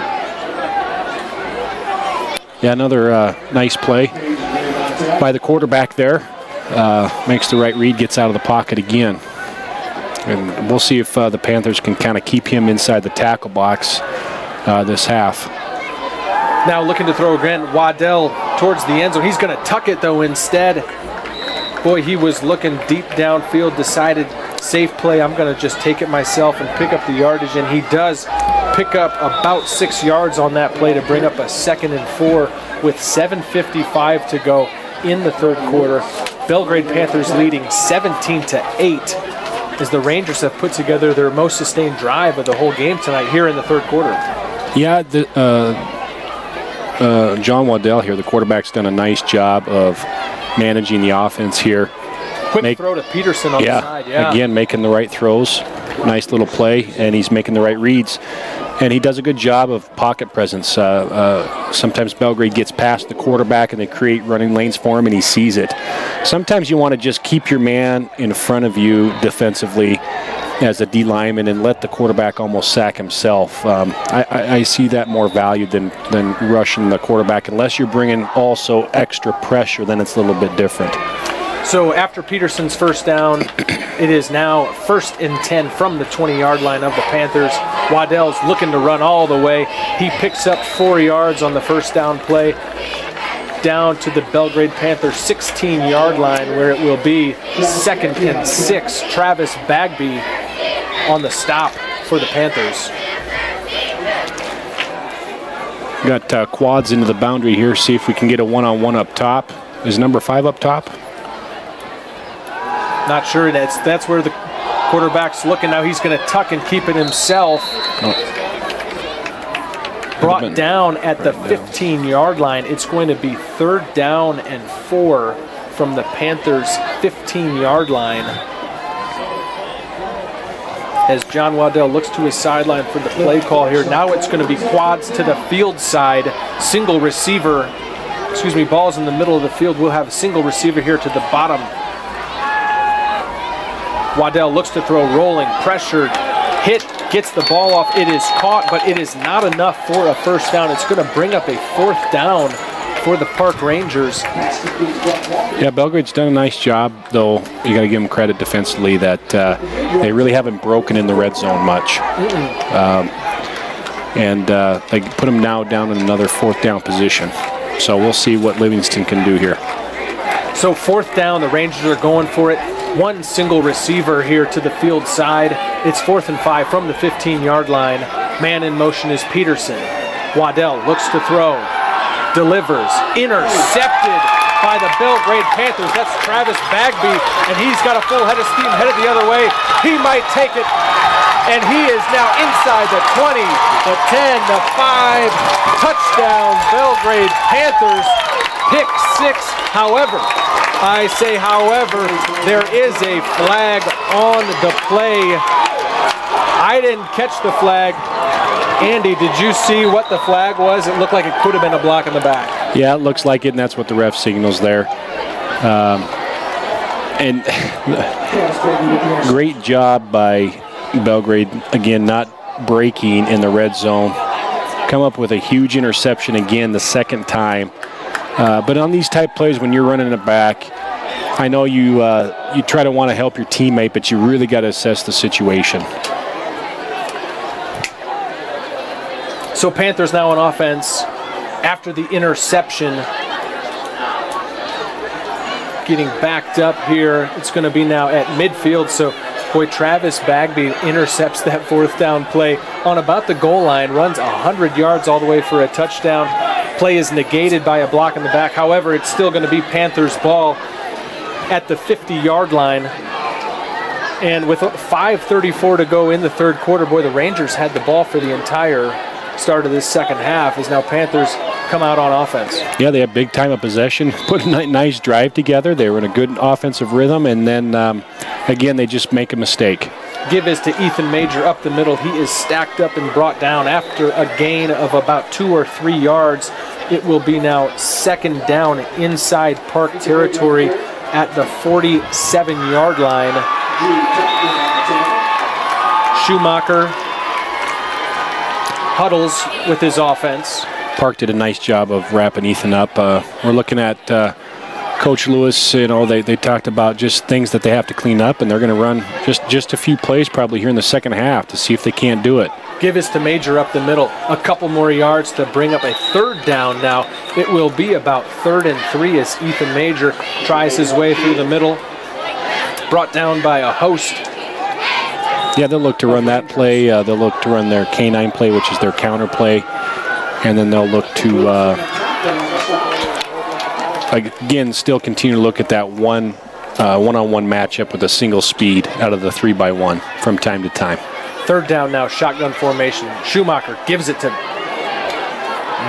Yeah, another nice play by the quarterback there. Makes the right read, gets out of the pocket again. And we'll see if the Panthers can kind of keep him inside the tackle box this half. Now looking to throw again, Waddell towards the end zone. He's going to tuck it, though, instead. Boy, he was looking deep downfield, decided safe play. I'm going to just take it myself and pick up the yardage, and he does pick up about 6 yards on that play to bring up a 2nd and 4 with 7:55 to go in the third quarter. Belgrade Panthers leading 17-8 as the Rangers have put together their most sustained drive of the whole game tonight here in the third quarter. Yeah, John Waddell here, the quarterback's done a nice job of managing the offense here. Quick throw to Peterson on the side. Yeah, again, making the right throws. Nice little play, and he's making the right reads. And he does a good job of pocket presence. Sometimes Belgrade gets past the quarterback and they create running lanes for him, and he sees it. Sometimes you want to just keep your man in front of you defensively as a D lineman and let the quarterback almost sack himself. I see that more valued than rushing the quarterback. Unless you're bringing also extra pressure, then it's a little bit different. So after Peterson's first down, it is now 1st and 10 from the 20-yard line of the Panthers. Waddell's looking to run all the way. He picks up 4 yards on the first down play down to the Belgrade Panthers 16-yard line, where it will be 2nd and 6. Travis Bagby on the stop for the Panthers. Got quads into the boundary here. See if we can get a one-on-one up top. Is number 5 up top? Not sure. That's where the quarterback's looking now. He's going to tuck and keep it himself. Brought down at the 15-yard line. It's going to be 3rd down and 4 from the Panthers' 15-yard line. As John Waddell looks to his sideline for the play call here. Now it's going to be quads to the field side. Single receiver, balls in the middle of the field. We'll have a single receiver here to the bottom. Waddell looks to throw, rolling, pressured, hit, gets the ball off. It is caught, but it is not enough for a first down. It's going to bring up a 4th down for the Park Rangers. Yeah, Belgrade's done a nice job, though. You got to give them credit defensively that they really haven't broken in the red zone much. They put them now down in another 4th down position. So we'll see what Livingston can do here. So 4th down, the Rangers are going for it. One single receiver here to the field side. It's 4th and 5 from the 15-yard line. Man in motion is Peterson. Waddell looks to throw. Delivers. Intercepted by the Belgrade Panthers. That's Travis Bagby, and he's got a full head of steam headed the other way. He might take it, and he is now inside the 20, the 10, the 5. Touchdown, Belgrade Panthers. Pick 6. However, there is a flag on the play. I didn't catch the flag. Andy, did you see what the flag was? It looked like it could have been a block in the back. Yeah, it looks like it, and that's what the ref signals there. And great job by Belgrade, again, not breaking in the red zone. Come up with a huge interception again the 2nd time. But on these type plays, when you're running it back, I know you try to want to help your teammate, but you really got to assess the situation. So Panthers now on offense after the interception. Getting backed up here. It's going to be now at midfield. So, boy, Travis Bagby intercepts that 4th down play on about the goal line, runs 100 yards all the way for a touchdown. Play is negated by a block in the back. However, it's still going to be Panthers ball at the 50-yard line. And with 5:34 to go in the 3rd quarter, boy, the Rangers had the ball for the entire start of this 2nd half as now Panthers come out on offense. Yeah, they had big time of possession, put a nice drive together. They were in a good offensive rhythm, and then, again, they just make a mistake. Give is to Ethan Major up the middle. He is stacked up and brought down after a gain of about 2 or 3 yards. It will be now 2nd down inside Park territory at the 47-yard line. Schumacher huddles with his offense. Park did a nice job of wrapping Ethan up. We're looking at Coach Lewis, they talked about just things that they have to clean up, and they're going to run just a few plays probably here in the 2nd half to see if they can't do it. Give us to Major up the middle. A couple more yards to bring up a 3rd down now. It will be about 3rd and 3 as Ethan Major tries his way through the middle. Brought down by a host. Yeah, they'll look to run that play. They'll look to run their K9 play, which is their counter play. And then they'll look to, again, still continue to look at that one-on-one matchup with a single speed out of the 3x1 from time to time. 3rd down now, shotgun formation. Schumacher gives it to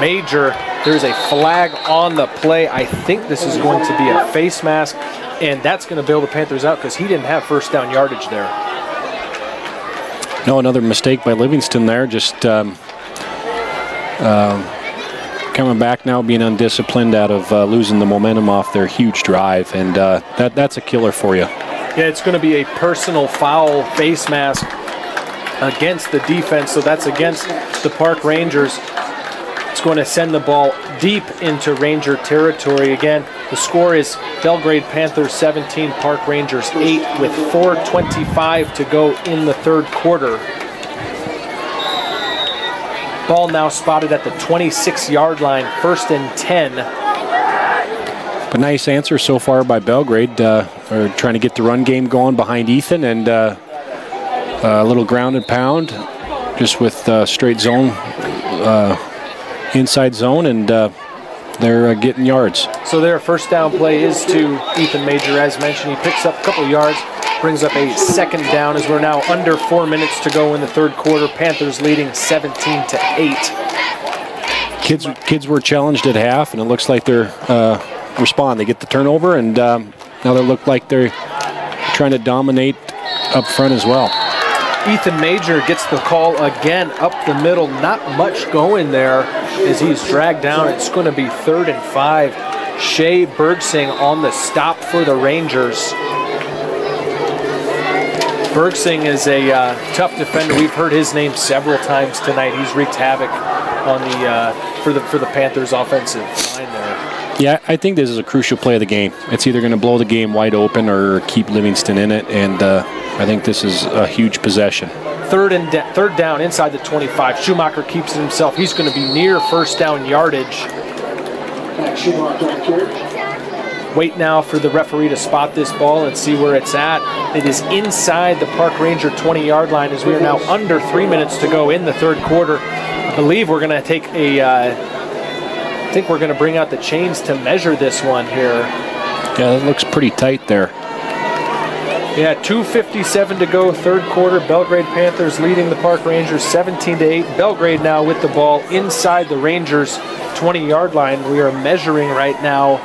Major. There's a flag on the play. I think this is going to be a face mask, and that's going to bail the Panthers out because he didn't have 1st down yardage there. No, another mistake by Livingston there. Just coming back now, being undisciplined out of losing the momentum off their huge drive, and that's a killer for you. Yeah, it's going to be a personal foul face mask against the defense, so that's against the Park Rangers. It's going to send the ball deep into Ranger territory. Again, the score is Belgrade Panthers 17, Park Rangers 8 with 4:25 to go in the 3rd quarter. Ball now spotted at the 26-yard line, 1st and 10. A nice answer so far by Belgrade. They're trying to get the run game going behind Ethan, and a little ground and pound just with straight zone inside zone, and they're getting yards. So their first down play is to Ethan Major, as mentioned. He picks up a couple yards, brings up a second down as we're now under 4 minutes to go in the third quarter. Panthers leading 17-8. Kids were challenged at half, and it looks like they're respond. They get the turnover, and now they look like they're trying to dominate up front as well. Ethan Major gets the call again up the middle. Not much going there as he's dragged down. It's going to be 3rd and 5. Shea Bergsing on the stop for the Rangers. Bergsing is a tough defender. We've heard his name several times tonight. He's wreaked havoc on the for the Panthers offensive line there. Yeah, I think this is a crucial play of the game. It's either going to blow the game wide open or keep Livingston in it, and I think this is a huge possession. Third down inside the 25. Schumacher keeps it himself. He's going to be near first down yardage. Wait now for the referee to spot this ball and see where it's at. It is inside the Park Ranger 20-yard line as we are now under 3 minutes to go in the third quarter. I believe we're going to take a, I think we're going to bring out the chains to measure this one here. Yeah, that looks pretty tight there. Yeah, 2:57 to go, third quarter. Belgrade Panthers leading the Park Rangers 17-8. Belgrade now with the ball inside the Rangers 20-yard line. We are measuring right now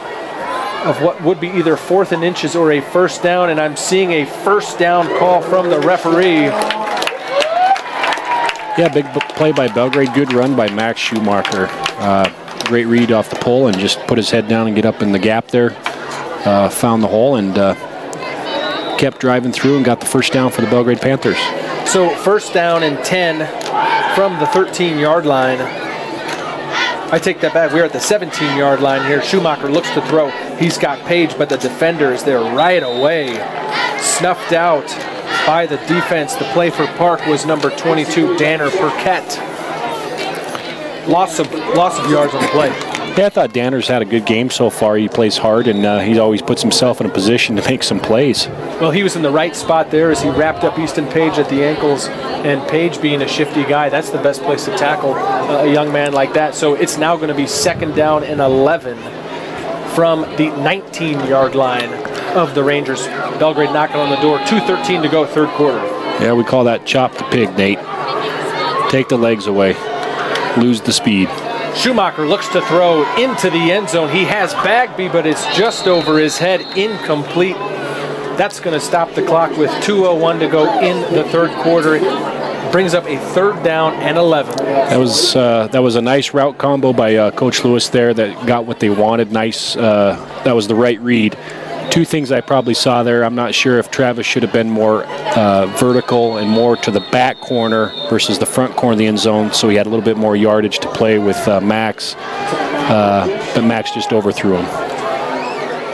of what would be either 4th and inches or a first down, and I'm seeing a first down call from the referee. Yeah, big play by Belgrade. Good run by Max Schumacher. Great read off the pole and just put his head down and get up in the gap there. Found the hole and kept driving through and got the first down for the Belgrade Panthers. So first down and 10 from the 13-yard line. I take that back. We're at the 17-yard line here. Schumacher looks to throw. He's got Page, but the defender is there right away. Snuffed out by the defense. The play for Park was number 22, Danner Perquette. Loss of yards on the play. Yeah, I thought Danner's had a good game so far. He plays hard, and he always puts himself in a position to make some plays. Well, he was in the right spot there as he wrapped up Easton Page at the ankles, and Page being a shifty guy, that's the best place to tackle a young man like that. So it's now going to be 2nd down and 11 from the 19-yard line of the Rangers. Belgrade knocking on the door. 2:13 to go, third quarter. Yeah, we call that chop the pig, Nate. Take the legs away. Lose the speed. Schumacher looks to throw into the end zone. He has Bagby, but it's just over his head, incomplete. That's going to stop the clock with 2:01 to go in the third quarter. It brings up a 3rd down and 11. That was a nice route combo by Coach Lewis there that got what they wanted. Nice. That was the right read. Two things I probably saw there. I'm not sure if Travis should have been more vertical and more to the back corner versus the front corner of the end zone, so he had a little bit more yardage to play with Max, but Max just overthrew him.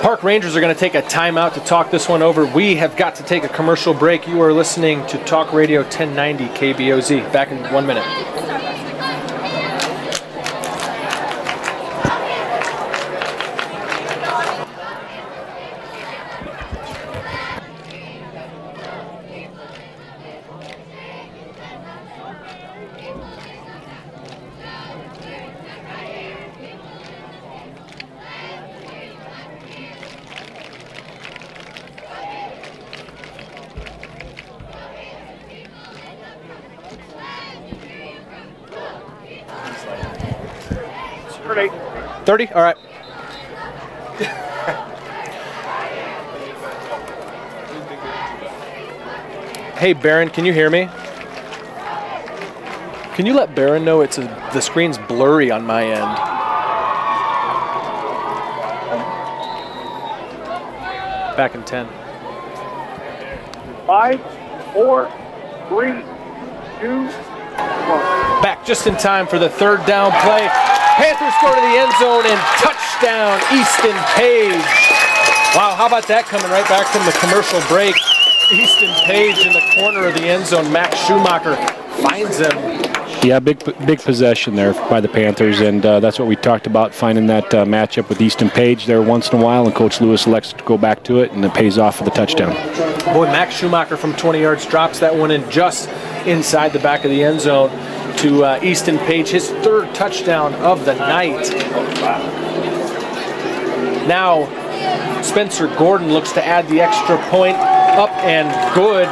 Park Rangers are going to take a timeout to talk this one over. We have got to take a commercial break. You are listening to Talk Radio 1090 KBOZ. Back in 1 minute. Ready? 30? All right. Hey, Baron, can you hear me? Can you let Baron know the screen's blurry on my end? Back in 10. 5, 4, 3, 2, 1. Back just in time for the 3rd down play. Panthers go to the end zone and touchdown, Easton Page. Wow, how about that coming right back from the commercial break? Easton Page in the corner of the end zone. Max Schumacher finds him Yeah, big possession there by the Panthers, and that's what we talked about, finding that matchup with Easton Page there once in a while, and Coach Lewis elects to go back to it, and it pays off for the touchdown. Boy, Max Schumacher from 20 yards drops that one in just inside the back of the end zone to Easton Page, his 3rd touchdown of the night. Now, Spencer Gordon looks to add the extra point, up and good.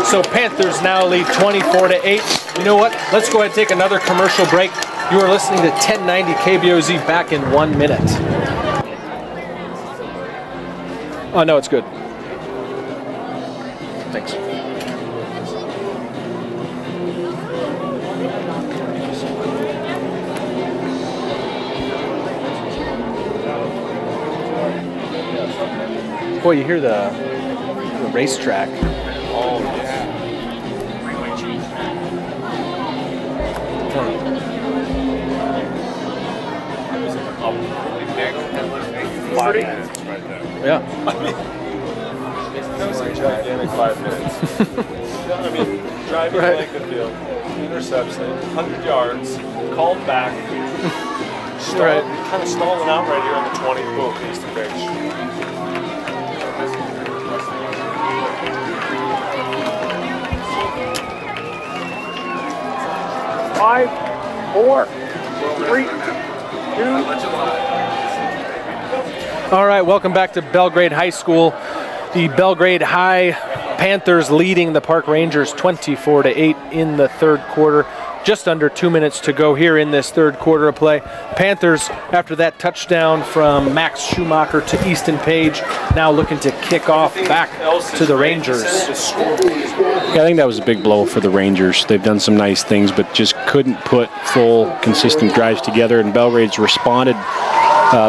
So Panthers now lead 24-8. You know what? Let's go ahead and take another commercial break. You are listening to 1090 KBOZ, back in 1 minute. Oh, no, it's good. Thanks. Boy, you hear the racetrack. Oh, yeah. 5 minutes right there. Yeah. That was a gigantic 5 minutes. I mean, driving Right. like the field, interception, 100 yards, called back, Right. kind of stalling out right here on the 20. Boom, Easton Page. 5, 4, 3, 2. All right, welcome back to Belgrade High School. The Belgrade High Panthers leading the Park Rangers 24-8 in the 3rd quarter. Just under 2 minutes to go here in this 3rd quarter of play. Panthers, after that touchdown from Max Schumacher to Easton Page, now looking to kick off back to the Rangers. Yeah, I think that was a big blow for the Rangers. They've done some nice things, but just couldn't put full, consistent drives together, and Belgrade's responded.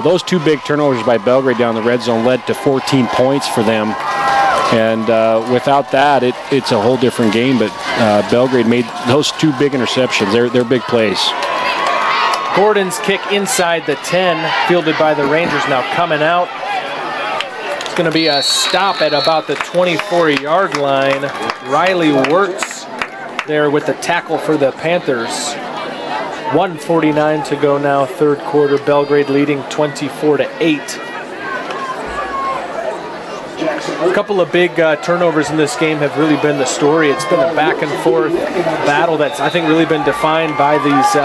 Those 2 big turnovers by Belgrade down the red zone led to 14 points for them. And without that, it's a whole different game. But Belgrade made those 2 big interceptions. They're big plays. Gordon's kick inside the 10, fielded by the Rangers, now coming out. It's going to be a stop at about the 24-yard line. Riley Wirtz there with the tackle for the Panthers. 1:49 to go now, 3rd quarter. Belgrade leading 24-8. A couple of big turnovers in this game have really been the story. It's been a back and forth battle that's, I think, really been defined by these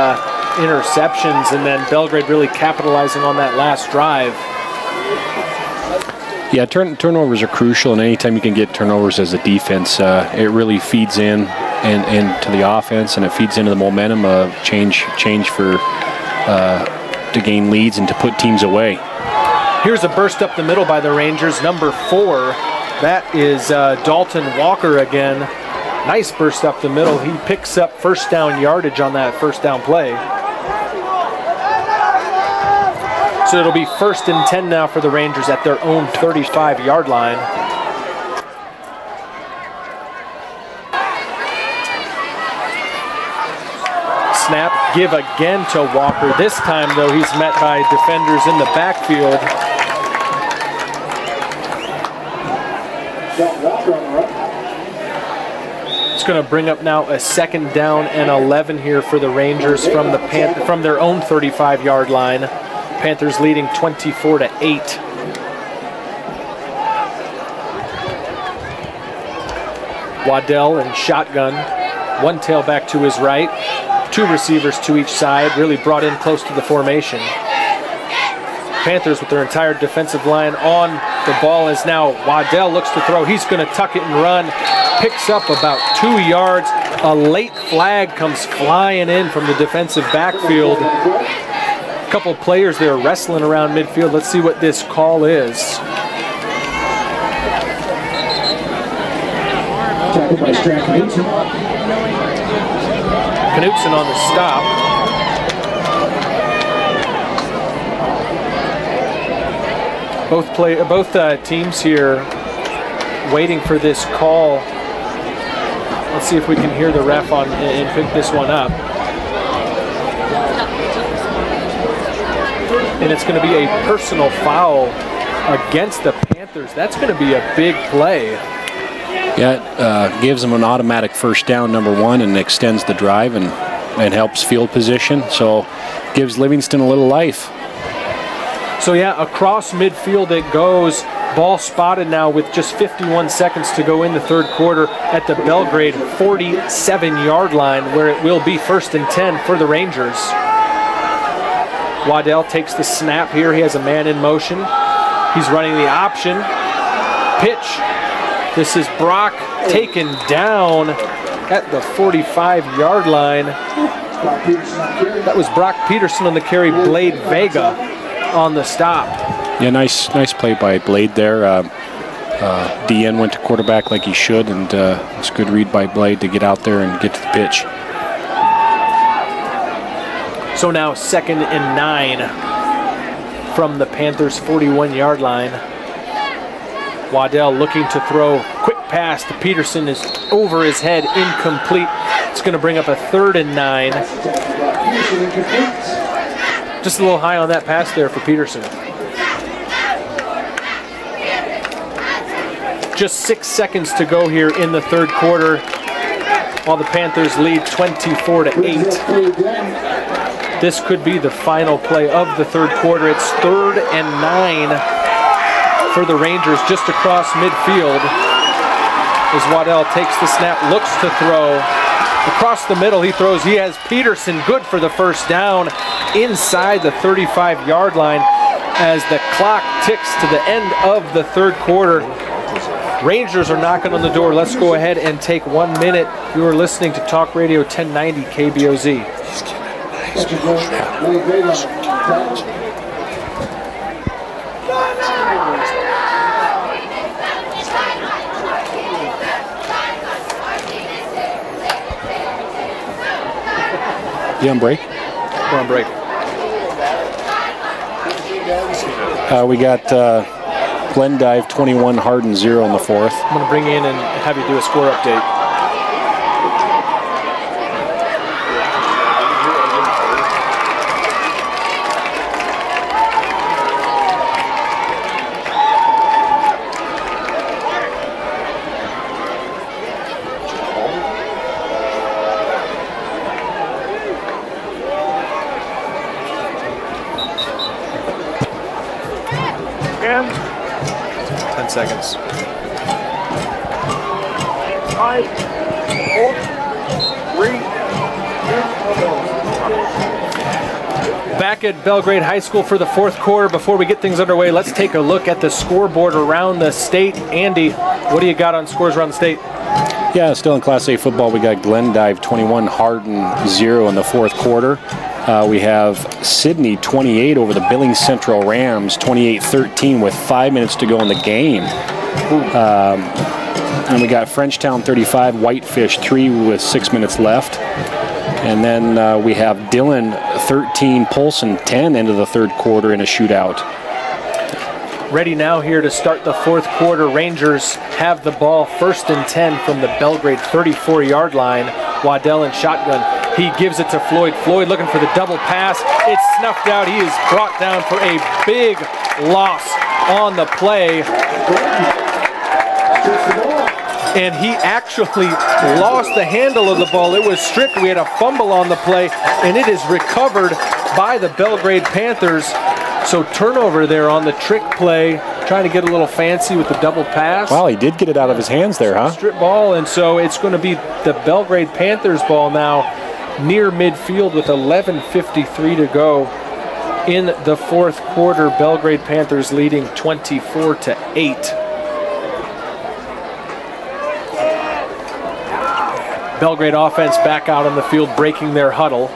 interceptions, and then Belgrade really capitalizing on that last drive. Yeah, turnovers are crucial, and anytime you can get turnovers as a defense, it really feeds in to the offense, and it feeds into the momentum of change for to gain leads and to put teams away. Here's a burst up the middle by the Rangers, number 4. That is Dalton Walker again. Nice burst up the middle. He picks up 1st down yardage on that 1st down play. So it'll be 1st and 10 now for the Rangers at their own 35-yard line. Snap, give again to Walker. This time, though, he's met by defenders in the backfield. It's going to bring up now a 2nd down and 11 here for the Rangers from their own 35-yard line. Panthers leading 24-8. Waddell in shotgun. 1 tailback to his right. 2 receivers to each side. Really brought in close to the formation. Panthers with their entire defensive line on the ball as now Waddell looks to throw. He's going to tuck it and run. Picks up about 2 yards. A late flag comes flying in from the defensive backfield. A couple of players there wrestling around midfield. Let's see what this call is. Tackled by Knutson. Knutson on the stop. Both teams here waiting for this call. Let's see if we can hear the ref on and pick this one up. And it's going to be a personal foul against the Panthers. That's going to be a big play. Yeah, it gives them an automatic 1st down, number 1, and extends the drive. And and helps field position. So gives Livingston a little life. So yeah, across midfield it goes. Ball spotted now with just 51 seconds to go in the third quarter at the Belgrade 47-yard line, where it will be 1st and 10 for the Rangers. Waddell takes the snap here. He has a man in motion. He's running the option. Pitch. This is Brock taken down at the 45-yard line. That was Brock Peterson on the carry. Blade Vega on the stop. Yeah, nice play by Blade there. DN went to quarterback like he should, and it's a good read by Blade to get out there and get to the pitch. So now 2nd and 9 from the Panthers' 41-yard line. Waddell looking to throw. Quick pass to Peterson is over his head, incomplete. It's going to bring up a 3rd and 9. Just a little high on that pass there for Peterson. Just 6 seconds to go here in the third quarter, while the Panthers lead 24-8. This could be the final play of the third quarter. It's 3rd and 9 for the Rangers just across midfield as Waddell takes the snap, looks to throw. Across the middle he throws. He has Peterson good for the first down inside the 35-yard line as the clock ticks to the end of the third quarter. Rangers are knocking on the door. Let's go ahead and take 1 minute. You are listening to Talk Radio 1090 KBOZ. You on break? We're on break. We got Glendive 21, Hardin 0 in the fourth. I'm going to bring you in and have you do a score update. And 10 seconds. 5, 4, 3, 2, Back at Belgrade High School for the fourth quarter. Before we get things underway, let's take a look at the scoreboard around the state. Andy, what do you got on scores around the state? Yeah, still in Class A football, we got Glendive 21, Hardin 0 in the fourth quarter. We have Sydney 28 over the Billings Central Rams, 28-13 with 5 minutes to go in the game. And we got Frenchtown 35, Whitefish 3 with 6 minutes left. And then we have Dillon 13, Polson 10 into the third quarter in a shootout. Ready now here to start the fourth quarter. Rangers have the ball 1st and 10 from the Belgrade 34-yard line. Waddell in shotgun. He gives it to Floyd. Floyd looking for the double pass. It's snuffed out. He is brought down for a big loss on the play. And he actually lost the handle of the ball. It was stripped. We had a fumble on the play, and it is recovered by the Belgrade Panthers. So turnover there on the trick play, trying to get a little fancy with the double pass. Wow, he did get it out of his hands there, huh? Strip ball, and so it's going to be the Belgrade Panthers ball now near midfield with 11:53 to go in the fourth quarter. Belgrade Panthers leading 24-8. Belgrade offense back out on the field, breaking their huddle.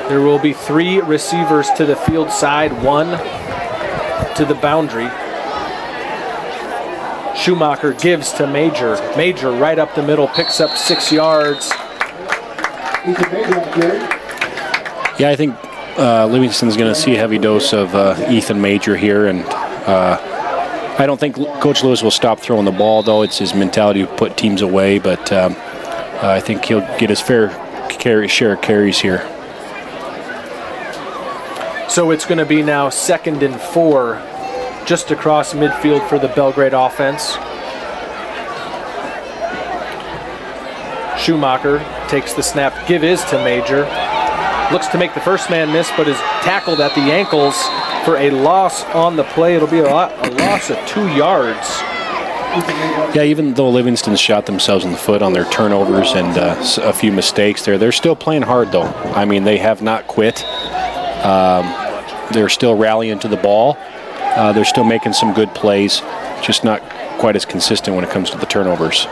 There will be 3 receivers to the field side, 1 to the boundary. Schumacher gives to Major. Major right up the middle, picks up 6 yards. Yeah, I think Livingston's going to see a heavy dose of Ethan Major here, and I don't think Coach Lewis will stop throwing the ball, though. It's his mentality to put teams away, but I think he'll get his fair share of carries here. So it's going to be now 2nd and 4, just across midfield for the Belgrade offense. Schumacher takes the snap. Give is to Major. Looks to make the first man miss, but is tackled at the ankles for a loss on the play. It'll be a loss of 2 yards. Yeah, even though Livingston shot themselves in the foot on their turnovers and a few mistakes there, they're still playing hard, though. I mean, they have not quit. They're still rallying to the ball. They're still making some good plays, just not quite as consistent when it comes to the turnovers.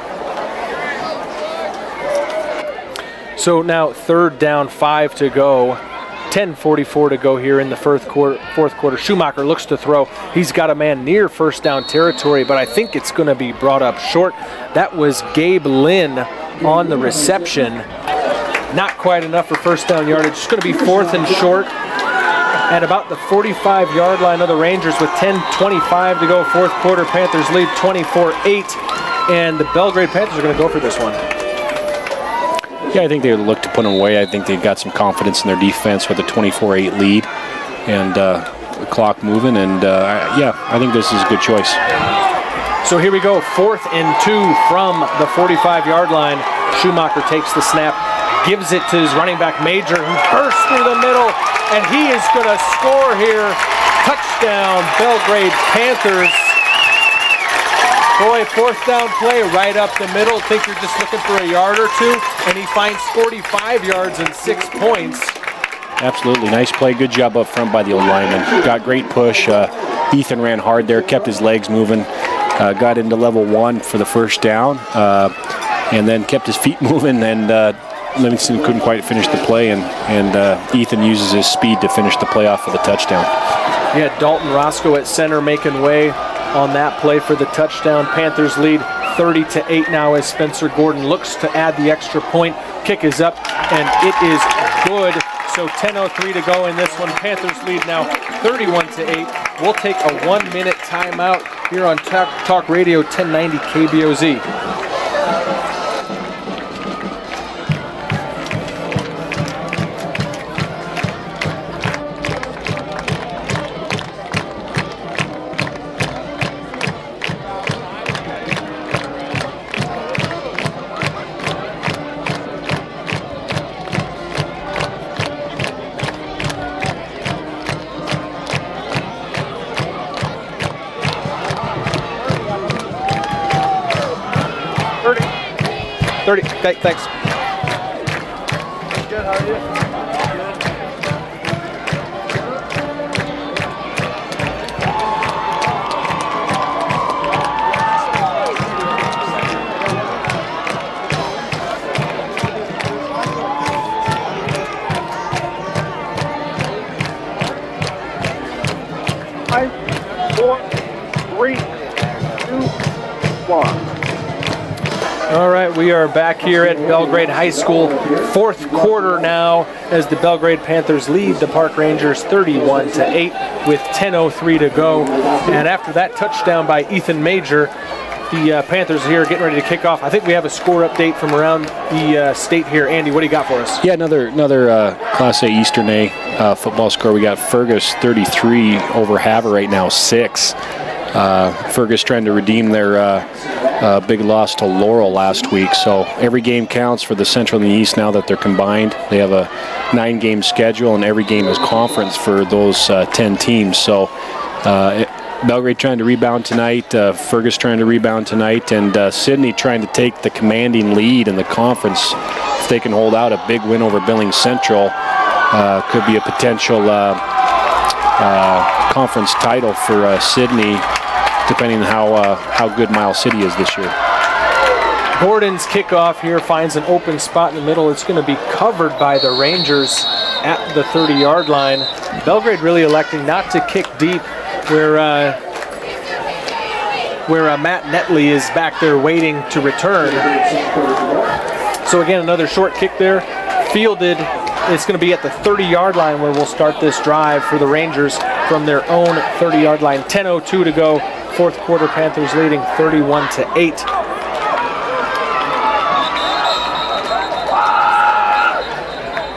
So now 3rd down, 5 to go. 10:44 to go here in the fourth quarter. Schumacher looks to throw. He's got a man near first down territory, but I think it's going to be brought up short. That was Gabe Lynn on the reception. Not quite enough for first down yardage. It's going to be 4th and short at about the 45-yard line of the Rangers with 10:25 to go. Fourth quarter, Panthers lead 24-8, and the Belgrade Panthers are going to go for this one. Yeah, I think they look to put them away. I think they've got some confidence in their defense with a 24-8 lead and the clock moving. And, yeah, I think this is a good choice. So here we go, 4th and 2 from the 45-yard line. Schumacher takes the snap, gives it to his running back, Major, who bursts through the middle, and he is going to score here. Touchdown, Belgrade Panthers. Boy, 4th down play right up the middle. Think you're just looking for a yard or two, and he finds 45 yards and 6 points. Absolutely. Nice play. Good job up front by the old lineman. Got great push. Ethan ran hard there, kept his legs moving, got into level 1 for the first down, and then kept his feet moving, and Livingston couldn't quite finish the play, and Ethan uses his speed to finish the play off for the touchdown. Yeah, Dalton Roscoe at center making way on that play for the touchdown. Panthers lead 30-8 now as Spencer Gordon looks to add the extra point. Kick is up, and it is good. So 10:03 to go in this one. Panthers lead now 31-8. We'll take a 1-minute timeout here on Talk Radio 1090 KBOZ. Okay, thanks. Good, how are you? Good. 5, 4, 3, 2, 1. All right, we are back here at Belgrade High School. 4th quarter now as the Belgrade Panthers lead the Park Rangers 31-8 with 10:03 to go. And after that touchdown by Ethan Major, the Panthers here getting ready to kick off. I think we have a score update from around the state here. Andy, what do you got for us? Yeah, another Class A Eastern A football score. We got Fergus 33 over Havre right now 6. Fergus trying to redeem their big loss to Laurel last week. So every game counts for the Central and the East now that they're combined. They have a 9-game schedule, and every game is conference for those 10 teams. So Belgrade trying to rebound tonight, Fergus trying to rebound tonight, and Sydney trying to take the commanding lead in the conference. If they can hold out a big win over Billings Central, could be a potential conference title for Sydney, depending on how good Miles City is this year. Gordon's kickoff here finds an open spot in the middle. It's going to be covered by the Rangers at the 30-yard line. Belgrade really electing not to kick deep, where Matt Netley is back there waiting to return. So again, another short kick there, fielded. It's going to be at the 30-yard line where we'll start this drive for the Rangers from their own 30-yard line. 10:02 to go. 4th quarter, Panthers leading 31-8.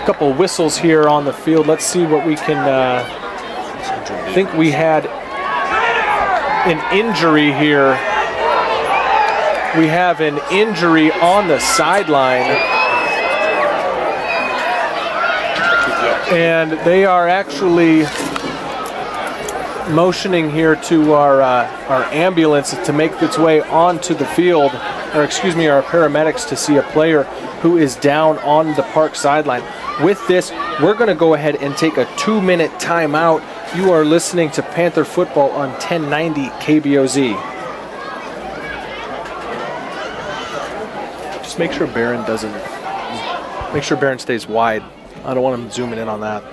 Couple whistles here on the field. Let's see what we can. I think we had an injury here we have an injury on the sideline. And they are actually motioning here to our ambulance to make its way onto the field, or excuse me, our paramedics to see a player who is down on the park sideline. With this, we're going to go ahead and take a 2-minute timeout. You are listening to Panther football on 1090 KBOZ. Just make sure Barron stays wide. I don't want him zooming in on that.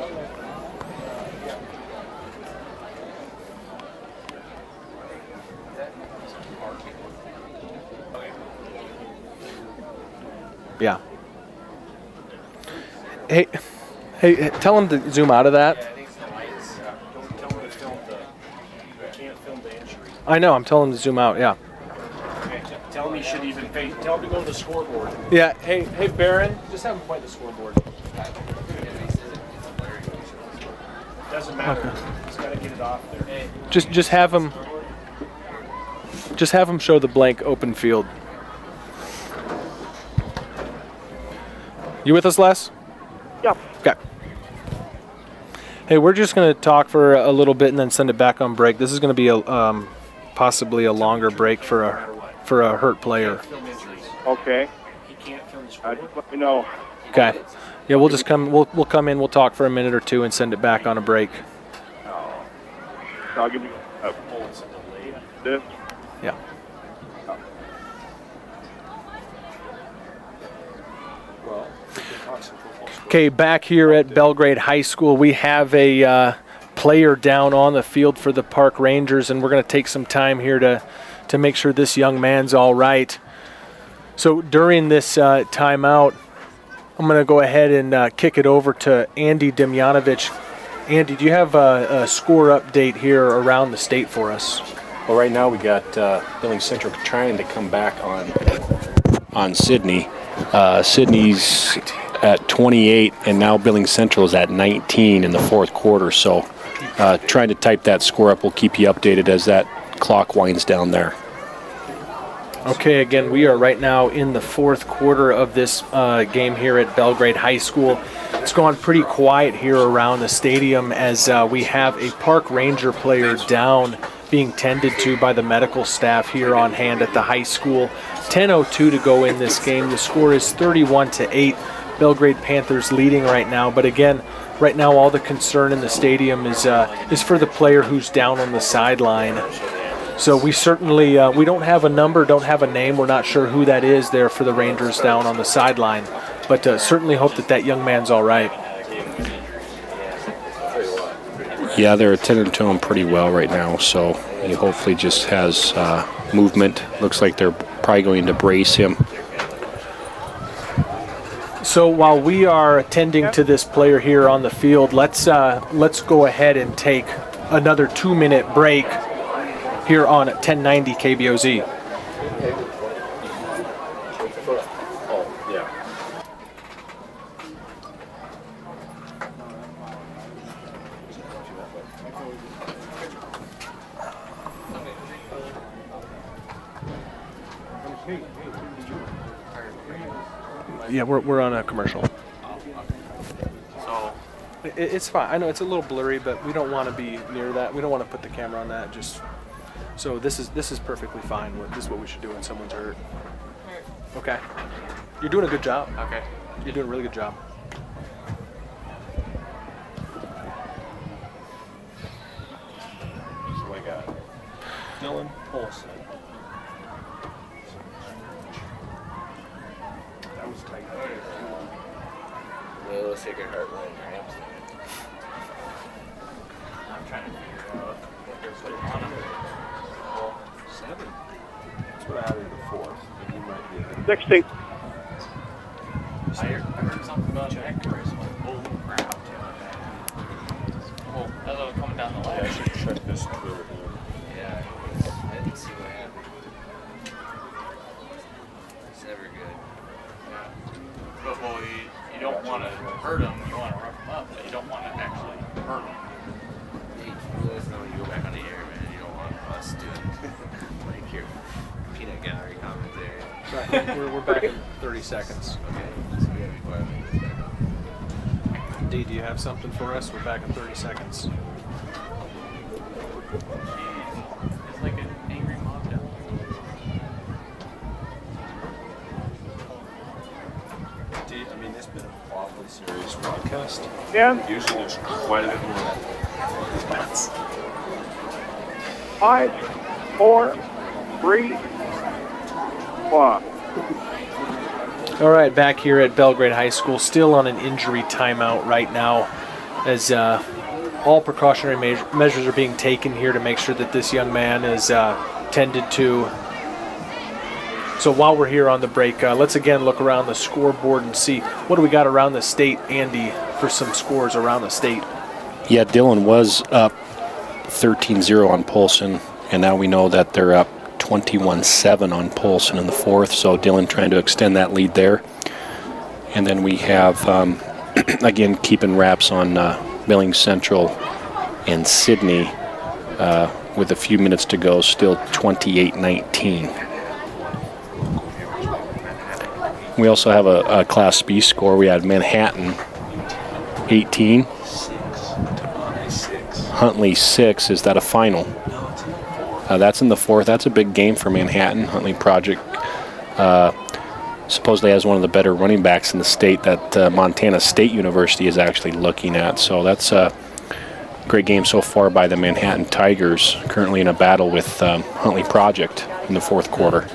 Yeah. Hey, tell him to zoom out of that. I know, I'm telling him to zoom out, yeah. Tell him he should even pay. Tell him to go to the scoreboard. Yeah, hey, Barron, just have him point the scoreboard. Doesn't matter. He's got to get it off there. Just have him show the blank open field. You with us, Les? Yep. Okay. Hey, we're just going to talk for a little bit and then send it back on break. This is going to be a possibly a longer break for a hurt player. Okay. Just let me know. Okay. Yeah, we'll just come. We'll come in. We'll talk for a minute or two and send it back on a break. I'll give you this. Yeah. Okay, back here at Belgrade High School, we have a player down on the field for the Park Rangers, and we're going to take some time here to make sure this young man's all right. So during this timeout, I'm going to go ahead and kick it over to Andy Demjanovic. Andy, do you have a score update here around the state for us? Well, right now we got Billings Central trying to come back on Sydney. Sydney's at 28, and now Billings Central is at 19 in the fourth quarter. So trying to type that score up. We'll keep you updated as that clock winds down there. Okay, again, we are right now in the fourth quarter of this game here at Belgrade High School. It's gone pretty quiet here around the stadium as we have a Park Ranger player down, being tended to by the medical staff here on hand at the high school. 10:02 to go in this game. The score is 31-8. Belgrade Panthers leading right now, but again, right now all the concern in the stadium is for the player who's down on the sideline. So we certainly we don't have a number, don't have a name. We're not sure who that is there for the Rangers down on the sideline, but certainly hope that young man's all right. Yeah, they're attending to him pretty well right now, so he hopefully just has movement. Looks like they're probably going to brace him. So while we are attending to this player here on the field, let's go ahead and take another 2-minute break here on 1090 KBOZ. Yeah, we're on a commercial. So it's fine. I know it's a little blurry, but we don't want to be near that. We don't want to put the camera on that. Just so this is perfectly fine. This is what we should do when someone's hurt. Okay, you're doing a good job. Okay, you're doing a really good job. So I got Dylan Olson. That was tight. Well, let's take a heartland cramps. I'm trying to figure out what there's like on him. Well, 7. That's what I added the 4th. And you might be 60. I heard something about neck brace. Holy crap. Oh, hello, coming down the ladder. I should check this clear. Yeah, I didn't see what happened. It's never good. Yeah. But, well, you don't want to hurt them, you want to rough them up, but you don't want to actually hurt them. You always know when you go back on the air, man. You don't want us doing like your peanut gallery commentary. So I think we're back in 30 seconds. D, do you have something for us? We're back in 30 seconds. It's like an angry mob down D, I mean, it's been an awfully serious broadcast. Yeah. Usually there's quite a bit more suspense. 5, 4, 3, 1. All right, back here at Belgrade High School, still on an injury timeout right now, as all precautionary measures are being taken here to make sure that this young man is tended to. So while we're here on the break, let's again look around the scoreboard and see what do we got around the state, Andy, for some scores around the state. Yeah, Dillon was up 13-0 on Polson, and now we know that they're up 21-7 on Polson in the fourth, so Dillon trying to extend that lead there. And then we have, again, keeping wraps on Billings Central and Sydney with a few minutes to go, still 28-19. We also have a Class B score. We had Manhattan 18, Huntley 6. Is that a final? That's in the fourth. That's a big game for Manhattan. Huntley Project supposedly has one of the better running backs in the state that Montana State University is actually looking at. So that's a great game so far by the Manhattan Tigers, currently in a battle with Huntley Project in the fourth quarter.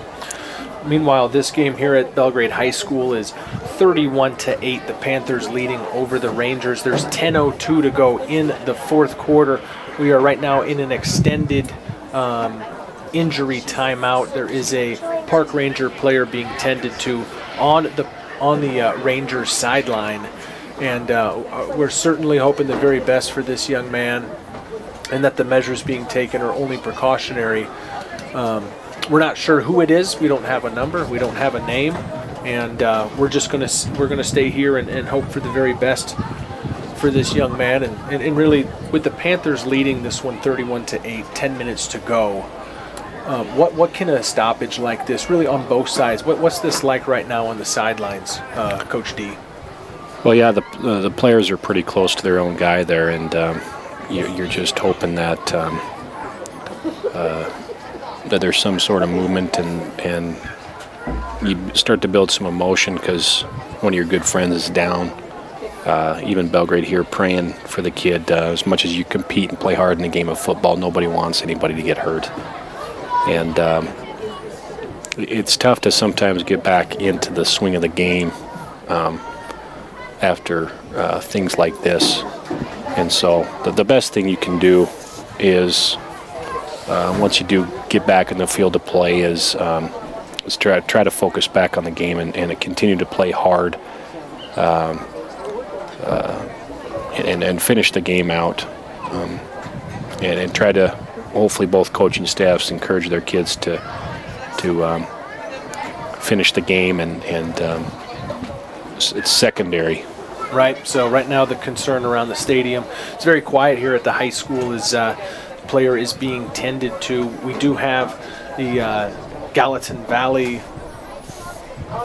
Meanwhile, this game here at Belgrade High School is 31-8. The Panthers leading over the Rangers. There's 10:02 to go in the fourth quarter. We are right now in an extended injury timeout. There is a Park Ranger player being tended to on the Rangers sideline, and we're certainly hoping the very best for this young man, and that the measures being taken are only precautionary. We're not sure who it is. We don't have a number. We don't have a name, and we're gonna stay here and hope for the very best for this young man. And really, with the Panthers leading this one 31-8, 10 minutes to go. What can a stoppage like this really on both sides? What's this like right now on the sidelines, Coach D? Well, yeah, the players are pretty close to their own guy there, and you're just hoping that that there's some sort of movement and you start to build some emotion because one of your good friends is down. Even Belgrade here praying for the kid. As much as you compete and play hard in a game of football, nobody wants anybody to get hurt. And it's tough to sometimes get back into the swing of the game after things like this. And so the best thing you can do is, once you do get back in the field to play, is try to focus back on the game and continue to play hard and finish the game out, and try to, hopefully both coaching staffs encourage their kids to finish the game, and it's secondary. Right, so right now the concern around the stadium, it's very quiet here at the high school as player is being tended to. We do have the Gallatin Valley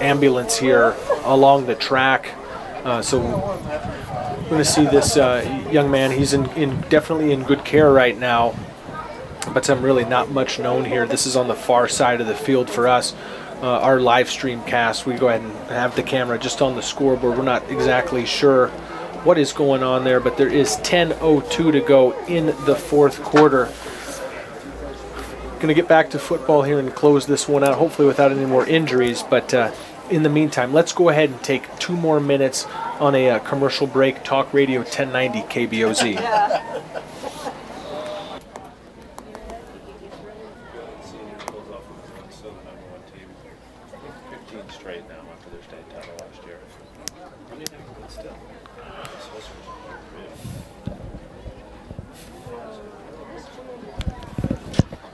ambulance here along the track, so we're going to see this young man. He's definitely in good care right now, but some really not much known here. This is on the far side of the field for us. Our live stream cast, we go ahead and have the camera just on the scoreboard. We're not exactly sure what is going on there, but there is 10:02 to go in the fourth quarter. Going to get back to football here and close this one out, hopefully without any more injuries. But in the meantime, let's go ahead and take 2 more minutes on a commercial break. Talk Radio 1090 KBOZ. Straight now after their state title last year. But still.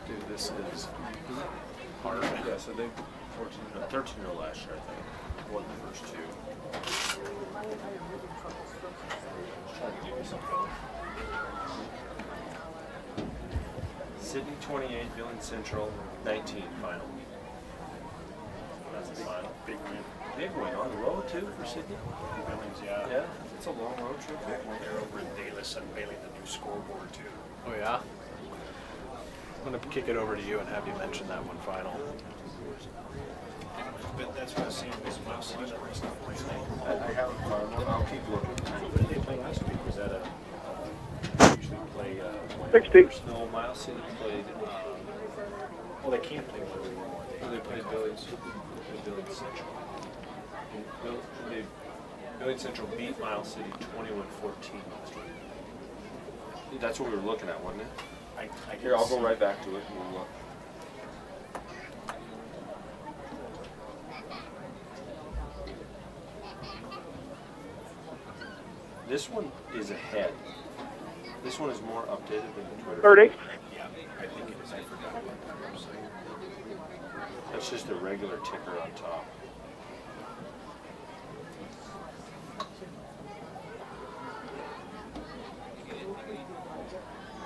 Dude, this is hard. Yeah, so they 13-0 last year, I think. Won the first 2. Just trying to give you something. Sydney 28, Billings Central 19 final. semifinal. Big win on the road too for Sydney. Billings, yeah. Yeah, it's a long road trip. They're over in Dalis unveiling the new scoreboard too. Oh yeah. I'm gonna kick it over to you and have you mention that one final. But that's what I'm saying. This Miles City's great stuff right now. I haven't found one. I'll keep looking. What did they play last week? Was that usually play 60. No, Miles City played. well, they can't play one anymore. They played Billings. Billings Central. Billings Central beat Miles City 21-14 last week. That's what we were looking at, wasn't it? Here, I'll go right back to it. And we'll look. This one is ahead. This one is more updated than the Twitter. 30. Yeah, I think it is. I forgot about that website. That's just a regular ticker on top.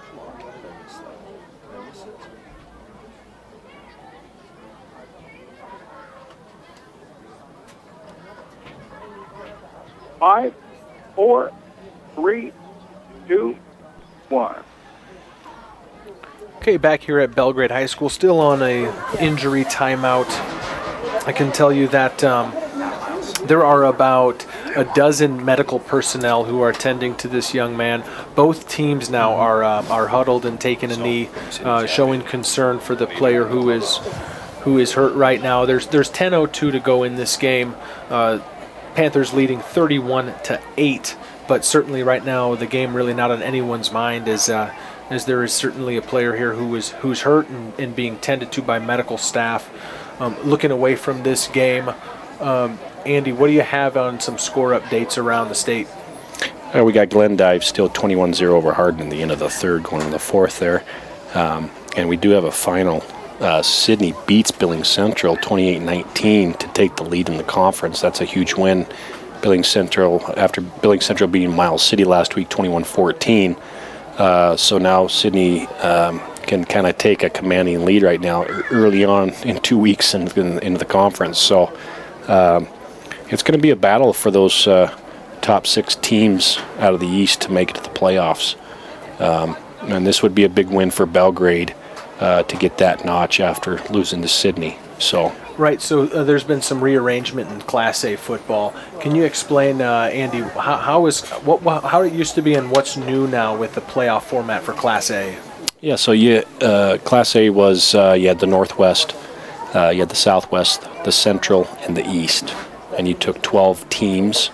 Come on, how did I miss that? Did I miss it? 5, 4, 3, 2, 1. Okay, back here at Belgrade High School, still on a injury timeout. I can tell you that there are about a dozen medical personnel who are attending to this young man. Both teams now are huddled and taking a knee, showing concern for the player who is hurt right now. There's 10:02 to go in this game. Panthers leading 31-8, but certainly right now the game really not on anyone's mind as there is certainly a player here who's hurt and being tended to by medical staff. Looking away from this game, Andy, what do you have on some score updates around the state? We got Glendive still 21-0 over Hardin in the end of the third, going in the fourth there. And we do have a final. Sydney beats Billings Central 28-19 to take the lead in the conference. That's a huge win. Billings Central, after Billings Central beating Miles City last week 21-14. So now Sydney can kind of take a commanding lead right now early on in 2 weeks into the conference. So it's going to be a battle for those top 6 teams out of the East to make it to the playoffs. And this would be a big win for Belgrade to get that notch after losing to Sydney. So. Right, so there's been some rearrangement in Class A football. Can you explain, Andy, how it used to be and what's new now with the playoff format for Class A? Yeah, so Class A was you had the Northwest, you had the Southwest, the Central, and the East, and you took 12 teams,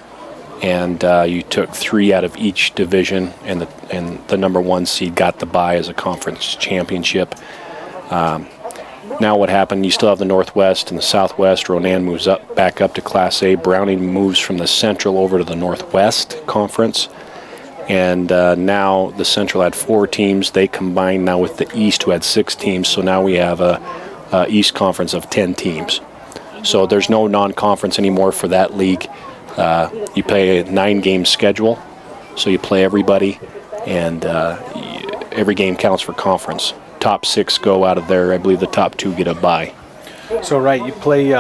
and you took 3 out of each division, and the number 1 seed got the bye as a conference championship. Now what happened, you still have the Northwest and the Southwest. Ronan moves back up to Class A. Browning moves from the Central over to the Northwest Conference. And now the Central had 4 teams. They combined now with the East, who had 6 teams. So now we have a East Conference of 10 teams. So there's no non-conference anymore for that league. You play a 9-game schedule. So you play everybody, and every game counts for conference. Top 6 go out of there. I believe the top 2 get a bye. So right, you play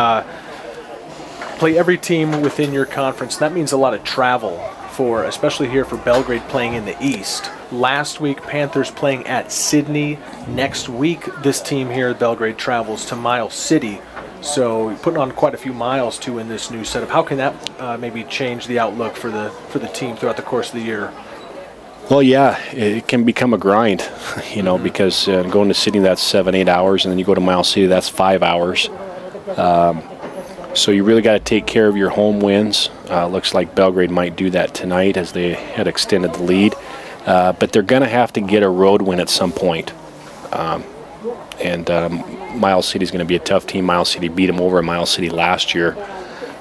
every team within your conference. That means a lot of travel especially here for Belgrade playing in the East. Last week, Panthers playing at Sydney. Next week, this team here at Belgrade travels to Miles City. So putting on quite a few miles too in this new setup. How can that maybe change the outlook for the team throughout the course of the year? Well, yeah, it can become a grind, because going to Sydney, that's 7-8 hours, and then you go to Miles City, that's 5 hours. So you really got to take care of your home wins. Looks like Belgrade might do that tonight as they had extended the lead. But they're going to have to get a road win at some point. And Miles City is going to be a tough team. Miles City beat them over at Miles City last year.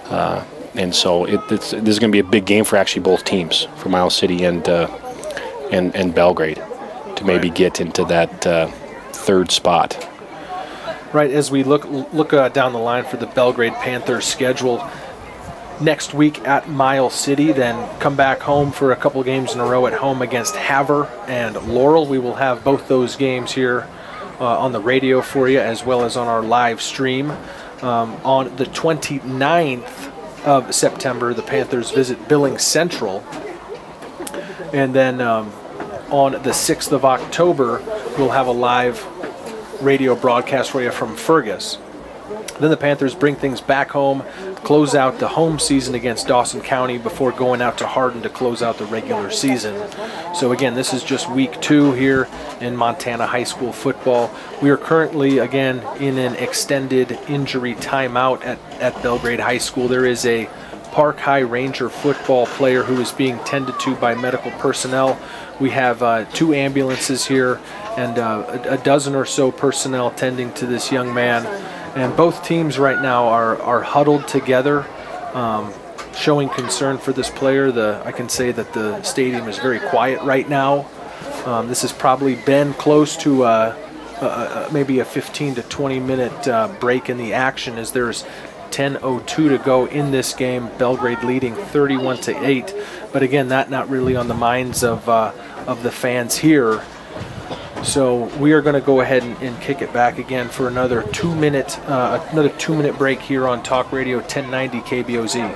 And so this is going to be a big game for actually both teams, for Miles City and Belgrade, to maybe get into that 3rd spot. Right, as we look down the line for the Belgrade Panthers schedule, next week at Miles City, then come back home for a couple games in a row at home against Havre and Laurel. We will have both those games here on the radio for you, as well as on our live stream. On the 29th of September, the Panthers visit Billings Central. And then on the 6th of October, we'll have a live radio broadcast for you from Fergus. Then the Panthers bring things back home, close out the home season against Dawson County before going out to Hardin to close out the regular season. So again, this is just week 2 here in Montana high school football. We are currently, again, in an extended injury timeout at Belgrade High School. There is a Park High Ranger football player who is being tended to by medical personnel. We have 2 ambulances here and a dozen or so personnel tending to this young man. And both teams right now are huddled together, showing concern for this player. I can say that the stadium is very quiet right now. This has probably been close to maybe a 15 to 20 minute break in the action, as there's 10:02 to go in this game. Belgrade leading 31-8. But again, that not really on the minds of the fans here. So we are going to go ahead and kick it back again for another 2-minute break here on Talk Radio 1090 KBOZ.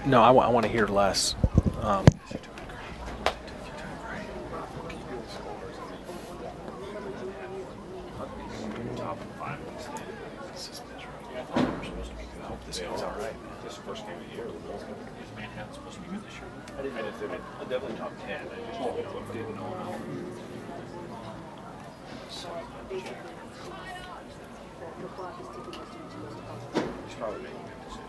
No, I want to hear less. This goes all right. This is the first game of the year. Is Manhattan supposed to be good this year? I definitely top 10. I just didn't know how. He's probably making a good decision.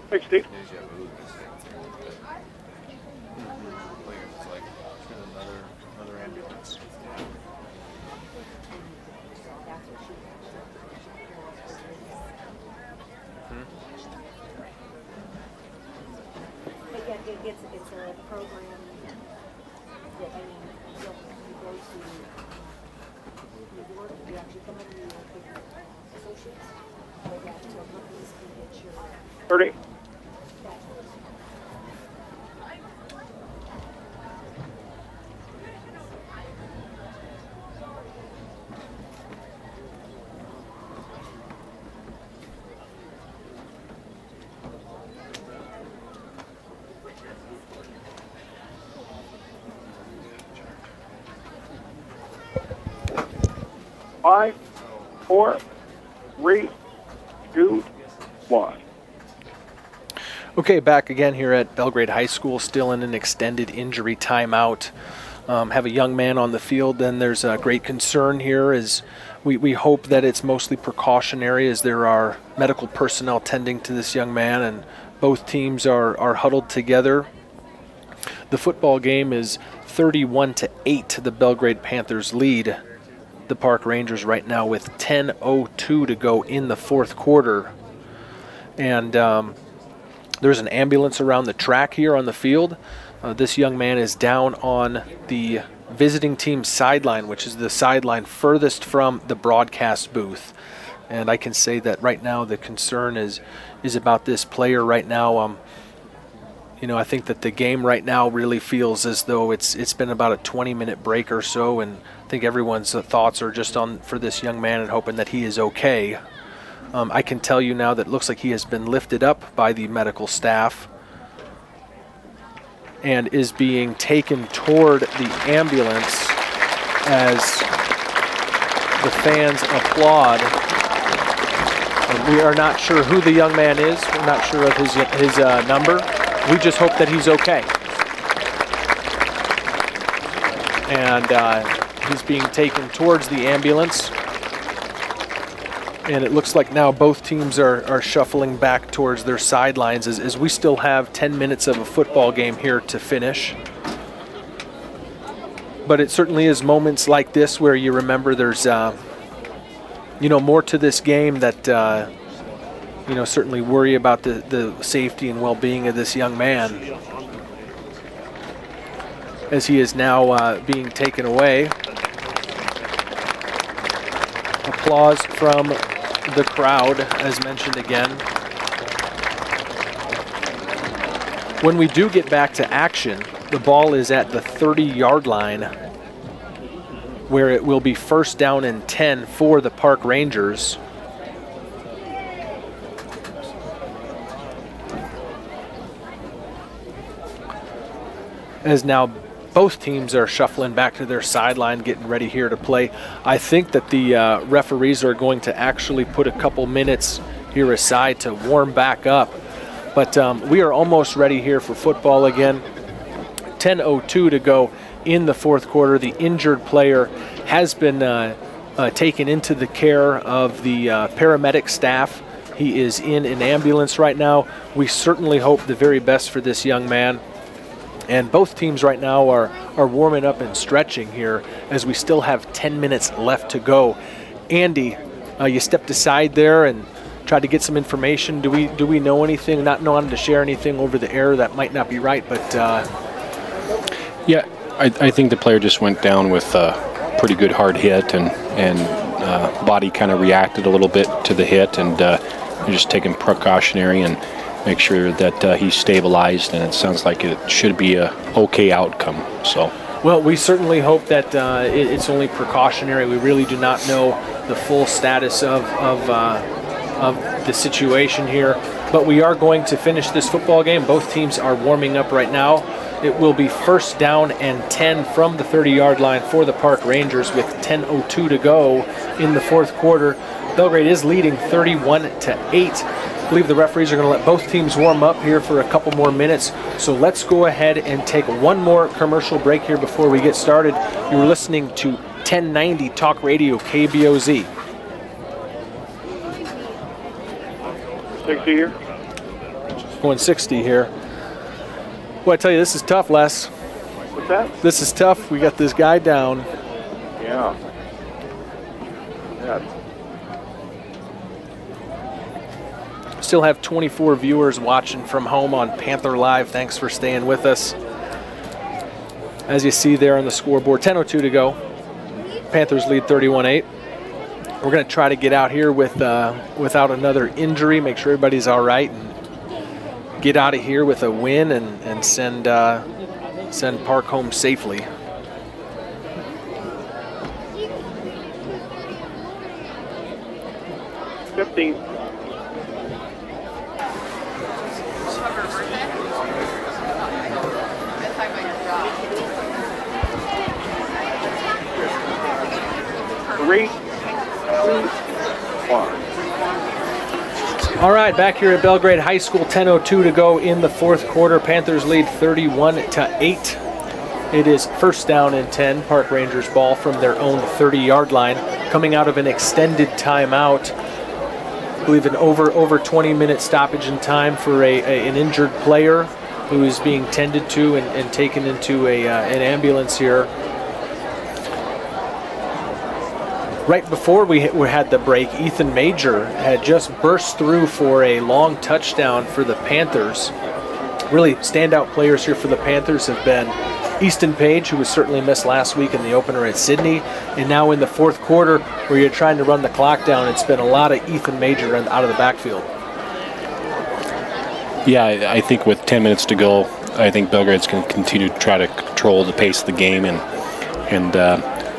Thanks, Steve. Another ambulance. It's a program that you go to New York, you actually come in New York with your associates, but you have to look at this and get your 30. Five, 4, 3, 2, 1. Okay, back again here at Belgrade High School, still in an extended injury timeout. Have a young man on the field. Then there's a great concern here as we hope that it's mostly precautionary, as there are medical personnel tending to this young man, and both teams are huddled together. The football game is 31-8. The Belgrade Panthers lead the Park Rangers right now with 10:02 to go in the fourth quarter. And there's an ambulance around the track here on the field. This young man is down on the visiting team sideline, which is the sideline furthest from the broadcast booth. And I can say that right now the concern is about this player right now. I think that the game right now really feels as though it's been about a 20-minute break or so, and I think everyone's thoughts are just on for this young man and hoping that he is okay. I can tell you now that it looks like he has been lifted up by the medical staff and is being taken toward the ambulance as the fans applaud. And we are not sure who the young man is. We're not sure of his number. We just hope that he's okay. And he's being taken towards the ambulance. And it looks like now both teams are shuffling back towards their sidelines as we still have 10 minutes of a football game here to finish. But it certainly is moments like this where you remember there's you know, more to this game that, you know, certainly worry about the safety and well-being of this young man, as he is now being taken away. Applause from the crowd, as mentioned again. When we do get back to action, the ball is at the 30-yard line, where it will be first down and 10 for the Park Rangers. As now both teams are shuffling back to their sideline, getting ready here to play. I think that the referees are going to actually put a couple minutes here aside to warm back up. But we are almost ready here for football again. 10:02 to go in the fourth quarter. The injured player has been taken into the care of the paramedic staff. He is in an ambulance right now. We certainly hope the very best for this young man. And both teams right now are warming up and stretching here as we still have 10 minutes left to go. Andy, you stepped aside there and tried to get some information. Do we know anything? Not knowing to share anything over the air that might not be right, but yeah, I think the player just went down with a pretty good hard hit, and body kind of reacted a little bit to the hit, and they're just taking precautionary and make sure that he's stabilized, and it sounds like it should be a okay outcome. So, well, we certainly hope that it's only precautionary. We really do not know the full status of the situation here, but we are going to finish this football game. Both teams are warming up right now. It will be first down and 10 from the 30-yard line for the Park Rangers with 10:02 to go in the fourth quarter. Belgrade is leading 31-8. I believe the referees are going to let both teams warm up here for a couple more minutes. So let's go ahead and take one more commercial break here before we get started. You're listening to 1090 Talk Radio KBOZ. 60 here. Going 60 here. Well, I tell you, this is tough, Les. What's that? This is tough. We got this guy down. Yeah. Yeah. Still have 24 viewers watching from home on Panther Live. Thanks for staying with us. As you see there on the scoreboard, 10:02 to go. Panthers lead 31-8. We're going to try to get out here with without another injury, make sure everybody's all right, and get out of here with a win and send Park home safely. All right, back here at Belgrade High School, 10:02 to go in the fourth quarter. Panthers lead 31-8. It is first down and 10. Park Rangers ball from their own 30-yard line, coming out of an extended timeout. I believe an over 20-minute stoppage in time for an injured player who is being tended to and taken into an ambulance here. Right before we had the break, Ethan Major had just burst through for a long touchdown for the Panthers. Really standout players here for the Panthers have been Easton Page, who was certainly missed last week in the opener at Sydney, and now in the fourth quarter where you're trying to run the clock down, it's been a lot of Ethan Major out of the backfield. Yeah, I think with 10 minutes to go, I think Belgrade's going to continue to try to control the pace of the game and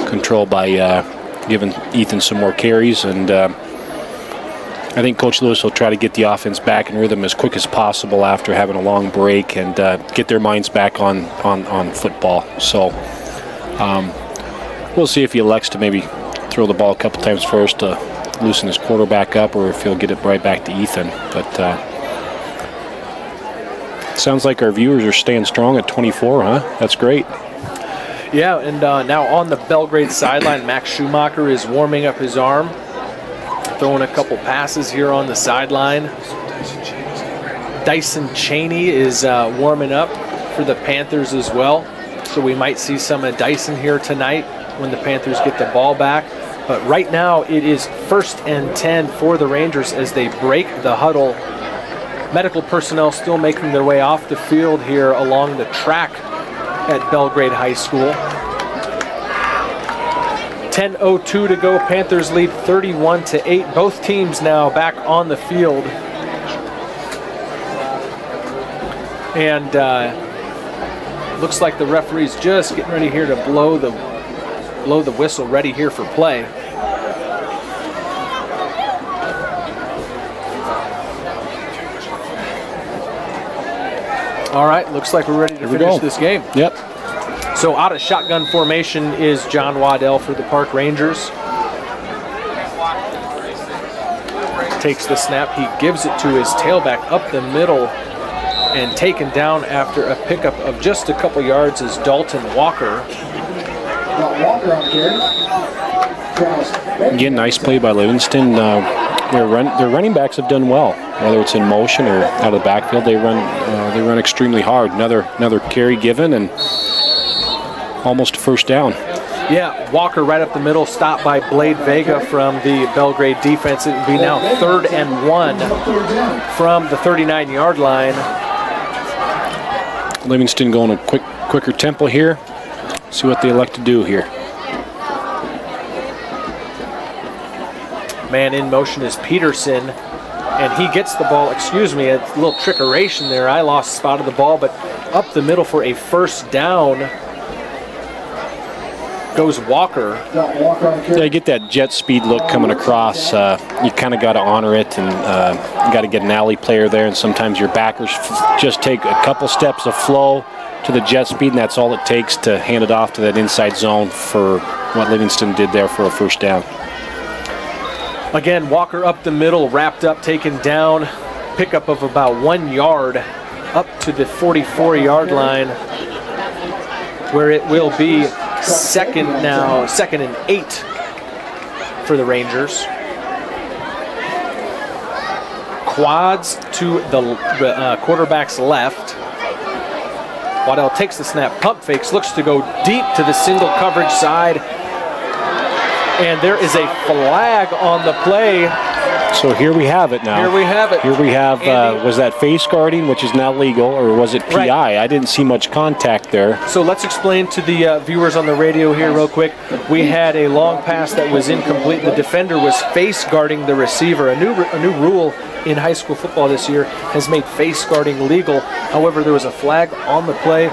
control by giving Ethan some more carries, and I think Coach Lewis will try to get the offense back in rhythm as quick as possible after having a long break and get their minds back on football. So we'll see if he elects to maybe throw the ball a couple times first to loosen his quarterback up, or if he'll get it right back to Ethan. But sounds like our viewers are staying strong at 24, huh? That's great. Yeah, and now on the Belgrade sideline, Max Schumacher is warming up his arm, throwing a couple passes here on the sideline. Dyson Cheney is warming up for the Panthers as well, so we might see some of Dyson here tonight when the Panthers get the ball back. But right now it is 1st and 10 for the Rangers as they break the huddle. Medical personnel still making their way off the field here along the track at Belgrade High School. 10:02 to go. Panthers lead 31-8. Both teams now back on the field. And looks like the referee's just getting ready here to blow the whistle, ready here for play. All right, looks like we're ready to finish this game. Yep. So out of shotgun formation is John Waddell for the Park Rangers. Takes the snap, he gives it to his tailback up the middle, and taken down after a pickup of just a couple yards is Dalton Walker. Again, nice play by Livingston. Their running backs have done well, whether it's in motion or out of the backfield. They run extremely hard. Another carry given and almost a first down. Yeah, Walker right up the middle, stopped by Blade Vega from the Belgrade defense. It would be now 3rd and 1 from the 39-yard line. Livingston going a quicker tempo here. See what they elect to do here. Man in motion is Peterson, and he gets the ball, excuse me, a little trickeration there. I lost spot of the ball, but up the middle for a first down goes Walker. Yeah, you get that jet speed look coming across. You kind of got to honor it, and you got to get an alley player there, and sometimes your backers just take a couple steps of flow to the jet speed, and that's all it takes to hand it off to that inside zone for what Livingston did there for a first down. Again, Walker up the middle, wrapped up, taken down, pickup of about 1 yard up to the 44-yard line, where it will be second and 8 for the Rangers. Quads to the quarterback's left. Waddell takes the snap, pump fakes, looks to go deep to the single coverage side. And there is a flag on the play. So here we have it now. Here we have it. Here we have, was that face guarding, which is now legal, or was it PI? Right. I didn't see much contact there. So let's explain to the viewers on the radio here real quick. We had a long pass that was incomplete. The defender was face guarding the receiver. A new rule in high school football this year has made face guarding legal. However, there was a flag on the play.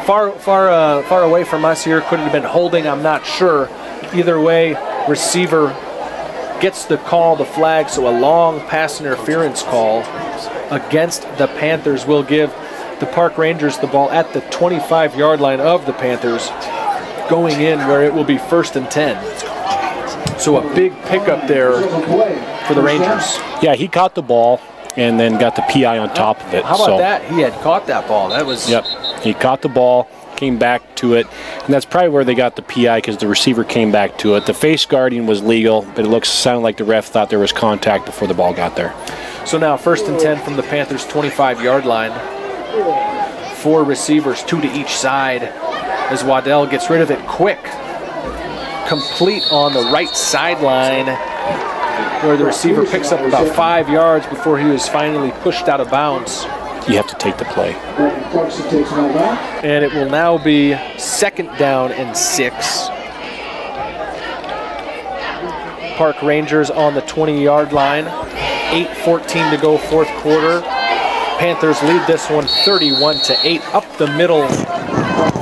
Far away from us here. Could have been holding, I'm not sure. Either way, receiver gets the call, the flag, so a long pass interference call against the Panthers will give the Park Rangers the ball at the 25-yard line of the Panthers, going in where it will be 1st and 10. So a big pickup there for the Rangers. Yeah, he caught the ball and then got the PI on top of it. How about that? He had caught that ball. That was... Yep, he caught the ball, came back to it, and that's probably where they got the PI, because the receiver came back to it. The face guarding was legal, but it sounded like the ref thought there was contact before the ball got there. So now 1st and 10 from the Panthers' 25-yard line. 4 receivers, 2 to each side, as Waddell gets rid of it quick. Complete on the right sideline, where the receiver picks up about 5 yards before he was finally pushed out of bounds. You have to take the play. And it will now be 2nd down and 6. Park Rangers on the 20-yard line. 8:14 to go, 4th quarter. Panthers lead this one 31-8. Up the middle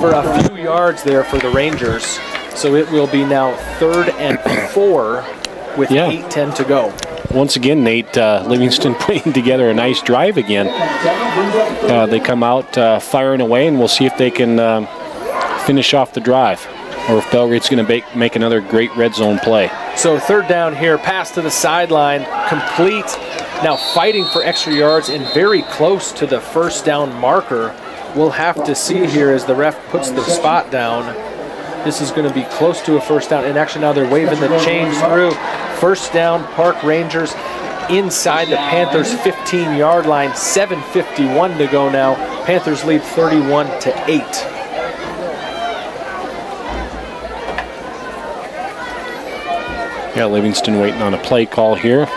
for a few yards there for the Rangers. So it will be now 3rd and 4 with 8:10 to go. Once again, Nate, Livingston putting together a nice drive again. They come out firing away, and we'll see if they can finish off the drive, or if Belgrade's going to make another great red zone play. So 3rd down here, pass to the sideline, complete. Now fighting for extra yards and very close to the 1st down marker. We'll have to see here as the ref puts the spot down. This is going to be close to a 1st down, and actually now they're waving the chains through. 1st down, Park Rangers inside the Panthers' 15-yard line. 7:51 to go now. Panthers lead 31-8. Yeah, Livingston waiting on a play call here.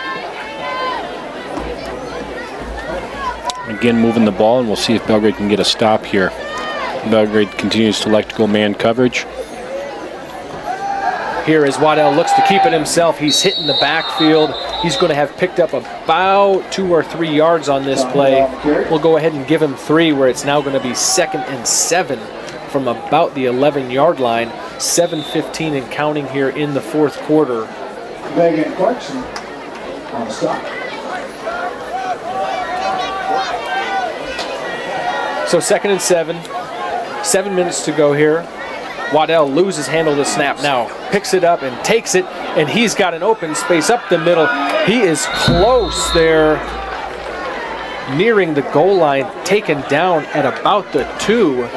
Again, moving the ball, and we'll see if Belgrade can get a stop here. Belgrade continues to elect to go man coverage. Here as Waddell looks to keep it himself. He's hitting the backfield. He's going to have picked up about 2 or 3 yards on this play. We'll go ahead and give him 3, where it's now going to be 2nd and 7 from about the 11-yard line. 7:15 and counting here in the 4th quarter. Megan Clarkson on the stop. So 2nd and 7. 7 minutes to go here. Waddell loses handle of the snap now, picks it up and takes it, and he's got an open space up the middle. He is close there, nearing the goal line, taken down at about the 2.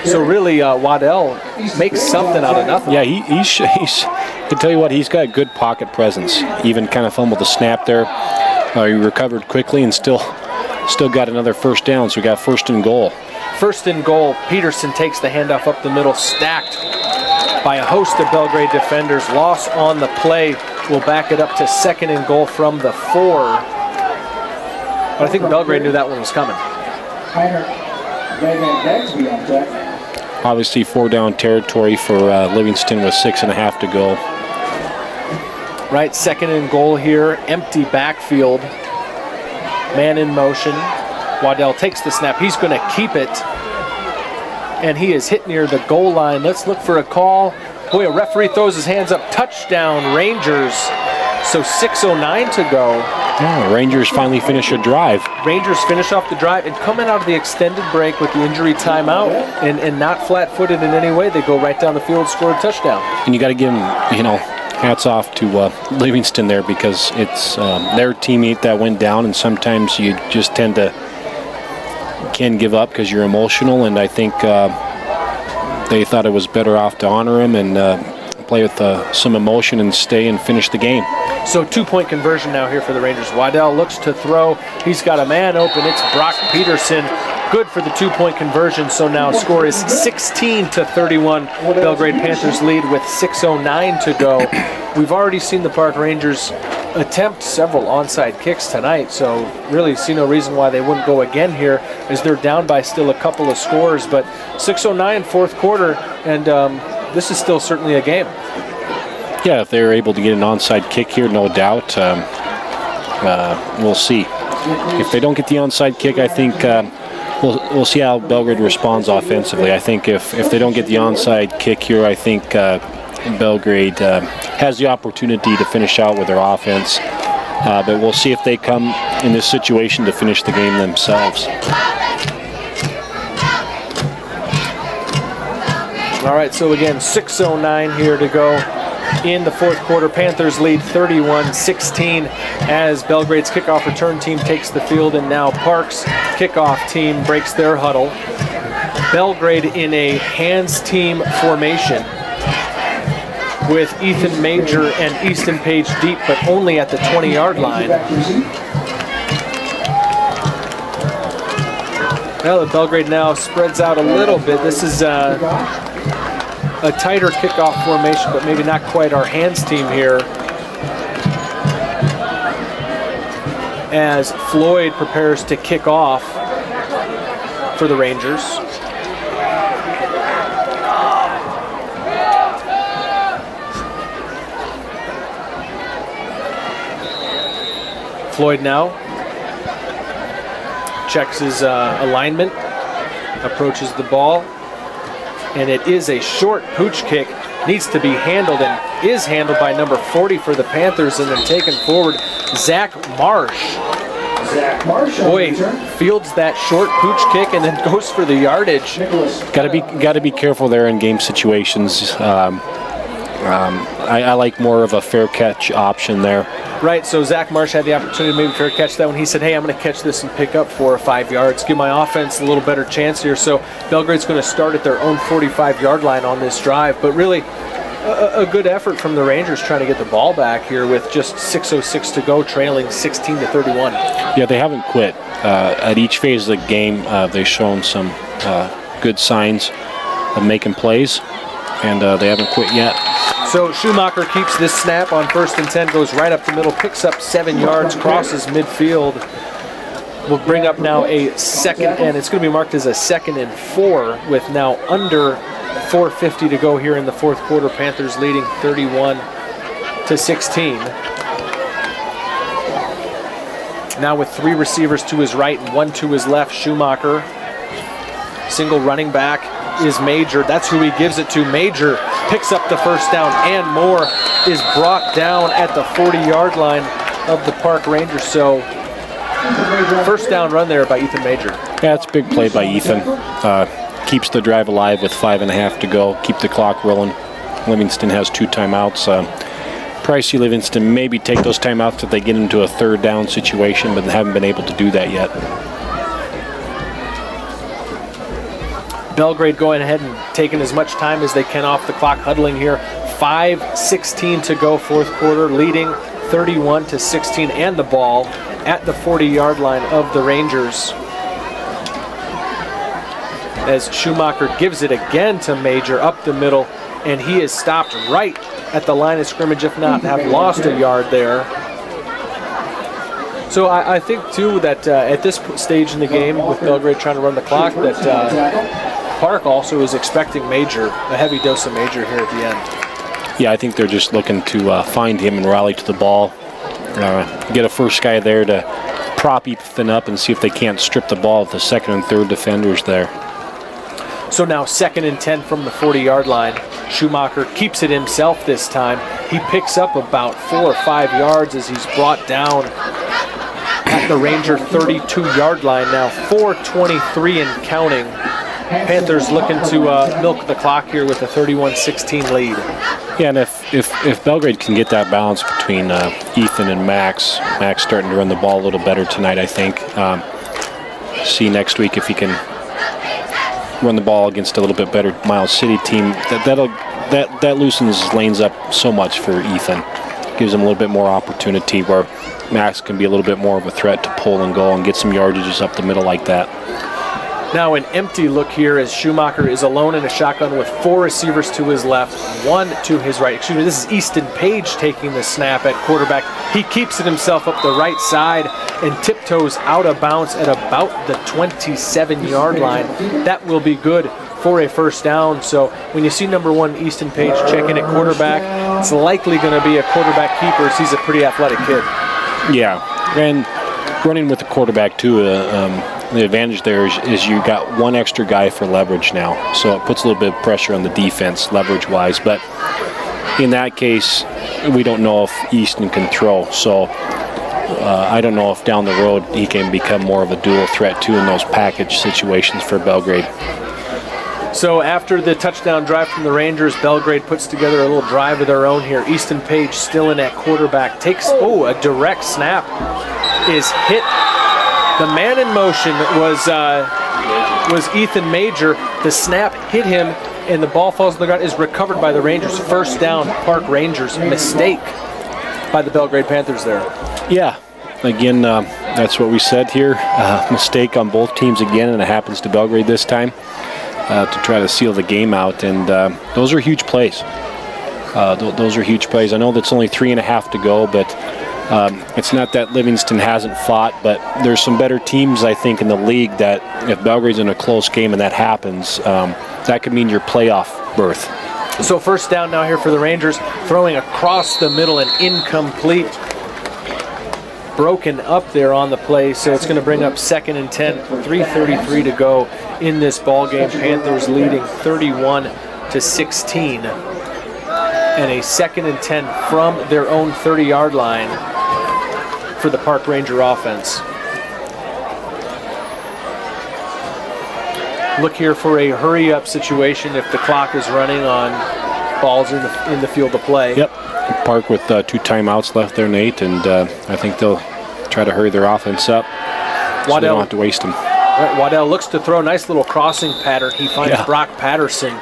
So really, Waddell makes something out of nothing. Yeah, he's I can tell you what, he's got good pocket presence. Even kind of fumbled the snap there. He recovered quickly and still got another first down, so we got 1st and goal. 1st and goal. Peterson takes the handoff up the middle, stacked by a host of Belgrade defenders. Loss on the play will back it up to 2nd and goal from the 4. But I think Belgrade knew that one was coming. Obviously 4-down territory for Livingston with 6.5 to go. Right, 2nd and goal here. Empty backfield. Man in motion. Waddell takes the snap. He's going to keep it. And he is hit near the goal line. Let's look for a call. Boy, a referee throws his hands up. Touchdown, Rangers. So 6:09 to go. Yeah, Rangers finally finish a drive. Rangers finish off the drive and coming out of the extended break with the injury timeout and not flat-footed in any way. They go right down the field, score a touchdown. And you got to give them, hats off to Livingston there, because it's their teammate that went down, and sometimes you just can give up because you're emotional, and I think they thought it was better off to honor him and play with some emotion and stay and finish the game. So 2-point conversion now here for the Rangers. Waddell looks to throw. He's got a man open. It's Brock Peterson. Good for the 2-point conversion. So now score is 16-31. Belgrade Panthers lead with 6:09 to go. We've already seen the Park Rangers attempt several onside kicks tonight, so really see no reason why they wouldn't go again here, as they're down by still a couple of scores. But 6:09 4th quarter, and this is still certainly a game. Yeah, if they're able to get an onside kick here, no doubt. We'll see. If they don't get the onside kick, I think we'll see how Belgrade responds offensively. I think if they don't get the onside kick here, I think Belgrade has the opportunity to finish out with their offense. But we'll see if they come in this situation to finish the game themselves. All right, so again, 6:09 here to go in the 4th quarter. Panthers lead 31-16 as Belgrade's kickoff return team takes the field, and now Park's kickoff team breaks their huddle. Belgrade in a hands team formation with Ethan Major and Easton Page deep, but only at the 20-yard line. Well, the Belgrade now spreads out a little bit. This is a tighter kickoff formation, but maybe not quite our hands team here. As Floyd prepares to kick off for the Rangers. Floyd now checks his alignment, approaches the ball, and it is a short pooch kick. Needs to be handled and is handled by number 40 for the Panthers, and then taken forward, Zach Marsh. Boy, fields that short pooch kick and then goes for the yardage. Got to be careful there in game situations. I like more of a fair catch option there. Right, so Zach Marsh had the opportunity to maybe fair catch that one. He said, hey, I'm going to catch this and pick up 4 or 5 yards, give my offense a little better chance here. So Belgrade's going to start at their own 45-yard line on this drive. But really, a good effort from the Rangers trying to get the ball back here with just 6:06 to go, trailing 16-31. Yeah, they haven't quit. At each phase of the game, they've shown some good signs of making plays. and they haven't quit yet. So Schumacher keeps this snap on 1st and 10, goes right up the middle, picks up 7 yards, crosses midfield. We'll bring up now a 2nd, and it's going to be marked as a 2nd and 4 with now under 4:50 to go here in the 4th quarter. Panthers leading 31-16. Now with 3 receivers to his right and 1 to his left, Schumacher. Single running back is Major. That's who he gives it to. Major picks up the first down, and more is brought down at the 40-yard line of the Park Rangers. So first down run there by Ethan Major. Yeah, it's a big play by Ethan. Keeps the drive alive with 5.5 to go. Keep the clock rolling. Livingston has 2 timeouts. Pricey Livingston maybe take those timeouts if they get into a 3rd down situation, but they haven't been able to do that yet. Belgrade going ahead and taking as much time as they can off the clock, huddling here. 5:16 to go, 4th quarter, leading 31-16, and the ball at the 40-yard line of the Rangers. As Schumacher gives it again to Major up the middle, and he is stopped right at the line of scrimmage, if not have lost a yard there. So I think, too, that at this stage in the game, with Belgrade trying to run the clock, that Park also is expecting Major, a heavy dose of Major here at the end. Yeah, I think they're just looking to find him and rally to the ball. Get a first guy there to prop Ethan up and see if they can't strip the ball of the 2nd and 3rd defenders there. So now 2nd and 10 from the 40-yard line. Schumacher keeps it himself this time. He picks up about 4 or 5 yards as he's brought down at the Ranger 32-yard line now. 4:23 and counting. Panthers looking to milk the clock here with a 31-16 lead. Yeah, and if Belgrade can get that balance between Ethan and Max starting to run the ball a little better tonight, I think. See next week if he can run the ball against a little bit better Miles City team. That loosens lanes up so much for Ethan. Gives him a little bit more opportunity where Max can be a little bit more of a threat to pull and go and get some yardages up the middle like that. Now an empty look here as Schumacher is alone in a shotgun with 4 receivers to his left, 1 to his right. Excuse me, this is Easton Page taking the snap at quarterback. He keeps it himself up the right side and tiptoes out of bounds at about the 27-yard line. That will be good for a first down. So when you see number 1 Easton Page checking at quarterback, it's likely going to be a quarterback keeper as he's a pretty athletic kid. Yeah, and running with the quarterback too, the advantage there is you got 1 extra guy for leverage now, so it puts a little bit of pressure on the defense leverage-wise. But in that case, we don't know if Easton can throw, so I don't know if down the road he can become more of a dual threat too in those package situations for Belgrade. So after the touchdown drive from the Rangers, Belgrade puts together a little drive of their own here. Easton Page still in at quarterback, takes a direct snap, is hit. The man in motion was Ethan Major. The snap hit him, and the ball falls on the ground, is recovered by the Rangers. First down, Park Rangers. Mistake by the Belgrade Panthers there. Yeah, again, that's what we said here. Mistake on both teams again, and it happens to Belgrade this time to try to seal the game out. And those are huge plays. Those are huge plays. I know that's only 3.5 to go, but it's not that Livingston hasn't fought, but there's some better teams, I think, in the league that if Belgrade's in a close game and that happens, that could mean your playoff berth. So first down now here for the Rangers, throwing across the middle and incomplete. Broken up there on the play, so it's going to bring up 2nd and 10, 3:33 to go in this ball game. Panthers leading 31-16. And a 2nd and 10 from their own 30-yard line for the Park Ranger offense. Look here for a hurry-up situation if the clock is running on balls in the field of play. Yep. Park with 2 timeouts left there, Nate, and I think they'll try to hurry their offense up so they don't have to waste them. Right, Waddell looks to throw a nice little crossing pattern. He finds Brock Patterson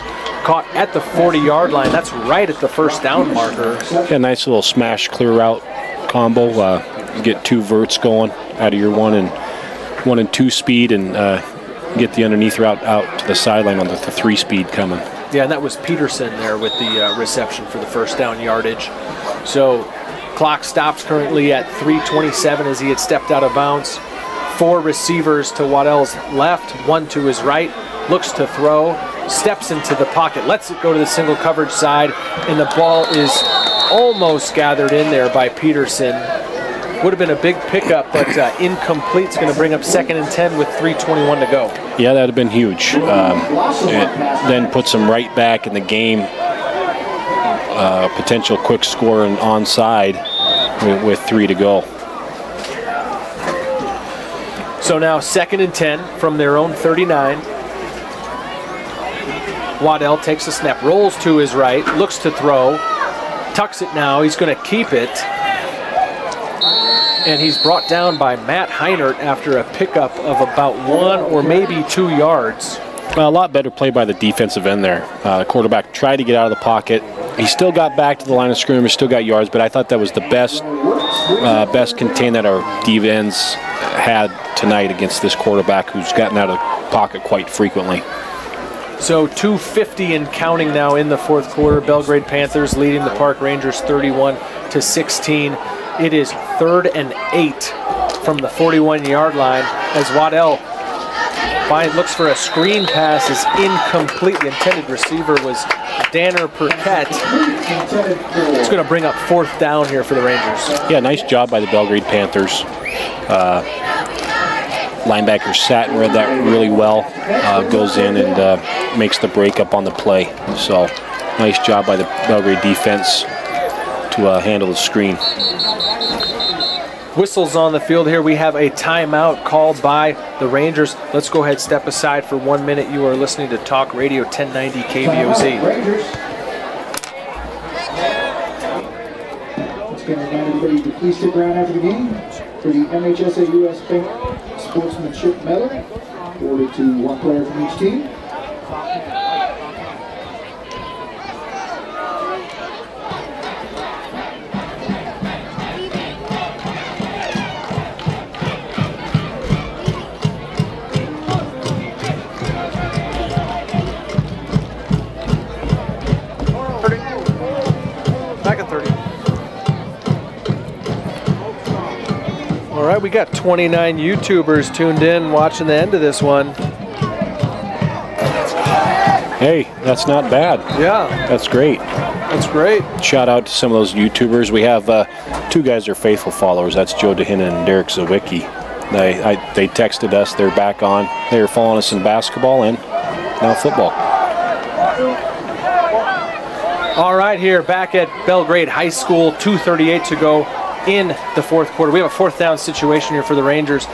caught at the 40-yard line. That's right at the first down marker. Yeah, nice little smash clear route combo. Get 2 verts going out of your 1 and 2 speed, and get the underneath route out to the sideline on the 3 speed coming. Yeah, and that was Peterson there with the reception for the first down yardage. So clock stops currently at 3:27 as he had stepped out of bounds. 4 receivers to Waddell's left, 1 to his right. Looks to throw, steps into the pocket, lets it go to the single coverage side, and the ball is almost gathered in there by Peterson. Would have been a big pickup, but incomplete. It's going to bring up 2nd and 10 with 3:21 to go. Yeah, that would have been huge. It then puts them right back in the game. Potential quick score and onside with 3 to go. So now 2nd and 10 from their own 39. Waddell takes a snap, rolls to his right, looks to throw, tucks it now. He's going to keep it. And he's brought down by Matt Heinert after a pickup of about 1 or maybe 2 yards. A lot better play by the defensive end there. The quarterback tried to get out of the pocket. He still got back to the line of scrimmage, still got yards, but I thought that was the best contain that our D ends had tonight against this quarterback who's gotten out of the pocket quite frequently. So 2:50 and counting now in the 4th quarter. Belgrade Panthers leading the Park Rangers 31-16. It is 3rd and 8 from the 41-yard line as Waddell looks for a screen pass, is incomplete. The intended receiver was Danner Perquette. It's going to bring up 4th down here for the Rangers. Yeah, nice job by the Belgrade Panthers. Linebacker sat and read that really well. Goes in and makes the break up on the play. So nice job by the Belgrade defense to handle the screen. Whistles on the field here. We have a timeout called by the Rangers. Let's go ahead, step aside for 1 minute. You are listening to Talk Radio 1090 KVOZ. Let's get everybody to please stick around after the game for the MHSA US Bank Sportsmanship Medal, awarded to 1 player from each team. Back at 30. All right, we got 29 YouTubers tuned in watching the end of this one. Hey, that's not bad. Yeah. That's great. That's great. Shout out to some of those YouTubers. We have 2 guys that are faithful followers. That's Joe Dehinnan and Derek Zawicki. They texted us. They're back on. They were following us in basketball and now football. All right, here back at Belgrade High School, 2:38 to go in the 4th quarter. We have a 4th down situation here for the Rangers.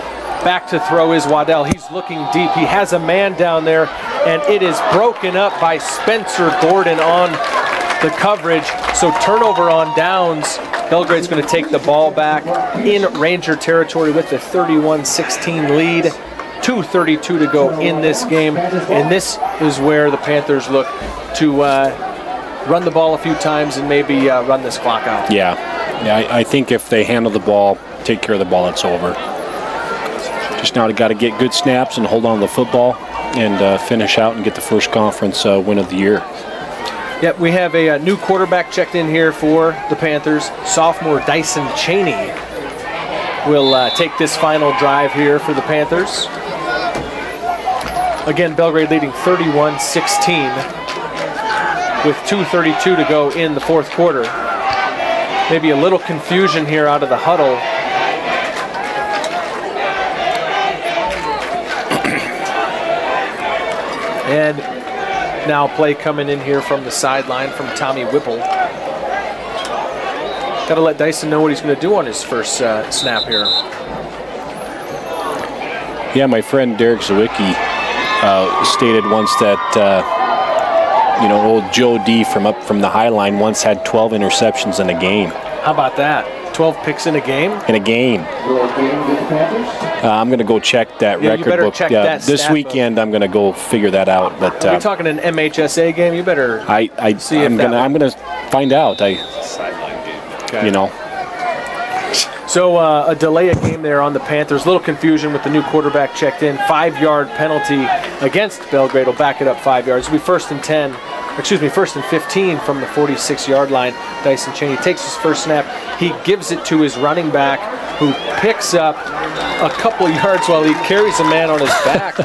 Back to throw is Waddell. He's looking deep. He has a man down there, and it is broken up by Spencer Gordon on the coverage. So turnover on downs. Belgrade's going to take the ball back in Ranger territory with the 31-16 lead. 2:32 to go in this game, and this is where the Panthers look to run the ball a few times and maybe run this clock out. Yeah, I think if they handle the ball, take care of the ball, it's over. Just now got to get good snaps and hold on to the football and finish out and get the first conference win of the year. Yep, we have a new quarterback checked in here for the Panthers. Sophomore Dyson Cheney will take this final drive here for the Panthers. Again, Belgrade leading 31-16 with 2:32 to go in the 4th quarter. Maybe a little confusion here out of the huddle. And now play coming in here from the sideline from Tommy Whipple. Got to let Dyson know what he's going to do on his first snap here. Yeah, my friend Derek Zawicki stated once that old Joe D from the High Line once had 12 interceptions in a game. How about that? 12 picks in a game? In a game. I'm going to go check that record book. Check that this weekend, I'm going to go figure that out. But you're talking an MHSA game. You better see if I'm going to find out. Sideline game. Okay. You know. So a delay of game there on the Panthers. A little confusion with the new quarterback checked in. 5-yard penalty against Belgrade will back it up 5 yards. It'll be 1st and 10 first and 15 from the 46-yard line. Dyson Cheney takes his first snap. He gives it to his running back, who picks up a couple yards while he carries a man on his back.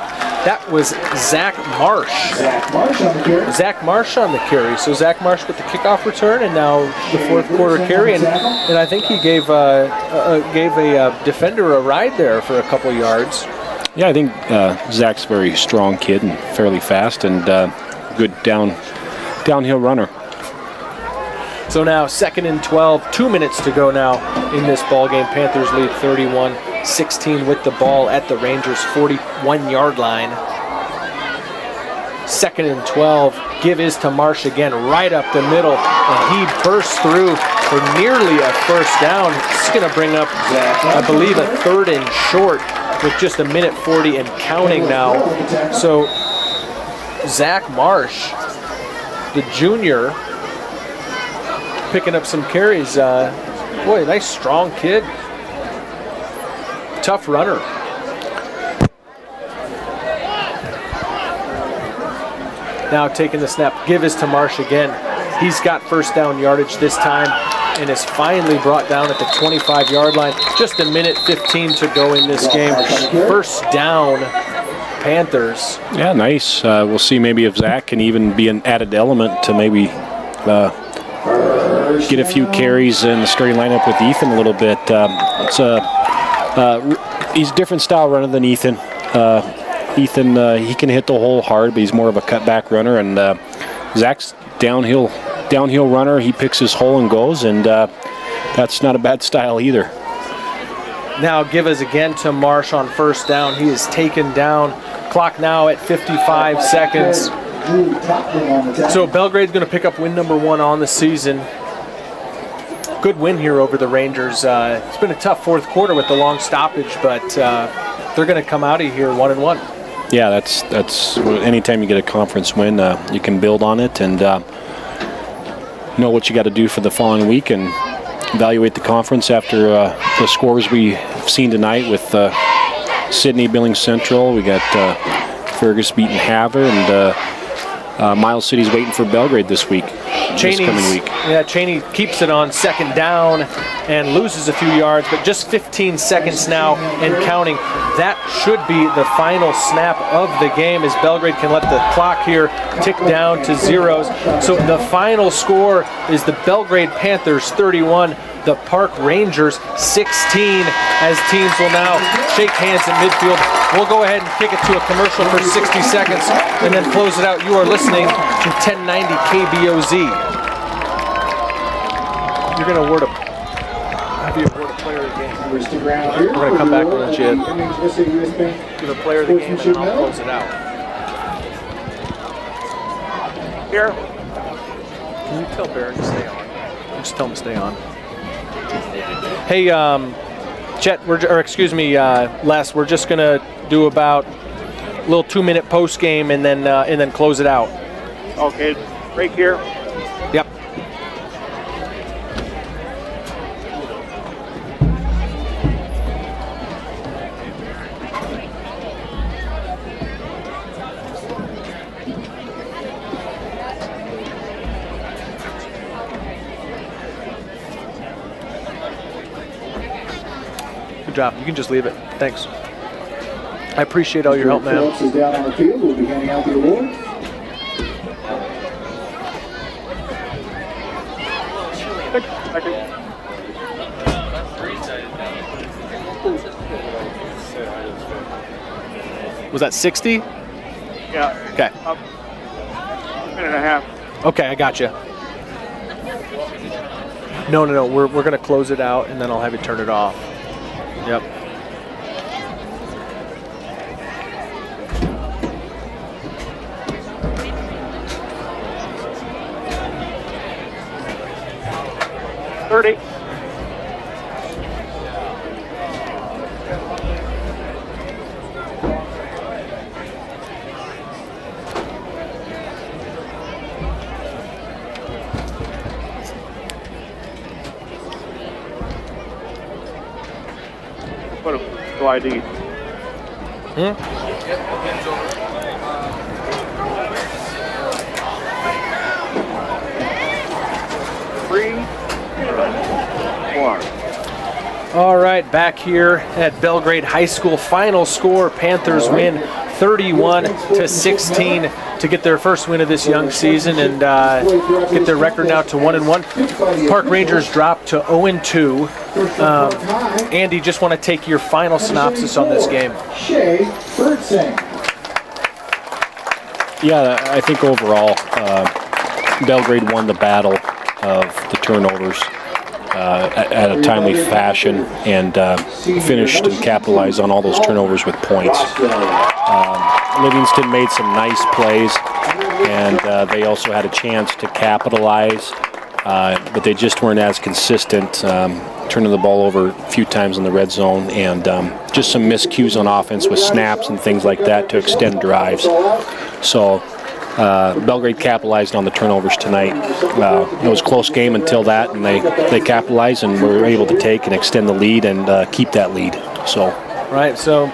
That was Zach Marsh. Zach Marsh on the carry. Zach Marsh on the carry. So Zach Marsh with the kickoff return, and now the fourth quarter carry. And I think he gave a defender a ride there for a couple yards. Yeah, I think Zach's a very strong kid and fairly fast, and good downhill runner. So now 2nd and 12, 2 minutes to go now in this ball game. Panthers lead 31-16 with the ball at the Rangers 41-yard line. 2nd and 12, give is to Marsh again, right up the middle, and he bursts through for nearly a first down. It's going to bring up, I believe, a 3rd and short with just 1:40 and counting now. So Zach Marsh, the junior, picking up some carries. Boy, nice strong kid. Tough runner. Now taking the snap. Give is to Marsh again. He's got first down yardage this time and is finally brought down at the 25-yard line. Just 1:15 to go in this game. First down, Panthers. Yeah, nice. We'll see maybe if Zach can even be an added element to maybe get a few carries in the starting lineup with Ethan a little bit. He's a different style runner than Ethan. Ethan, he can hit the hole hard, but he's more of a cutback runner. And Zach's downhill runner. He picks his hole and goes, and that's not a bad style either. Now give us again to Marsh on first down. He is taken down. Clock now at 55 seconds. So Belgrade's going to pick up win number 1 on the season. Good win here over the Rangers. It's been a tough fourth quarter with the long stoppage, but they're going to come out of here 1-1. Yeah, that's anytime you get a conference win, you can build on it and know what you got to do for the following week and evaluate the conference after the scores we've seen tonight with Sydney, Billings Central. We got Fergus beating Havre, and Miles City's waiting for Belgrade this week. This coming week. Yeah, Cheney keeps it on second down and loses a few yards, but just 15 seconds now and counting. That should be the final snap of the game, as Belgrade can let the clock here tick down to zeros. So the final score is the Belgrade Panthers 31, the Park Rangers 16, as teams will now shake hands in midfield. We'll go ahead and kick it to a commercial for 60 seconds and then close it out. You are listening to 1090 KBOZ. You're going to award a player of the game. We're going to come back with a jib. Give a player of the game and then I'll close it out. Here. Can you tell Barron to stay on? Just tell him to stay on. Hey, Chet, Les, we're just going to do about a little 2-minute post game and then close it out. Okay, break here. Yep. Good job. You can just leave it. Thanks. I appreciate all your help, man. Phillips is down on the field. We'll be handing out the award. Was that 60? Yeah. Okay. Minute and a half. Okay, I got you. No. We're going to close it out, and then I'll have you turn it off. Yep. $30. Put a ID. 3-1. All right, back here at Belgrade High School, final score, Panthers win 31-16 to get their first win of this young season and get their record now to 1-1. Park Rangers drop to 0-2. Andy, just want to take your final synopsis on this game. Yeah, I think overall, Belgrade won the battle of the turnovers at a timely fashion and finished and capitalized on all those turnovers with points. Livingston made some nice plays, and they also had a chance to capitalize, but they just weren't as consistent, turning the ball over a few times in the red zone, and just some miscues on offense with snaps and things like that to extend drives. So Belgrade capitalized on the turnovers tonight. It was a close game until that, and they capitalized and were able to take and extend the lead and keep that lead. So, right, so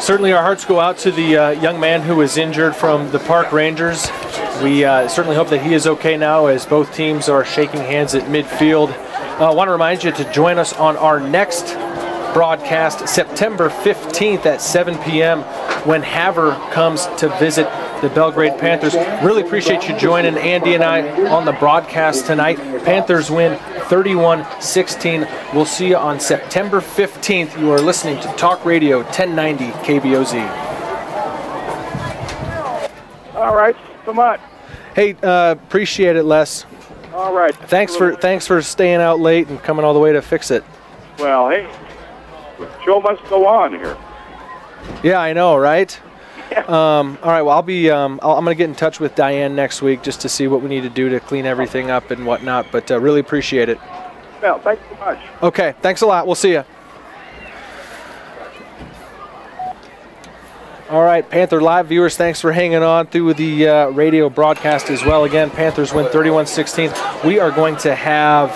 certainly our hearts go out to the young man who was injured from the Park Rangers. We certainly hope that he is okay now as both teams are shaking hands at midfield. I want to remind you to join us on our next broadcast September 15th at 7 p.m. when Havre comes to visit the Belgrade Panthers. Really appreciate you joining Andy and I on the broadcast tonight. Panthers win 31-16. We'll see you on September 15th. You are listening to Talk Radio 1090 KBOZ. All right, so much. Hey, appreciate it, Les. All right. Thanks for staying out late and coming all the way to fix it. Well, hey, the show must go on here. Yeah, I know, right? Yeah. All right. Well, I'm going to get in touch with Diane next week just to see what we need to do to clean everything up and whatnot. But really appreciate it. Well, thanks so much. Okay. Thanks a lot. We'll see you. All right, Panther Live viewers, thanks for hanging on through the radio broadcast as well. Again, Panthers win 31-16. We are going to have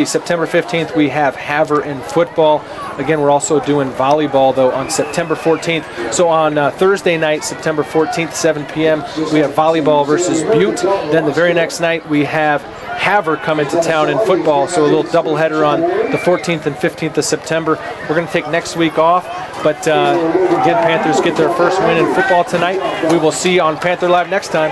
September 15th, we have Havre in football. Again, we're also doing volleyball, though, on September 14th. So on Thursday night, September 14th, 7 p.m., we have volleyball versus Butte. Then the very next night, we have Havre come into town in football. So a little doubleheader on the 14th and 15th of September. We're going to take next week off. But again, Panthers get their first win in football tonight. We will see you on Panther Live next time.